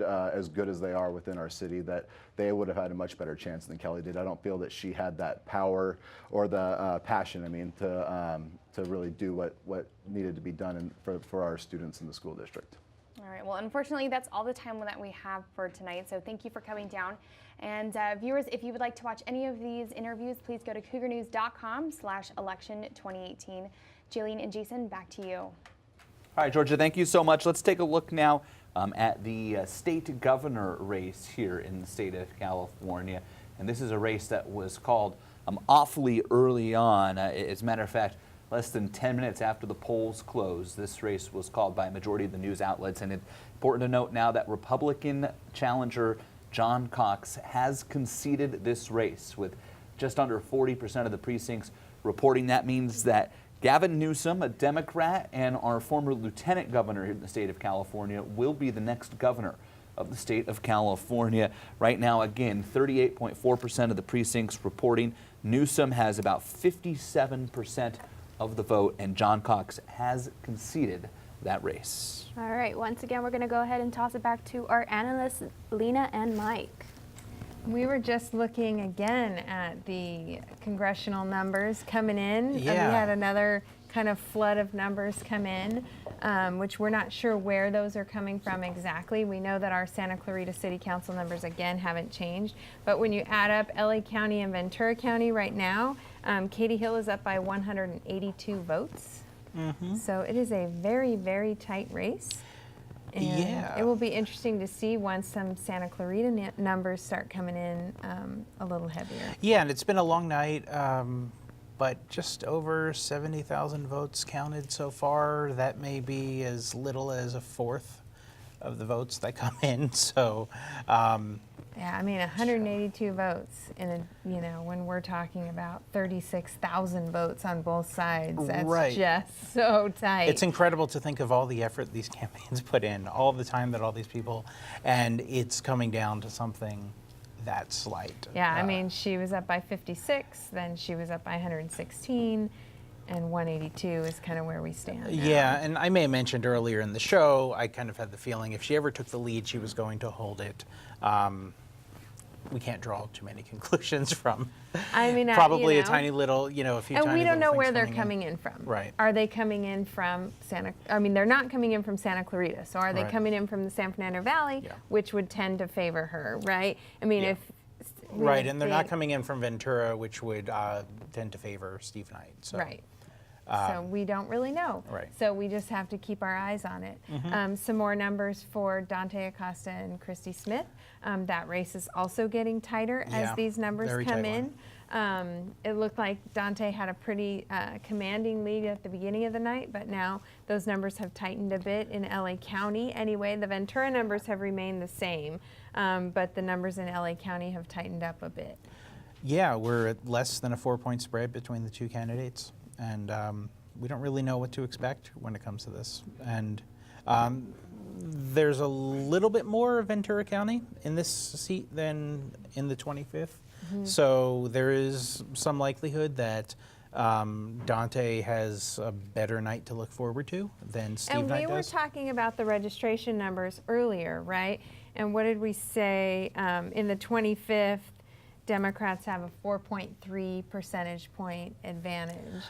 as good as they are within our city, that they would have had a much better chance than Kelly did. I don't feel that she had that power or the passion, to really do what needed to be done for our students in the school district. All right, well, unfortunately, that's all the time that we have for tonight, so thank you for coming down. And viewers, if you would like to watch any of these interviews, please go to cougarnews.com/election2018. Jailene and Jason, back to you. All right, Georgia, thank you so much. Let's take a look now at the state governor race here in the state of California. And this is a race that was called awfully early on. As a matter of fact, less than 10 minutes after the polls closed, this race was called by a majority of the news outlets. And it's important to note now that Republican challenger John Cox has conceded this race with just under 40% of the precincts reporting. That means that Gavin Newsom, a Democrat, and our former lieutenant governor here in the state of California will be the next governor of the state of California. Right now, again, 38.4% of the precincts reporting. Newsom has about 57% of the vote, and John Cox has conceded that race. All right, once again, we're going to go ahead and toss it back to our analysts, Lena and Mike. We were just looking again at the congressional numbers coming in. Yeah. We had another kind of flood of numbers come in, which we're not sure where those are coming from exactly. We know that our Santa Clarita City Council numbers, again, haven't changed. But when you add up LA County and Ventura County right now, Katy Hill is up by 182 votes. So it is a very, very tight race. And Yeah. it will be interesting to see once some Santa Clarita numbers start coming in a little heavier. Yeah, and it's been a long night, but just over 70,000 votes counted so far. That may be as little as a fourth of the votes that come in. So, yeah, I mean, 182 votes in a, when we're talking about 36,000 votes on both sides, that's Right. just so tight. It's incredible to think of all the effort these campaigns put in, all the time that all these people, and it's coming down to something that slight. Yeah, I mean, she was up by 56, then she was up by 116, and 182 is kind of where we stand now. Yeah, and I may have mentioned earlier in the show, I kind of had the feeling if she ever took the lead, she was going to hold it. We can't draw too many conclusions from. I mean, probably a tiny little, a few and tiny we don't little know where things they're coming in from. Right. Are they coming in from they're not coming in from Santa Clarita. So are they Right. coming in from the San Fernando Valley, which would tend to favor her, right? I mean, if Right, and they're not coming in from Ventura, which would tend to favor Steve Knight. So. Right. So we don't really know. Right. So we just have to keep our eyes on it. Mhm. Some more numbers for Dante Acosta and Christy Smith. That race is also getting tighter as Yeah, these numbers very come tight in. It looked like Dante had a pretty commanding lead at the beginning of the night, but now those numbers have tightened a bit in LA County. Anyway, the Ventura numbers have remained the same, but the numbers in LA County have tightened up a bit. Yeah, we're at less than a 4-point spread between the two candidates, and we don't really know what to expect when it comes to this. And there's a little bit more of Ventura County in this seat than in the 25th, so there is some likelihood that Dante has a better night to look forward to than Steve Knight And we were does. talking about the registration numbers earlier, right? And what did we say? In the 25th, Democrats have a 4.3 percentage point advantage.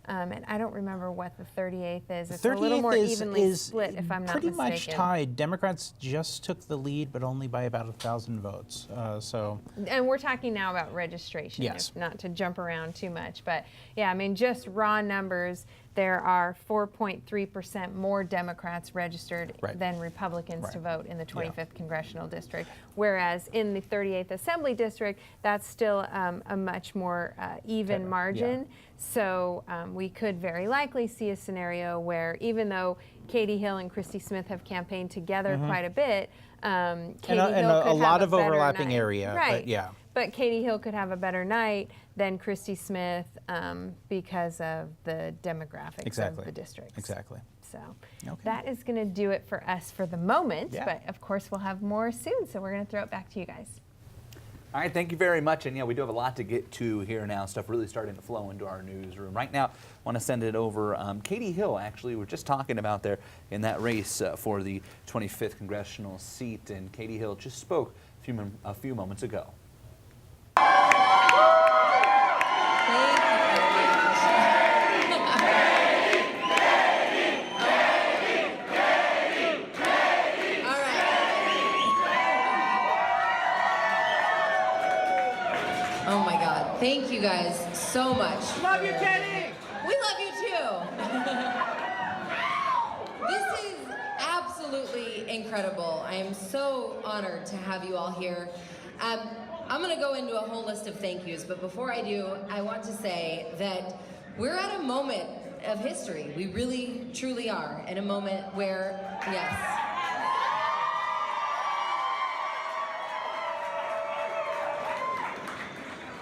And I don't remember what the 38th is. It's a little more evenly split, if I'm not pretty mistaken. much tied. Democrats just took the lead, but only by about 1,000 votes. So. And we're talking now about registration, Yes. not to jump around too much. But yeah, I mean, just raw numbers, there are 4.3% more Democrats registered than Republicans to vote in the 25th Congressional District. Whereas in the 38th Assembly District, that's still a much more even margin. So we could very likely see a scenario where even though Katie Hill and Christy Smith have campaigned together quite a bit, Katie Hill could a lot have of a better overlapping night. area, right. but yeah. But Katie Hill could have a better night than Christy Smith because of the demographics of the districts. Exactly. So that is going to do it for us for the moment. Yeah. But of course, we'll have more soon. So we're going to throw it back to you guys. All right, thank you very much. And yeah, we do have a lot to get to here now. Stuff really starting to flow into our newsroom. Right now, I want to send it over. Katie Hill, actually, we're just talking about there in that race for the 25th congressional seat. And Katie Hill just spoke a few moments ago. Oh my God. Thank you guys so much. Love you, Katie! We love you too. This is absolutely incredible. I am so honored to have you all here. I'm going to go into a whole list of thank yous, but before I do, I want to say that we're at a moment of history. We really, truly are at a moment where, yes.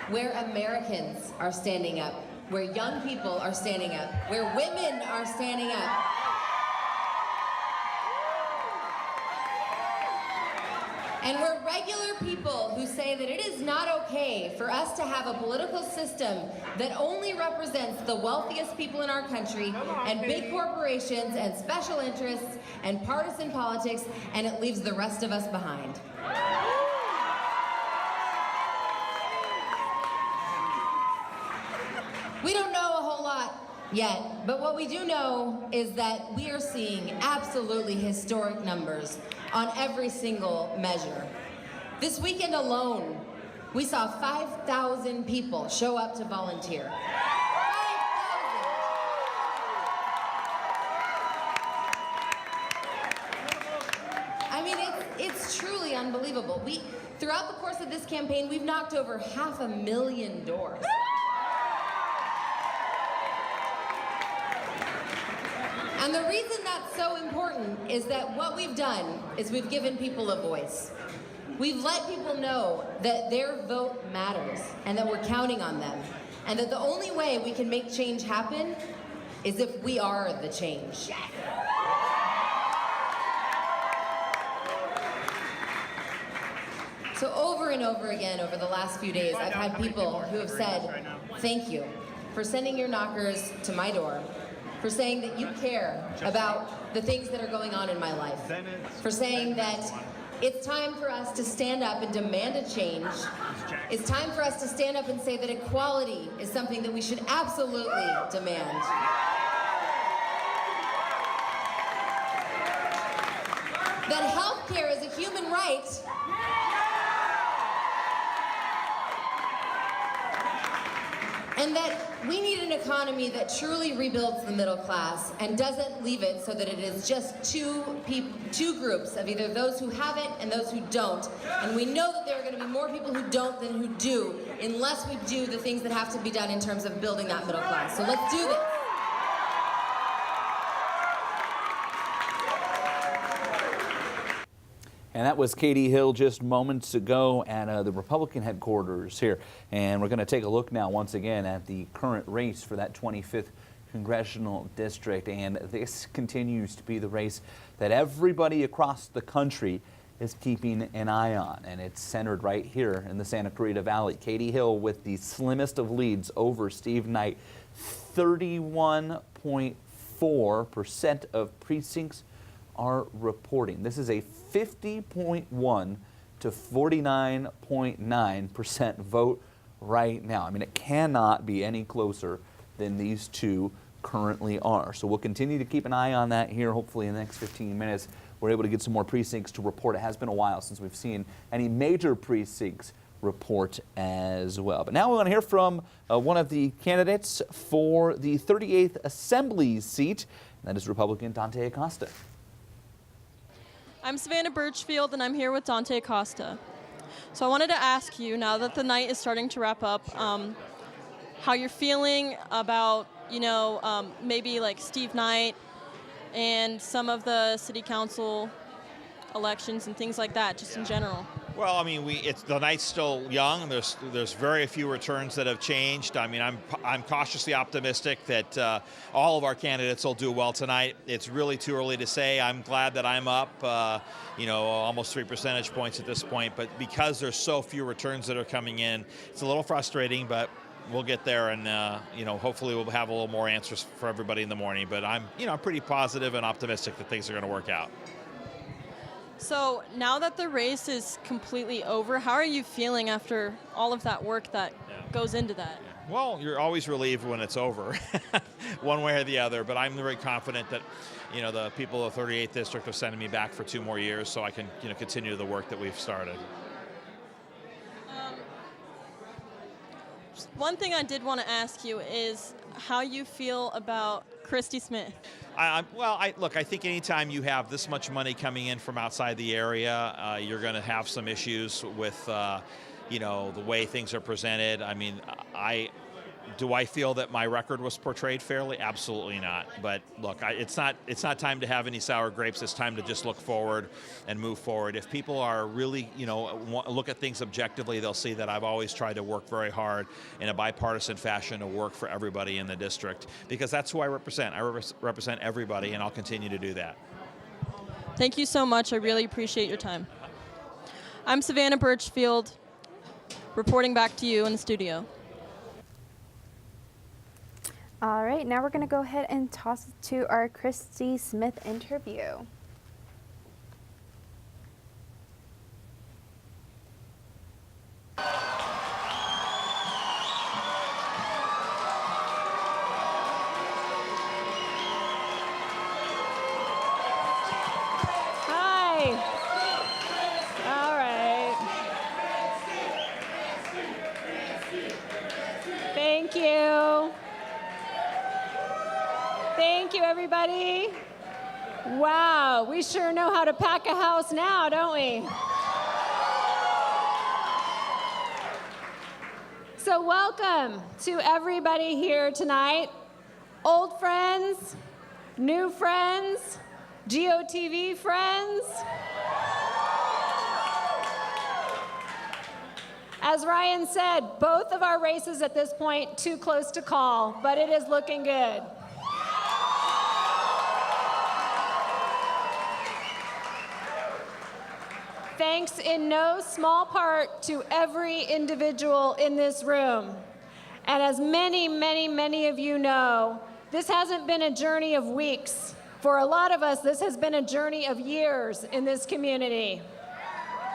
Where Americans are standing up, where young people are standing up, where women are standing up. And we're regular people who say that it is not okay for us to have a political system that only represents the wealthiest people in our country and big corporations and special interests and partisan politics, and it leaves the rest of us behind. We don't know a whole lot yet, but what we do know is that we are seeing absolutely historic numbers on every single measure. This weekend alone, we saw 5,000 people show up to volunteer. 5,000. Throughout the course of this campaign, we've knocked over 500,000 doors. And the reason that's so important is that what we've done is we've given people a voice. We've let people know that their vote matters and that we're counting on them. And that the only way we can make change happen is if we are the change. So over and over again over the last few days, I've had people who have said, thank you for sending your knockers to my door, for saying that you care about the things that are going on in my life, for saying that it's time for us to stand up and demand a change. It's time for us to stand up and say that equality is something that we should absolutely demand. That health care is a human right. And that we need an economy that truly rebuilds the middle class and doesn't leave it so that it is just two groups of either those who have it and those who don't. And we know that there are going to be more people who don't than who do, unless we do the things that have to be done in terms of building that middle class. So let's do this. And that was Katie Hill just moments ago at the Republican headquarters here. And we're going to take a look now once again at the current race for that 25th congressional district. And this continues to be the race that everybody across the country is keeping an eye on. And it's centered right here in the Santa Clarita Valley. Katie Hill with the slimmest of leads over Steve Knight. 31.4% of precincts are reporting. This is a 50.1 to 49.9% vote right now. I mean, it cannot be any closer than these two currently are. So we'll continue to keep an eye on that here. Hopefully in the next 15 minutes, we're able to get some more precincts to report. It has been a while since we've seen any major precincts report as well. But now we want to hear from one of the candidates for the 38th Assembly seat, and that is Republican Dante Acosta. I'm Savannah Birchfield, and I'm here with Dante Acosta. So I wanted to ask you, now that the night is starting to wrap up, how you're feeling about, maybe like Steve Knight and some of the city council elections and things like that, just in general. Well, I mean, the night's still young. There's very few returns that have changed. I mean, I'm cautiously optimistic that all of our candidates will do well tonight. It's really too early to say. I'm glad that I'm up, almost 3 percentage points at this point. But because there's so few returns that are coming in, it's a little frustrating. But we'll get there, and hopefully we'll have a little more answers for everybody in the morning. But I'm pretty positive and optimistic that things are going to work out. So now that the race is completely over, how are you feeling after all of that work that goes into that? Well, you're always relieved when it's over, one way or the other. But I'm very confident that, the people of the 38th District are sending me back for 2 more years so I can, continue the work that we've started. One thing I did want to ask you is how you feel about Christy Smyth. Look, I think anytime you have this much money coming in from outside the area, you're going to have some issues with, the way things are presented. I mean, do I feel that my record was portrayed fairly? Absolutely not. But look, it's not time to have any sour grapes. It's time to just look forward and move forward. If people are really, look at things objectively, they'll see that I've always tried to work very hard in a bipartisan fashion to work for everybody in the district, because that's who I represent. I represent everybody, and I'll continue to do that. Thank you so much. I really appreciate your time. I'm Savannah Birchfield, reporting back to you in the studio. All right, now we're going to go ahead and toss it to our Christy Smyth interview. Hi. All right. Thank you. Thank you, everybody. Wow, we sure know how to pack a house now, don't we? So welcome to everybody here tonight. Old friends, new friends, GOTV friends. As Ryan said, both of our races at this point too close to call, but it is looking good. Thanks in no small part to every individual in this room. And as many of you know, this hasn't been a journey of weeks. For a lot of us, this has been a journey of years in this community,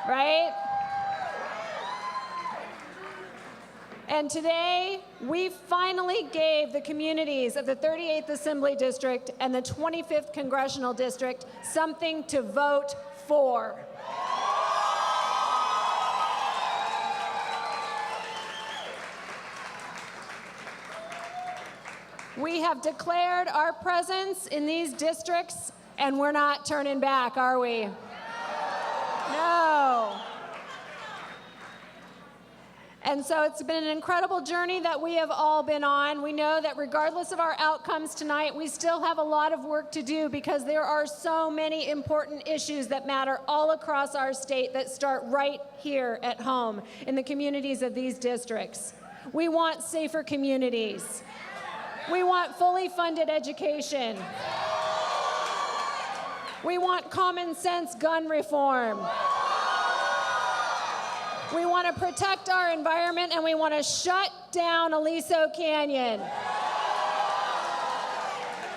right? And today, we finally gave the communities of the 38th Assembly District and the 25th Congressional District something to vote for. We have declared our presence in these districts, and we're not turning back, are we? No. And so it's been an incredible journey that we have all been on. We know that regardless of our outcomes tonight, we still have a lot of work to do because there are so many important issues that matter all across our state that start right here at home in the communities of these districts. We want safer communities. We want fully funded education. We want common sense gun reform. We want to protect our environment, and we want to shut down Aliso Canyon.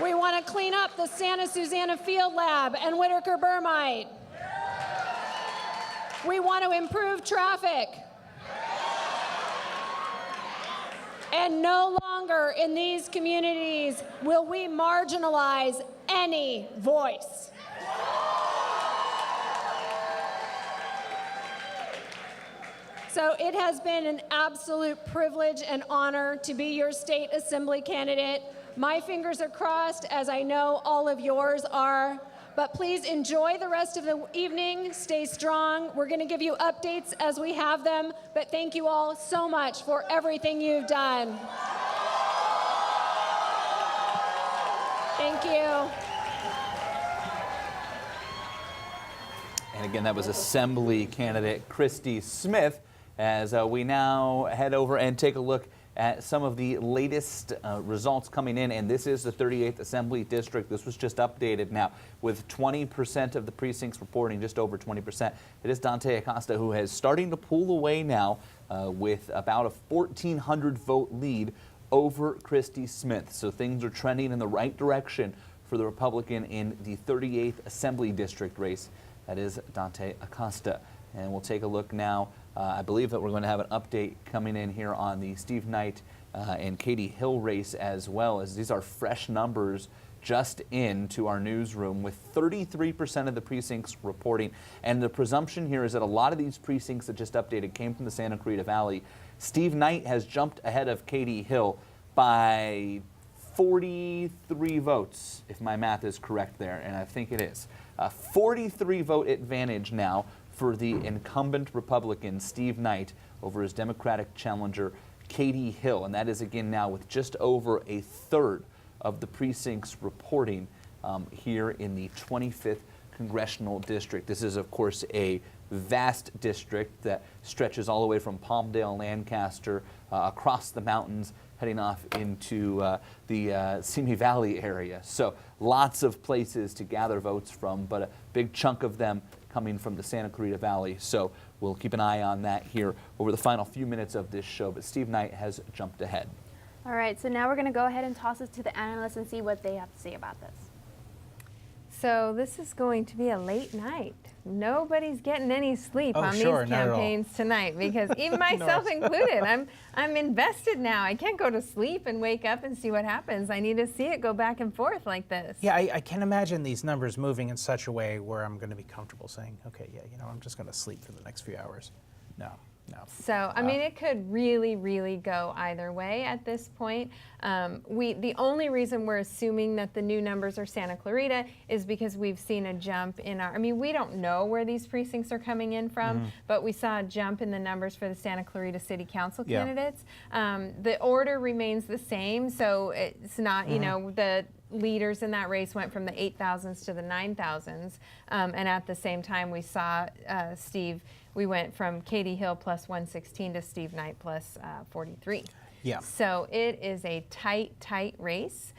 We want to clean up the Santa Susana Field Lab and Whitaker Burmite. We want to improve traffic. And no longer in these communities will we marginalize any voice. So it has been an absolute privilege and honor to be your state assembly candidate. My fingers are crossed, as I know all of yours are. But please enjoy the rest of the evening. Stay strong. We're going to give you updates as we have them. But thank you all so much for everything you've done. Thank you. And again, that was Assembly candidate Christy Smyth. As we now head over and take a look at some of the latest results coming in, and this is the 38th Assembly District. This was just updated now with 20% of the precincts reporting, just over 20%. It is Dante Acosta who is starting to pull away now with about a 1,400 vote lead over Christy Smyth. So things are trending in the right direction for the Republican in the 38th Assembly District race. That is Dante Acosta. And we'll take a look now. I believe that we're going to have an update coming in here on the Steve Knight and Katie Hill race as well, as these are fresh numbers just into our newsroom with 33% of the precincts reporting. And the presumption here is that a lot of these precincts that just updated came from the Santa Clarita Valley. Steve Knight has jumped ahead of Katie Hill by 43 votes, if my math is correct there, and I think it is. 43 vote advantage now for the incumbent Republican, Steve Knight, over his Democratic challenger, Katie Hill. And that is again now with just over a third of the precincts reporting here in the 25th Congressional District. This is, of course, a vast district that stretches all the way from Palmdale, Lancaster, across the mountains, heading off into the Simi Valley area. So lots of places to gather votes from, but a big chunk of them coming from the Santa Clarita Valley. So we'll keep an eye on that here over the final few minutes of this show. But Steve Knight has jumped ahead. All right, so now we're going to go ahead and toss it to the analysts and see what they have to say about this. So this is going to be a late night. Nobody's getting any sleep on these campaigns tonight, because even myself included, I'm invested now. I can't go to sleep and wake up and see what happens. I need to see it go back and forth like this. Yeah, I can't imagine these numbers moving in such a way where I'm going to be comfortable saying, okay, yeah, you know, I'm just going to sleep for the next few hours. No. So, I mean, it could really, really go either way at this point. The only reason we're assuming that the new numbers are Santa Clarita is because we've seen a jump in our, I mean, we don't know where these precincts are coming in from, but we saw a jump in the numbers for the Santa Clarita City Council candidates. The order remains the same, so it's not, you know, the leaders in that race went from the 8,000s to the 9,000s, and at the same time we saw we went from Katie Hill plus 116 to Steve Knight plus 43. Yeah. So it is a tight, tight race.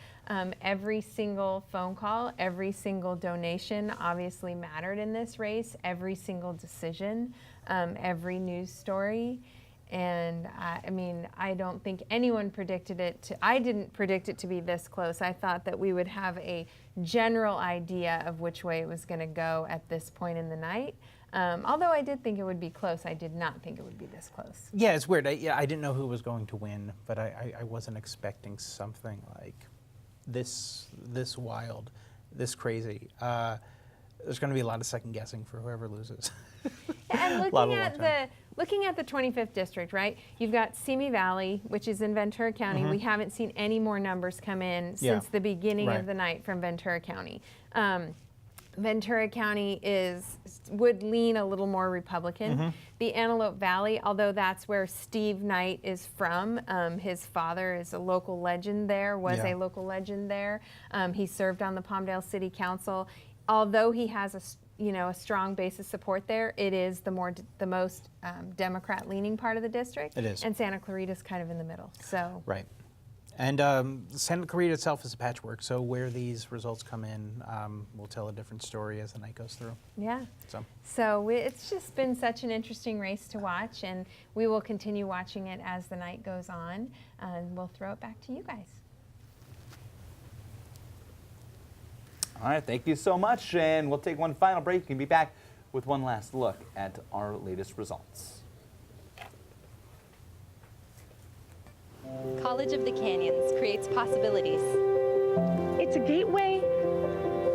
Every single phone call, every single donation obviously mattered in this race, every single decision, every news story. And I mean, I don't think anyone predicted it I didn't predict it to be this close. I thought that we would have a general idea of which way it was going to go at this point in the night. Although I did think it would be close, I did not think it would be this close. Yeah, it's weird. I didn't know who was going to win, but I wasn't expecting something like this wild, this crazy. There's going to be a lot of second guessing for whoever loses. And looking at the 25th district, right? You've got Simi Valley, which is in Ventura County. We haven't seen any more numbers come in since the beginning of the night from Ventura County. Ventura County would lean a little more Republican. The Antelope Valley, although that's where Steve Knight is from, his father is a local legend there, was a local legend there. He served on the Palmdale City Council. Although he has a strong base of support there, it is the most Democrat-leaning part of the district. It is. And Santa Clarita is kind of in the middle. So. Right. And Santa Clarita itself is a patchwork, so where these results come in will tell a different story as the night goes through. Yeah. So it's just been such an interesting race to watch, and we will continue watching it as the night goes on. And we'll throw it back to you guys. All right, thank you so much, and we'll take one final break and be back with one last look at our latest results. College of the Canyons creates possibilities. It's a gateway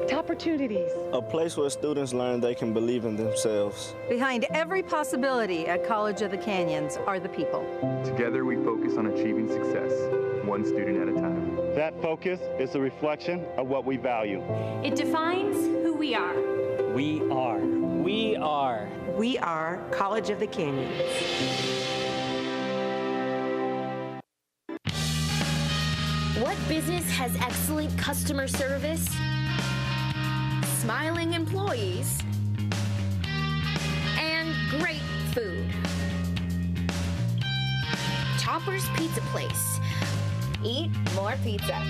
to opportunities. A place where students learn they can believe in themselves. Behind every possibility at College of the Canyons are the people. Together we focus on achieving success, one student at a time. That focus is a reflection of what we value. It defines who we are. We are. We are. We are College of the Canyons. What business has excellent customer service, smiling employees, and great food? Topper's Pizza Place. Eat more pizza.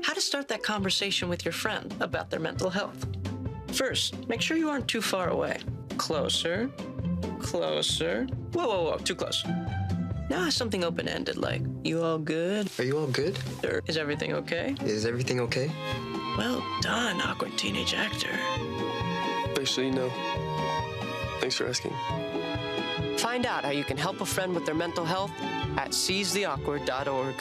How to start that conversation with your friend about their mental health. First, make sure you aren't too far away. Closer, closer. Whoa, whoa, whoa, too close. Now ask something open-ended like, you all good? Are you all good? Or is everything okay? Is everything okay? Well done, awkward teenage actor. Actually, no. Thanks for asking. Find out how you can help a friend with their mental health at seizetheawkward.org.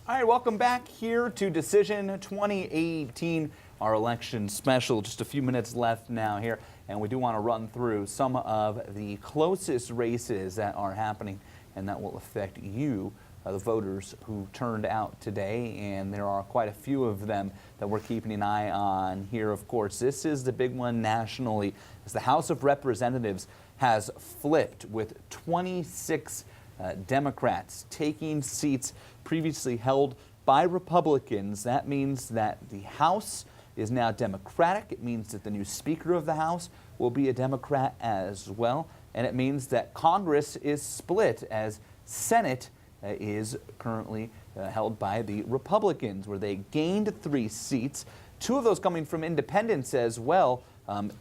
All right, welcome back here to Decision 2018, our election special. Just a few minutes left now here, and we do want to run through some of the closest races that are happening and that will affect you the voters who turned out today, and there are quite a few of them that we're keeping an eye on here. Of course, this is the big one nationally, as the House of Representatives has flipped with 26 Democrats taking seats previously held by Republicans. That means that the House is now Democratic. It means that the new Speaker of the House will be a Democrat as well. And it means that Congress is split, as Senate is currently held by the Republicans, where they gained 3 seats, 2 of those coming from independents as well,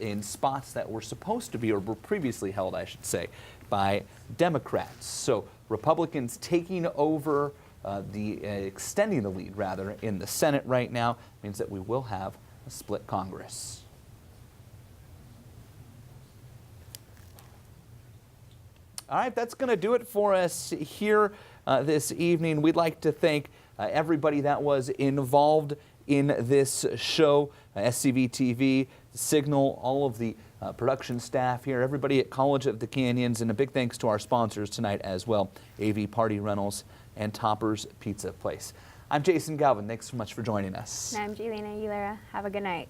in spots that were supposed to be, or were previously held, I should say, by Democrats. So Republicans taking over, extending the lead, rather, in the Senate right now, means that we will have a split Congress. All right, that's going to do it for us here this evening. We'd like to thank everybody that was involved in this show, SCV TV, Signal, all of the production staff here, everybody at College of the Canyons, and a big thanks to our sponsors tonight as well, AV Party Rentals and Topper's Pizza Place. I'm Jason Galvin. Thanks so much for joining us. And I'm Jailene Aguilera. Have a good night.